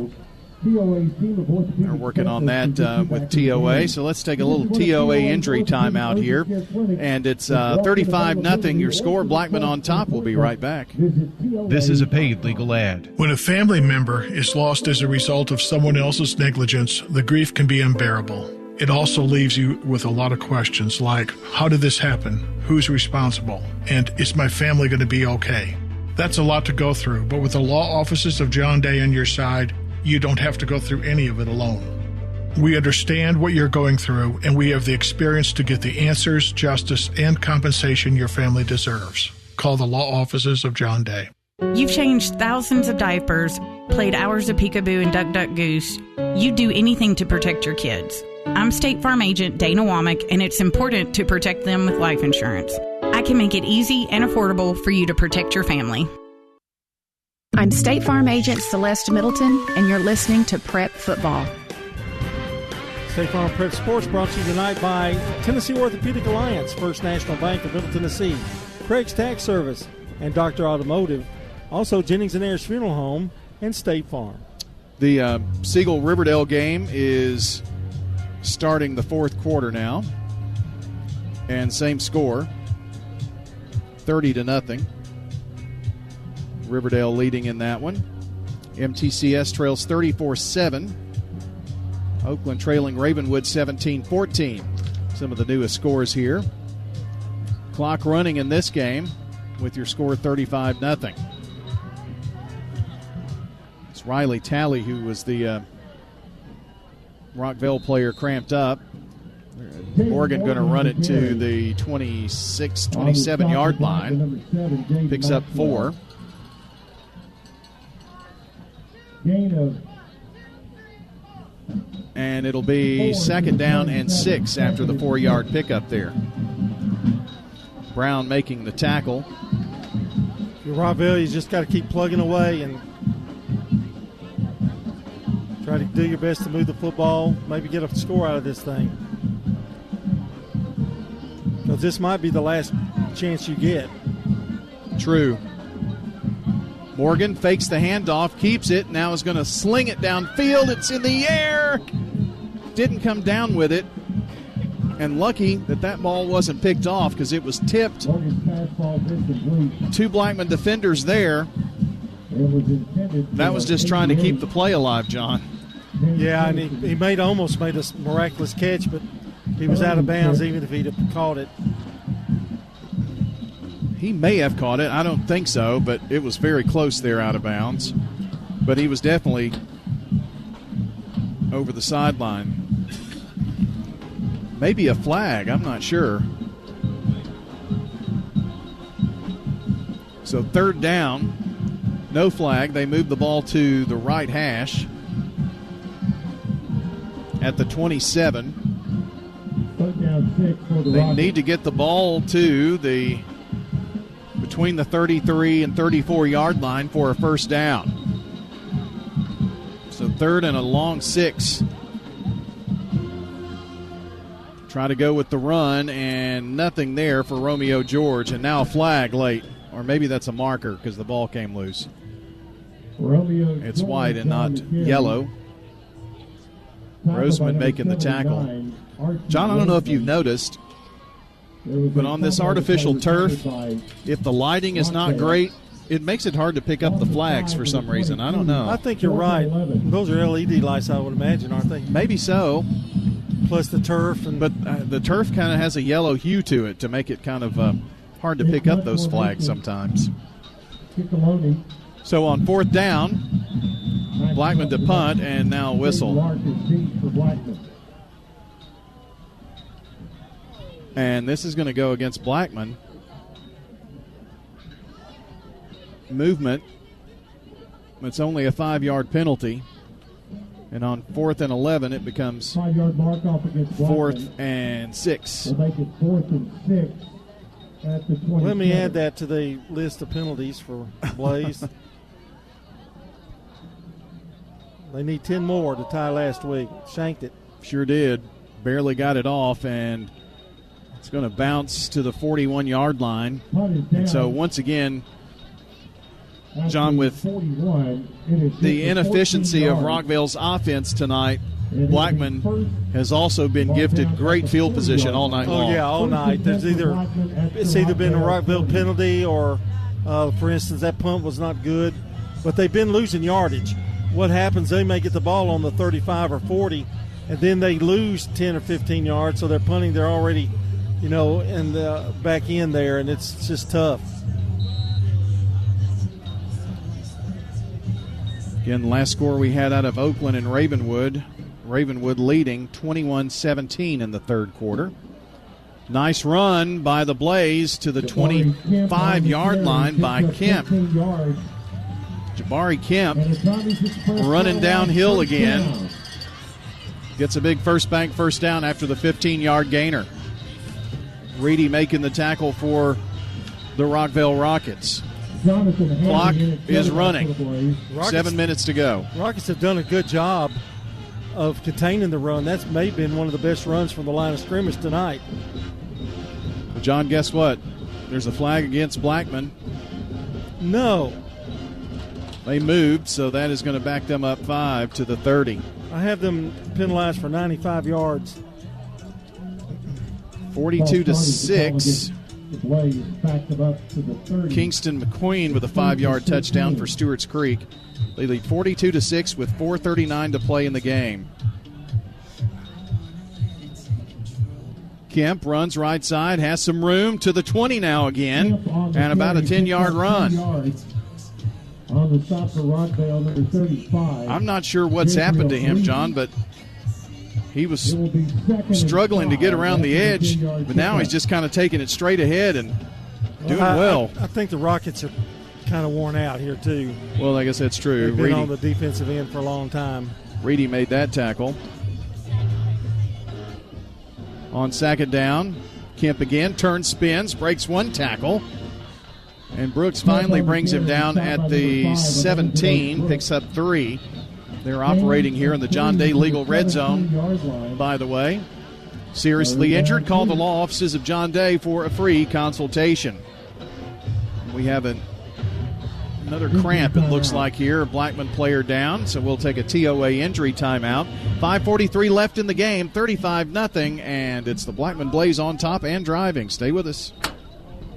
They're working on that with TOA. So let's take a little TOA injury timeout here. And it's 35-0 your score. Blackman on top. We'll be right back. This is a paid legal ad. When a family member is lost as a result of someone else's negligence, the grief can be unbearable. It also leaves you with a lot of questions like, how did this happen? Who's responsible? And is my family going to be okay? That's a lot to go through, but with the law offices of John Day on your side, you don't have to go through any of it alone. We understand what you're going through, and we have the experience to get the answers, justice, and compensation your family deserves. Call the law offices of John Day. You've changed thousands of diapers, played hours of peekaboo and duck, duck, goose. You'd do anything to protect your kids. I'm State Farm Agent Dana Womack, and it's important to protect them with life insurance. I can make it easy and affordable for you to protect your family. I'm State Farm Agent Celeste Middleton, and you're listening to Prep Football. State Farm Prep Sports brought to you tonight by Tennessee Orthopedic Alliance, First National Bank of Middle Tennessee, Craig's Tax Service, and Dr. Automotive. Also, Jennings & Ayers Funeral Home and State Farm. The Siegel-Riverdale game is starting the fourth quarter now. And same score, 30-0. Riverdale leading in that one. MTCS trails 34-7. Oakland trailing Ravenwood 17-14. Some of the newest scores here. Clock running in this game with your score 35-0. It's Riley Talley, who was the Rockvale player, cramped up. Morgan going to run it to the 26, 27-yard line. Picks up 4. And it'll be 2nd down and 6 after the 4-yard pickup there. Brown making the tackle. If you're Rockvale, you just got to keep plugging away and try to do your best to move the football, maybe get a score out of this thing. Because this might be the last chance you get. True. Morgan fakes the handoff, keeps it, now is going to sling it downfield. It's in the air. Didn't come down with it. And lucky that ball wasn't picked off because it was tipped. 2 Blackman defenders there. That was just trying to keep the play alive, John. Yeah, and he almost made a miraculous catch, but he was out of bounds even if he'd have caught it. He may have caught it. I don't think so, but it was very close there out of bounds. But he was definitely over the sideline. Maybe a flag. I'm not sure. So 3rd down, no flag. They move the ball to the right hash at the 27. They need to get the ball to between the 33 and 34-yard line for a 1st down. So 3rd and a long 6. Try to go with the run, and nothing there for Romeo George. And now a flag late. Or maybe that's a marker because the ball came loose. It's white and not yellow. Roseman making the tackle. John, I don't know if you've noticed, but on this artificial turf, if the lighting is not great, it makes it hard to pick up the flags for some reason. I don't know. I think you're right. Those are LED lights, I would imagine, aren't they? Maybe so. Plus the turf. But the turf kind of has a yellow hue to it to make it kind of hard to pick up those flags sometimes. So on 4th down, Blackman to punt, and now whistle. And this is going to go against Blackman. Movement. It's only a 5-yard penalty. And on 4th and 11, it becomes 4th and 6. We'll make it 4th and 6 at the 20. Let me add that to the list of penalties for Blaze. They need 10 more to tie last week. Shanked it. Sure did. Barely got it off, and it's going to bounce to the 41-yard line. And so once again, John, with the inefficiency of Rockvale's offense tonight, Blackman has also been gifted great field position all night long. Oh, yeah, all night. It's either been a Rockvale penalty or, for instance, that punt was not good. But they've been losing yardage. What happens, they may get the ball on the 35 or 40, and then they lose 10 or 15 yards, so they're punting. They're already, in the back end there, and it's just tough. Again, the last score we had out of Oakland and Ravenwood leading 21-17 in the third quarter. Nice run by the Blaze to the 25-yard line by Kemp. Jabari Kemp running downhill again. Gets a big first down after the 15-yard gainer. Reedy making the tackle for the Rockvale Rockets. Clock is running. 7 minutes to go. Rockets have done a good job of containing the run. That's may have been one of the best runs from the line of scrimmage tonight. John, guess what? There's a flag against Blackman. No. They moved, so that is going to back them up 5 to the 30. I have them penalized for 95 yards. 42-6. Kingston McQueen with a 5-yard touchdown for Stewart's Creek. They lead 42-6 with 4:39 to play in the game. Kemp runs right side, has some room to the 20 now again, and about a 10-yard run. On the stop for Rockvale, number 35. I'm not sure what's happened to him, John, but he was struggling to get around the edge, but now he's just kind of taking it straight ahead and doing well. I think the Rockets are kind of worn out here, too. Well, I guess that's true. They've been on the defensive end for a long time. Reedy made that tackle. On second down, Kemp again, turns, spins, breaks one tackle. And Brooks finally brings him down at the 17, picks up 3. They're operating here in the John Day Legal Red Zone, by the way. Seriously injured, call the law offices of John Day for a free consultation. We have another cramp, it looks like here. A Blackman player down, so we'll take a TOA injury timeout. 5:43 left in the game, 35-0, and it's the Blackman Blaze on top and driving. Stay with us.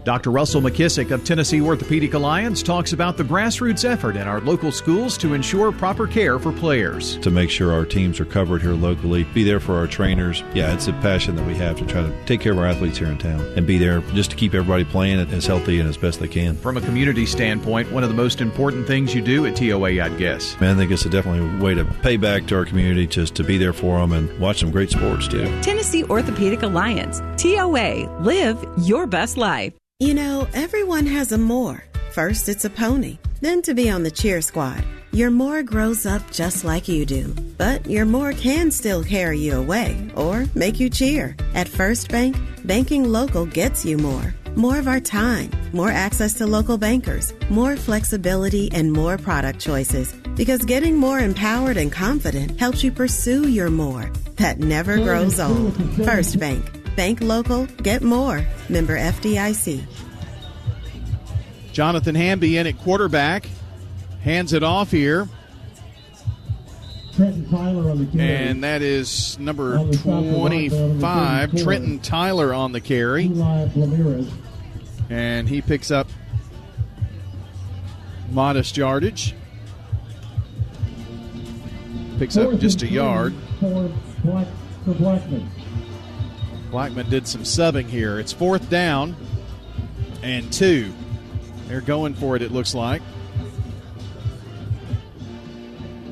Dr. Russell McKissick of Tennessee Orthopedic Alliance talks about the grassroots effort in our local schools to ensure proper care for players. To make sure our teams are covered here locally, be there for our trainers. Yeah, it's a passion that we have to try to take care of our athletes here in town and be there just to keep everybody playing as healthy and as best they can. From a community standpoint, one of the most important things you do at TOA, I'd guess. Man, I think it's definitely a way to pay back to our community, just to be there for them and watch some great sports too. Tennessee Orthopedic Alliance, TOA, live your best life. You know, everyone has a more. First, it's a pony. Then to be on the cheer squad. Your more grows up just like you do. But your more can still carry you away or make you cheer. At First Bank, banking local gets you more. More of our time, more access to local bankers, more flexibility, and more product choices. Because getting more empowered and confident helps you pursue your more. That never grows old. First Bank. Bank local, get more. Member FDIC. Jonathan Hamby in at quarterback. Hands it off here. Trenton Tyler on the carry. And that is number 25, Trenton Tyler on the carry. And he picks up modest yardage. Picks up just a yard. For Blackman. Blackman did some subbing here. It's 4th down and 2. They're going for it looks like.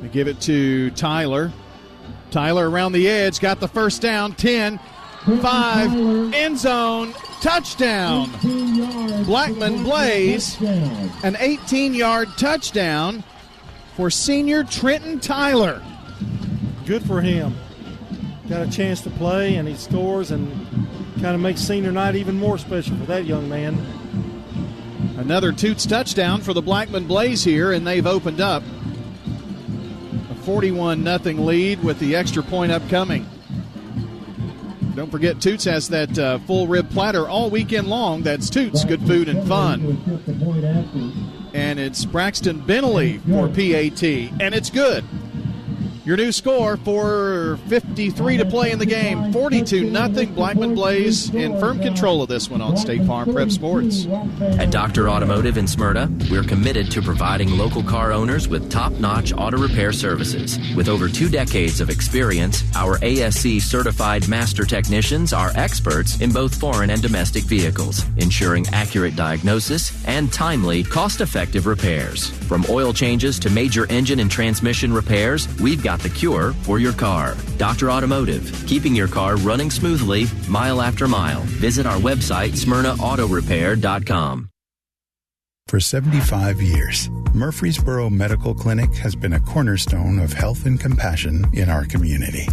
They give it to Tyler. Tyler around the edge, got the first down, 10, 5, end zone, touchdown. Blackman Blaze, an 18-yard touchdown for senior Trenton Tyler. Good for him. Got a chance to play, and he scores and kind of makes senior night even more special for that young man. Another Toots touchdown for the Blackman Blaze here, and they've opened up a 41-0 lead with the extra point upcoming. Don't forget, Toots has that full rib platter all weekend long. That's Toots, good food and fun. And it's Braxton Bentley for PAT, and it's good. Your new score for 53 to play in the game, 42-0. Blackman Blaze in firm control of this one on State Farm Prep Sports. At Dr. Automotive in Smyrna, we're committed to providing local car owners with top-notch auto repair services. With over 2 decades of experience, our ASC certified master technicians are experts in both foreign and domestic vehicles, ensuring accurate diagnosis and timely, cost-effective repairs. From oil changes to major engine and transmission repairs, we've got the cure for your car. Dr. Automotive, keeping your car running smoothly mile after mile. Visit our website, SmyrnaAutorepair.com. For 75 years, Murfreesboro Medical Clinic has been a cornerstone of health and compassion in our community.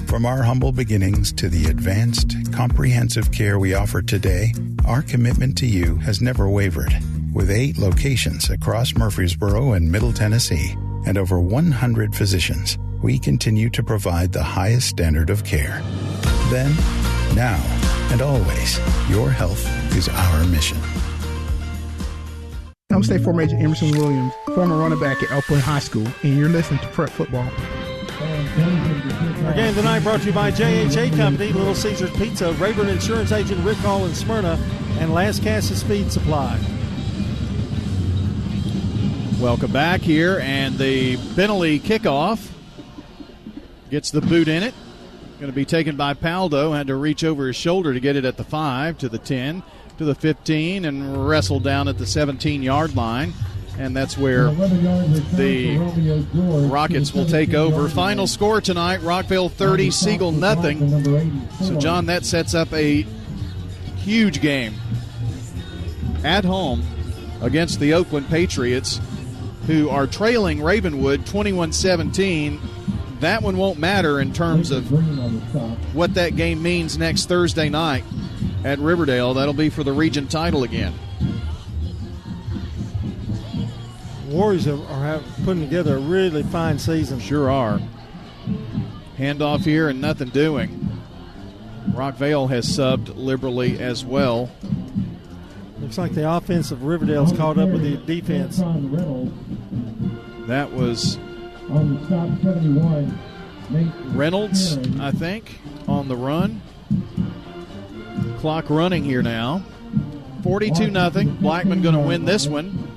From our humble beginnings to the advanced, comprehensive care we offer today, our commitment to you has never wavered. With 8 locations across Murfreesboro and Middle Tennessee and over 100 physicians, we continue to provide the highest standard of care. Then, now, and always, your health is our mission. I'm State Farm Agent Emerson Williams, former running back at Elk Point High School, and you're listening to Prep Football. Our game tonight brought to you by JHA Company, Little Caesars Pizza, Rayburn Insurance Agent Rick Hall in Smyrna, and Las Casas Feed Supply. Welcome back here, and the Bentley kickoff gets the boot in it. Going to be taken by Paldo. Had to reach over his shoulder to get it at the 5, to the 10, to the 15, and wrestle down at the 17-yard line. And that's where the Rockets will take over. Final score tonight, Rockvale 30, Siegel nothing. So, John, that sets up a huge game at home against the Oakland Patriots, who are trailing Ravenwood 21-17. That one won't matter in terms of what that game means next Thursday night at Riverdale. That'll be for the region title again. Warriors are putting together a really fine season. Sure are. Handoff here and nothing doing. Rockvale has subbed liberally as well. Looks like the offense of Riverdale's caught up with the defense. That was on the stop 71. Reynolds, I think, on the run. Clock running here now. 42-0. Blackman going to win this one.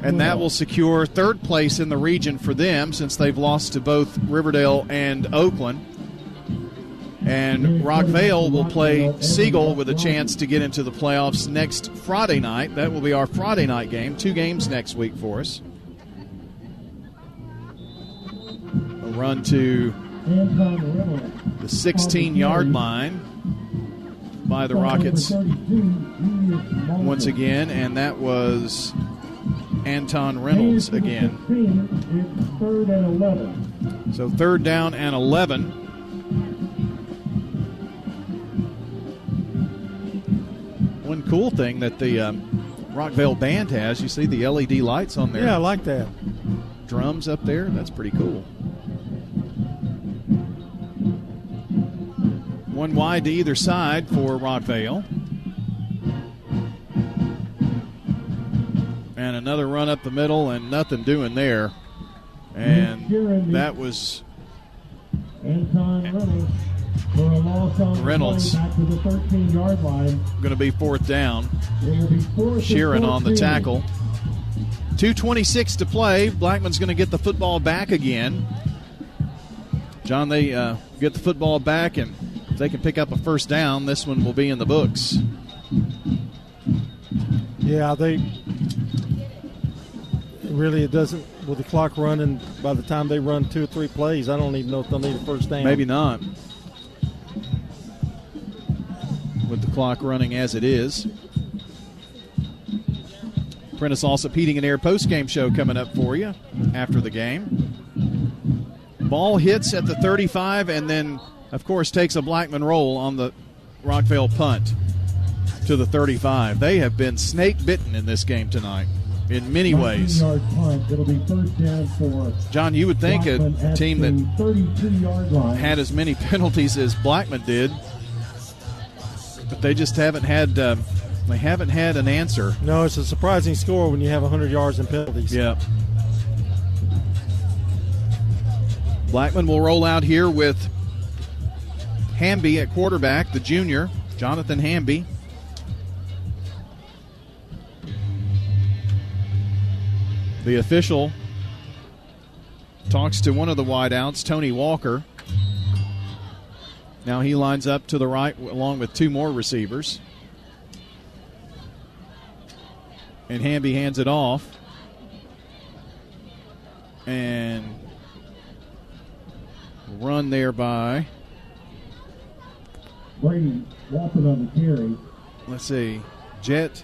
And that will secure third place in the region for them, since they've lost to both Riverdale and Oakland. And Rockvale will play Siegel with a chance to get into the playoffs next Friday night. That will be our Friday night game. 2 games next week for us. A run to the 16-yard line by the Rockets once again, and that was Anton Reynolds again. So 3rd down and 11. One cool thing that the Rockvale band has, you see the LED lights on there. Yeah, I like that. Drums up there, that's pretty cool. One wide to either side for Rockvale. And another run up the middle, and nothing doing there. And that was Reynolds. Back to the 13-yard line. Going to be 4th down. Sheeran on the tackle. 2:26 to play. Blackman's going to get the football back again. John, they get the football back, and if they can pick up a first down, this one will be in the books. Yeah, it doesn't, with the clock running, by the time they run 2 or 3 plays, I don't even know if they'll need a first down. Maybe not. With the clock running as it is. Prentice Allsup Heating and Air postgame show coming up for you after the game. Ball hits at the 35 and then, of course, takes a Blackman roll on the Rockvale punt to the 35. They have been snake-bitten in this game tonight in many ways. It'll be first down for John, you would think a team that 32-yard line had as many penalties as Blackman did But they just haven't had an answer. No, it's a surprising score when you have 100 yards in penalties. Yeah. Blackman will roll out here with Hamby at quarterback, the junior, Jonathan Hamby. The official talks to one of the wideouts, Tony Walker. Now he lines up to the right along with two more receivers. And Hamby hands it off. And run there by Brady Walton on the carry. Let's see, Jet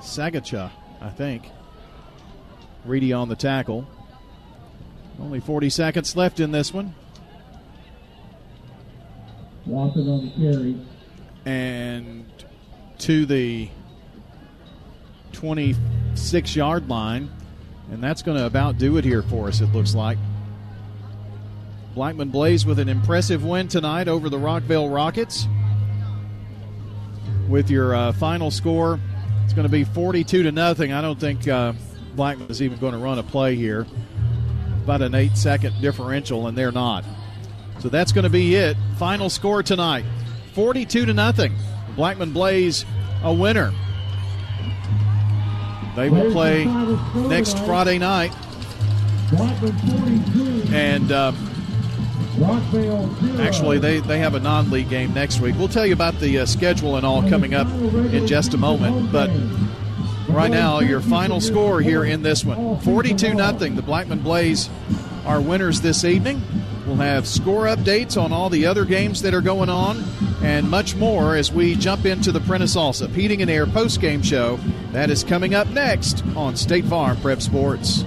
Sagacha, I think. Reedy on the tackle. Only 40 seconds left in this one. Walton on the carry. And to the 26-yard line. And that's going to about do it here for us, it looks like. Blackman Blaze with an impressive win tonight over the Rockvale Rockets. With your final score, it's going to be 42-0. I don't think Blackman is even going to run a play here. About an 8-second differential, and they're not. So that's going to be it. Final score tonight, 42-0. Blackman Blaze a winner. They will play next Friday night. And actually, they have a non-league game next week. We'll tell you about the schedule and all coming up in just a moment. But right now, your final score here in this one, 42-0. The Blackman Blaze are winners this evening. We'll have score updates on all the other games that are going on and much more as we jump into the Prentice Allsup Heating and Air post-game show. That is coming up next on State Farm Prep Sports.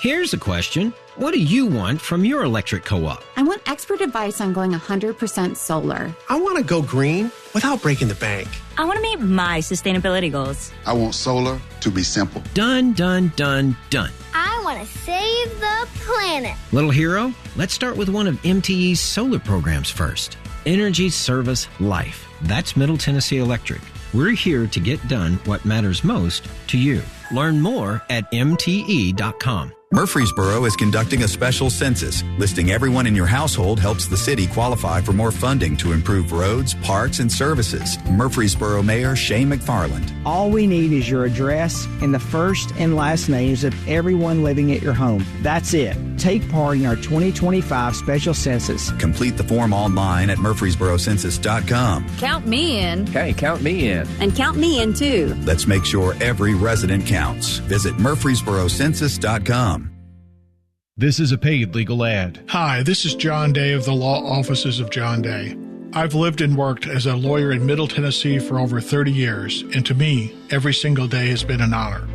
Here's a question. What do you want from your electric co-op? I want expert advice on going 100% solar. I want to go green without breaking the bank. I want to meet my sustainability goals. I want solar to be simple. Done, done, done, done. I want to save the planet. Little hero, let's start with one of MTE's solar programs first. Energy Service Life. That's Middle Tennessee Electric. We're here to get done what matters most to you. Learn more at MTE.com. Murfreesboro is conducting a special census. Listing everyone in your household helps the city qualify for more funding to improve roads, parks, and services. Murfreesboro Mayor Shane McFarland. All we need is your address and the first and last names of everyone living at your home. That's it. Take part in our 2025 special census. Complete the form online at murfreesborocensus.com. Count me in. Hey, count me in. And count me in, too. Let's make sure every resident counts. Visit murfreesborocensus.com. This is a paid legal ad. Hi, this is John Day of the Law Offices of John Day. I've lived and worked as a lawyer in Middle Tennessee for over 30 years, and to me, every single day has been an honor.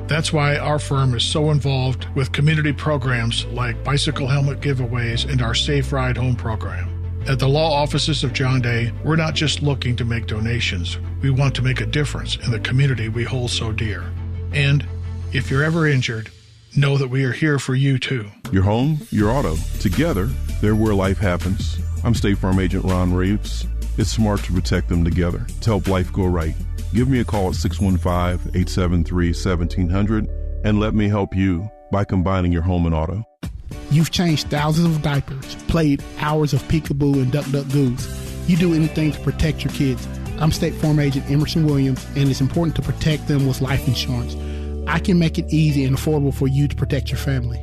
That's why our firm is so involved with community programs like bicycle helmet giveaways and our Safe Ride Home program. At the Law Offices of John Day, we're not just looking to make donations. We want to make a difference in the community we hold so dear. And if you're ever injured, know that we are here for you, too. Your home, your auto. Together, they're where life happens. I'm State Farm Agent Ron Reeves. It's smart to protect them together to help life go right. Give me a call at 615-873-1700 and let me help you by combining your home and auto. You've changed thousands of diapers, played hours of peekaboo and duck, duck, goose. You do anything to protect your kids. I'm State Farm Agent Emerson Williams, and it's important to protect them with life insurance. I can make it easy and affordable for you to protect your family.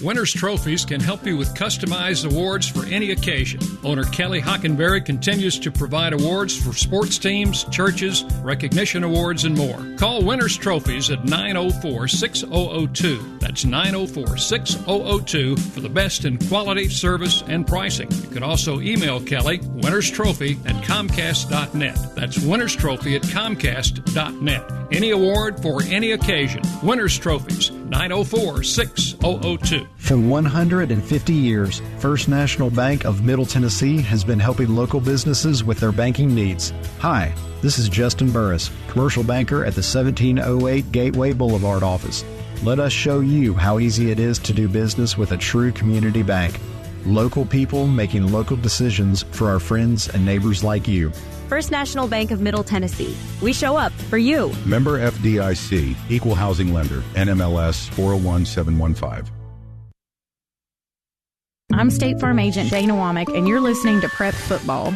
Winners Trophies can help you with customized awards for any occasion. Owner Kelly Hockenberry continues to provide awards for sports teams, churches, recognition awards, and more. Call Winners Trophies at 904-6002. That's 904-6002 for the best in quality, service, and pricing. You can also email Kelly, winnerstrophy@comcast.net. That's winnerstrophy@comcast.net. Any award for any occasion. Winners Trophies, 904-6002. For 150 years, First National Bank of Middle Tennessee has been helping local businesses with their banking needs. Hi, this is Justin Burris, commercial banker at the 1708 Gateway Boulevard office. Let us show you how easy it is to do business with a true community bank. Local people making local decisions for our friends and neighbors like you. First National Bank of Middle Tennessee. We show up for you. Member FDIC, Equal Housing Lender, NMLS 401715. I'm State Farm Agent Dana Womack, and you're listening to Prep Football.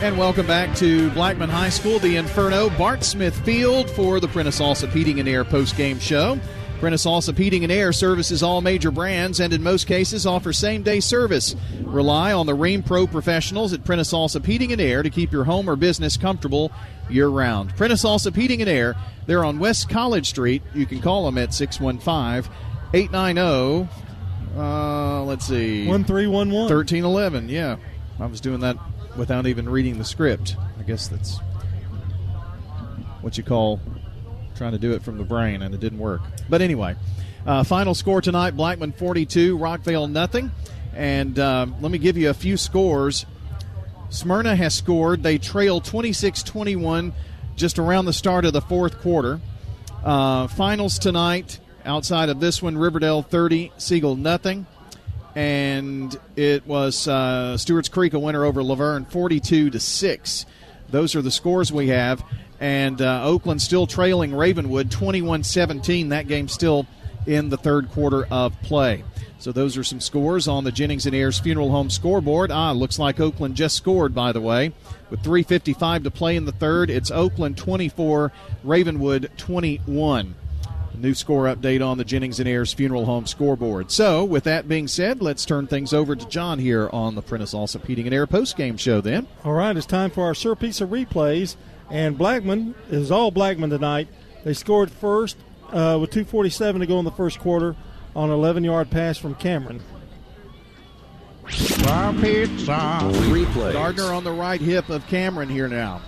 And welcome back to Blackman High School, the Inferno, Bart Smith Field for the Prentice Allsup Heating and Air post-game show. Prentice Allsup Heating and Air services all major brands and in most cases offer same-day service. Rely on the Rheem Pro professionals at Prentice Allsup Heating and Air to keep your home or business comfortable year-round. Prentice Allsup Heating and Air, they're on West College Street. You can call them at 615-890, 1311. 1311, yeah. I was doing that without even reading the script. I guess that's what you call trying to do it from the brain, and it didn't work. But anyway, final score tonight, Blackman 42, Rockvale nothing. And let me give you a few scores. Smyrna has scored. They trail 26-21 just around the start of the fourth quarter. Finals tonight, outside of this one, Riverdale 30, Siegel nothing. And it was Stewart's Creek a winner over Laverne 42-6. Those are the scores we have. And Oakland still trailing Ravenwood 21-17. That game still in the third quarter of play. So those are some scores on the Jennings and Ayers Funeral Home scoreboard. Looks like Oakland just scored, by the way. With 3:55 to play in the third, it's Oakland 24, Ravenwood 21. New score update on the Jennings and Ayers Funeral Home scoreboard. So, with that being said, let's turn things over to John here on the Prentice Allsup Heating and Air postgame show then. All right, it's time for our Piece of replays. And Blackman is all Blackman tonight. They scored first with 2:47 to go in the first quarter on an 11-yard pass from Cameron. Replay. Gardner on the right hip of Cameron here now.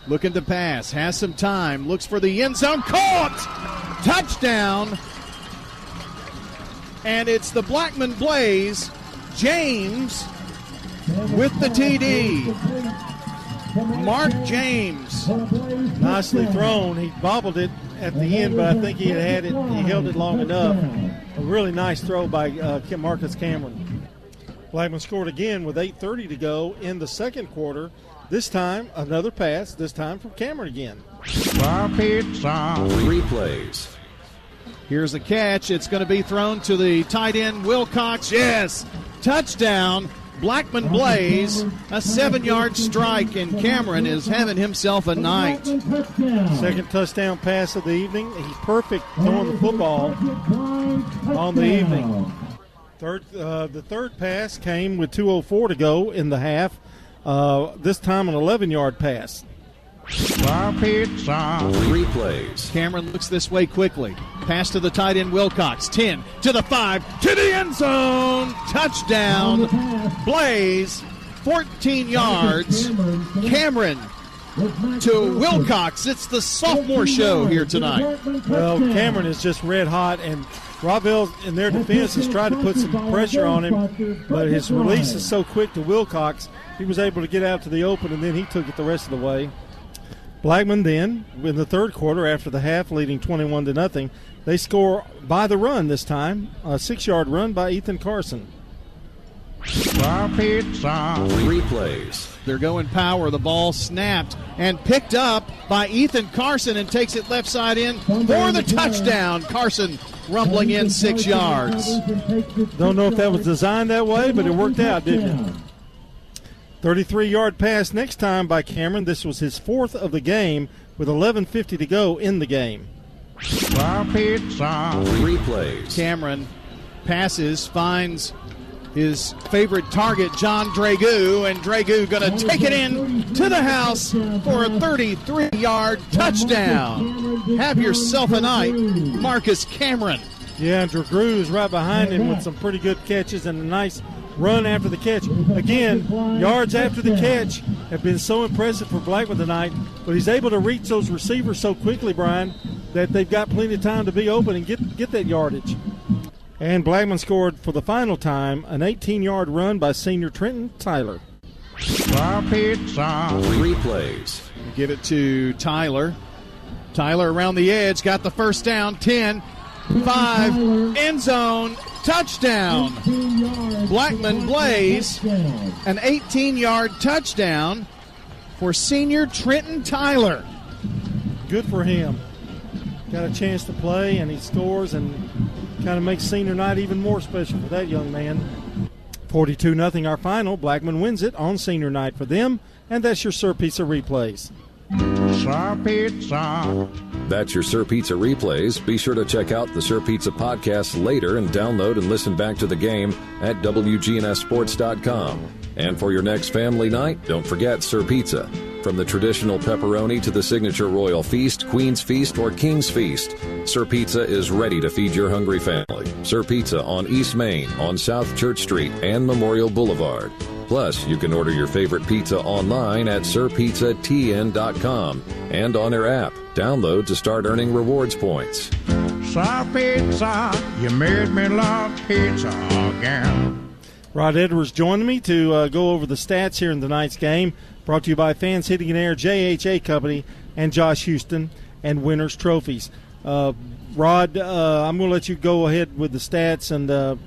Looking to pass, has some time, looks for the end zone, caught! Touchdown! And it's the Blackman Blaze, James with the TD. Mark James. Nicely thrown. He bobbled it at the end, but I think he had it. He held it long enough. A really nice throw by Marcus Cameron. Blackman scored again with 8:30 to go in the second quarter. This time, another pass, this time from Cameron again. Replays. Here's the catch. It's going to be thrown to the tight end, Wilcox. Yes! Touchdown. Blackman Blaze, a 7-yard strike, and Cameron is having himself a night. Second touchdown pass of the evening. He's perfect throwing the football on the evening. The third pass came with 2:04 to go in the half. This time an 11-yard pass. Replays. Cameron looks this way quickly. Pass to the tight end Wilcox. 10 to the 5 to the end zone. Touchdown. Blaze. 14 yards. Cameron to Wilcox. It's the sophomore show here tonight. Well, Cameron is just red hot, and Rockvale in their defense has tried to put some pressure on him, but his release is so quick to Wilcox, he was able to get out to the open, and then he took it the rest of the way. Blackman then, in the third quarter, after the half, leading 21-0, they score by the run this time, a 6-yard run by Ethan Carson. Replays. They're going power. The ball snapped and picked up by Ethan Carson and takes it left side in for the touchdown. Carson rumbling in 6 yards. Don't know if that was designed that way, but it worked out, didn't it? 33-yard pass next time by Cameron. This was his fourth of the game with 11:50 to go in the game. Replays. Cameron passes, finds his favorite target, John Dragoo, and Dragoo going to take it in to the house for a 33-yard touchdown. Have yourself a night, Marcus Cameron. Yeah, and Dragoo is right behind him with some pretty good catches and a nice run after the catch. Again, yards after the catch have been so impressive for Blackman tonight, but he's able to reach those receivers so quickly, Brian, that they've got plenty of time to be open and get that yardage. And Blackman scored for the final time an 18-yard run by senior Trenton Tyler. Replays. Give it to Tyler. Tyler around the edge, got the first down, 10. 5, end zone, touchdown. Blackman Blaze, an 18-yard touchdown for senior Trenton Tyler. Good for him. Got a chance to play, and he scores and kind of makes senior night even more special for that young man. 42-0 our final. Blackman wins it on senior night for them, and that's your Sir Pizza replays. Sir Pizza. That's your Sir Pizza replays. Be sure to check out the Sir Pizza podcast later and download and listen back to the game at WGNSSports.com. And for your next family night, don't forget Sir Pizza. From the traditional pepperoni to the signature royal feast, Queen's Feast, or King's Feast, Sir Pizza is ready to feed your hungry family. Sir Pizza on East Main, on South Church Street, and Memorial Boulevard. Plus, you can order your favorite pizza online at SirPizzaTN.com and on their app. Download to start earning rewards points. Sir Pizza, you made me love pizza again. Rod Edwards joined me to go over the stats here in tonight's game. Brought to you by Fans Heating and Air, JHA Company, and Josh Houston, and Winners Trophies. Rod, I'm going to let you go ahead with the stats, and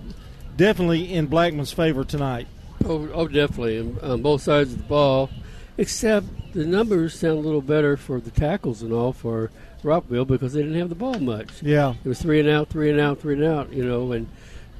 definitely in Blackman's favor tonight. Oh, definitely, on both sides of the ball, except the numbers sound a little better for the tackles and all for Rockvale because they didn't have the ball much. Yeah. It was 3 and out, 3 and out, 3 and out,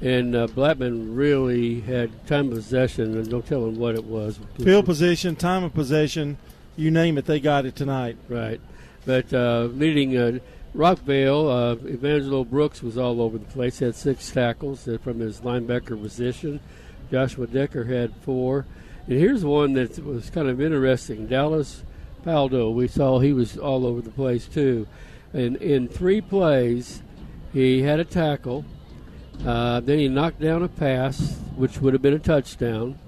and Blackman really had time of possession, and don't tell them what it was. Field position, time of possession, you name it, they got it tonight. Right. But leading Rockvale, Evangelo Brooks was all over the place, had 6 tackles from his linebacker position. Joshua Decker had 4. And here's one that was kind of interesting. Dallas Paldo, we saw he was all over the place too. And in 3 plays, he had a tackle. Then he knocked down a pass, which would have been a touchdown.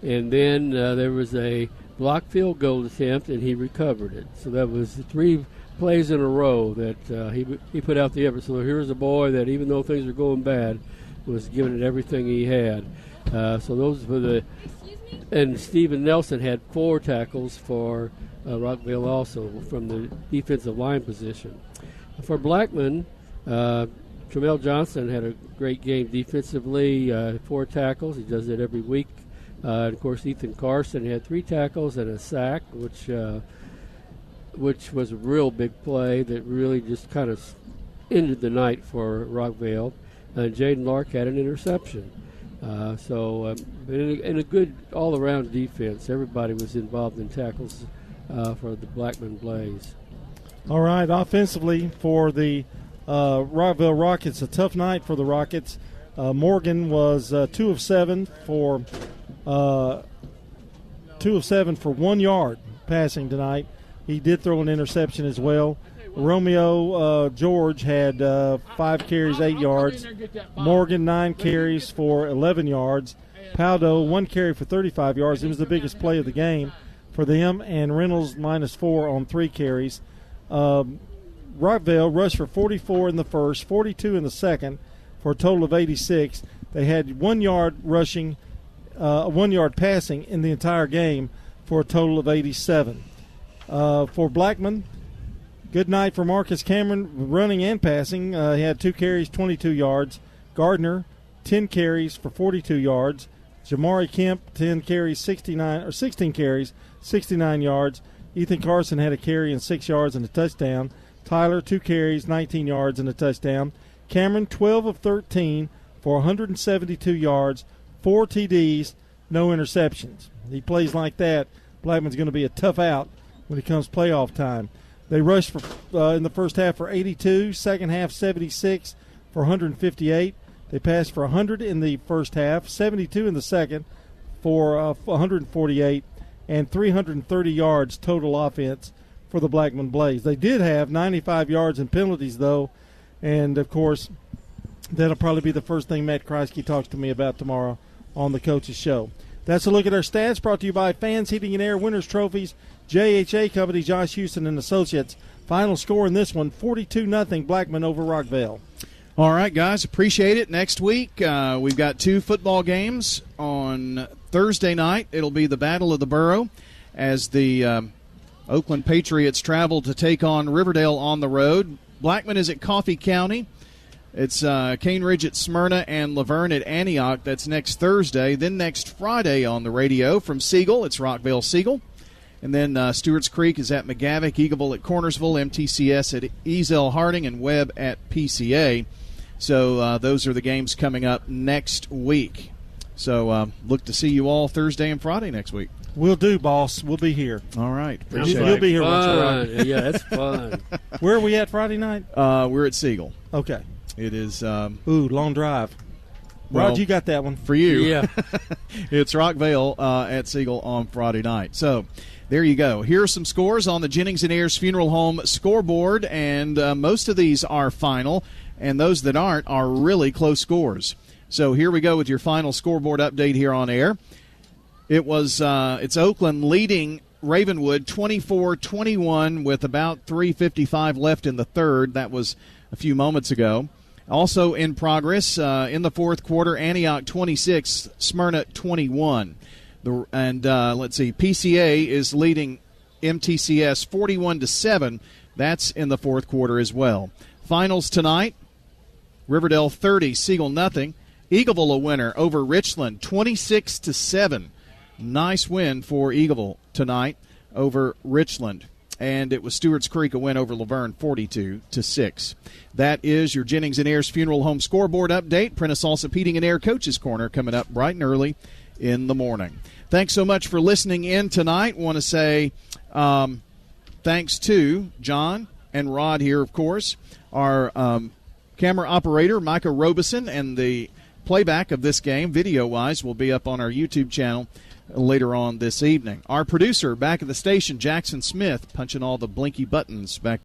And then there was a block field goal attempt, and he recovered it. So that was 3 plays in a row that he put out the effort. So here's a boy that, even though things are going bad, was giving it everything he had. So those were the – and Stephen Nelson had 4 tackles for Rockvale also from the defensive line position. For Blackman, Tramel Johnson had a great game defensively, 4 tackles. He does it every week. And of course, Ethan Carson had 3 tackles and a sack, which was a real big play that really just kind of ended the night for Rockvale. Jaden Lark had an interception. In a good all-around defense, everybody was involved in tackles for the Blackman Blaze. All right, offensively for the Rockvale Rockets, a tough night for the Rockets. Morgan was 2 of 7 for 1 yard passing tonight. He did throw an interception as well. Romeo George had 5 carries, 8 yards. Morgan, 9 carries for 11 yards. Paldo, 1 carry for 35 yards. It was the biggest play of the game for them. And Reynolds, -4 on 3 carries. Rockvale rushed for 44 in the first, 42 in the second, for a total of 86. They had 1 yard rushing, 1 yard passing in the entire game for a total of 87. For Blackman, good night for Marcus Cameron, running and passing. He had 2 carries, 22 yards. Gardner, 10 carries for 42 yards. Jamari Kemp, 16 carries, 69 yards. Ethan Carson had a carry and 6 yards and a touchdown. Tyler, 2 carries, 19 yards and a touchdown. Cameron, 12 of 13 for 172 yards, 4 TDs, no interceptions. He plays like that, Blackman's going to be a tough out when it comes playoff time. They rushed for in the first half for 82, second half 76 for 158. They passed for 100 in the first half, 72 in the second for 148, and 330 yards total offense for the Blackman Blaze. They did have 95 yards in penalties, though, and, of course, that'll probably be the first thing Matt Kreisky talks to me about tomorrow on the Coach's Show. That's a look at our stats, brought to you by Fans Heating and Air, Winners Trophies, JHA Company, Josh Houston and Associates. Final score in this one, 42-0 Blackman over Rockvale. All right, guys, appreciate it. Next week, we've got 2 football games. On Thursday night, it'll be the Battle of the Borough as the Oakland Patriots travel to take on Riverdale on the road. Blackman is at Coffee County. It's Cane Ridge at Smyrna and Laverne at Antioch. That's next Thursday. Then next Friday on the radio from Siegel, it's Rockvale-Siegel. And then Stewart's Creek is at McGavick, Eagleville at Cornersville, MTCS at Eazell Harding, and Webb at PCA. So those are the games coming up next week. So look to see you all Thursday and Friday next week. We'll do, boss. We'll be here. All right. Appreciate You'll be here. Fun. Yeah, that's fun. Where are we at Friday night? We're at Siegel. Okay. It is. Long drive. Well, Rod, you got that one. For you. Yeah. It's Rockvale at Siegel on Friday night. So there you go. Here are some scores on the Jennings & Ayers Funeral Home scoreboard, and most of these are final, and those that aren't are really close scores. So here we go with your final scoreboard update here on air. It's Oakland leading Ravenwood 24-21 with about 3:55 left in the third. That was a few moments ago. Also in progress in the fourth quarter, Antioch 26, Smyrna 21. Let's see, PCA is leading MTCS 41-7. That's in the fourth quarter as well. Finals tonight, Riverdale 30, Siegel nothing. Eagleville a winner over Richland 26-7. Nice win for Eagleville tonight over Richland. And it was Stewart's Creek a win over Laverne 42-6. That is your Jennings & Ayers Funeral Home scoreboard update. Prentice Allsup Heating and Air Coach's Corner coming up bright and early in the morning. Thanks so much for listening in tonight. Want to say thanks to John and Rod here, of course, our camera operator, Micah Robeson, and the playback of this game, video-wise, will be up on our YouTube channel later on this evening. Our producer back at the station, Jackson Smith, punching all the blinky buttons back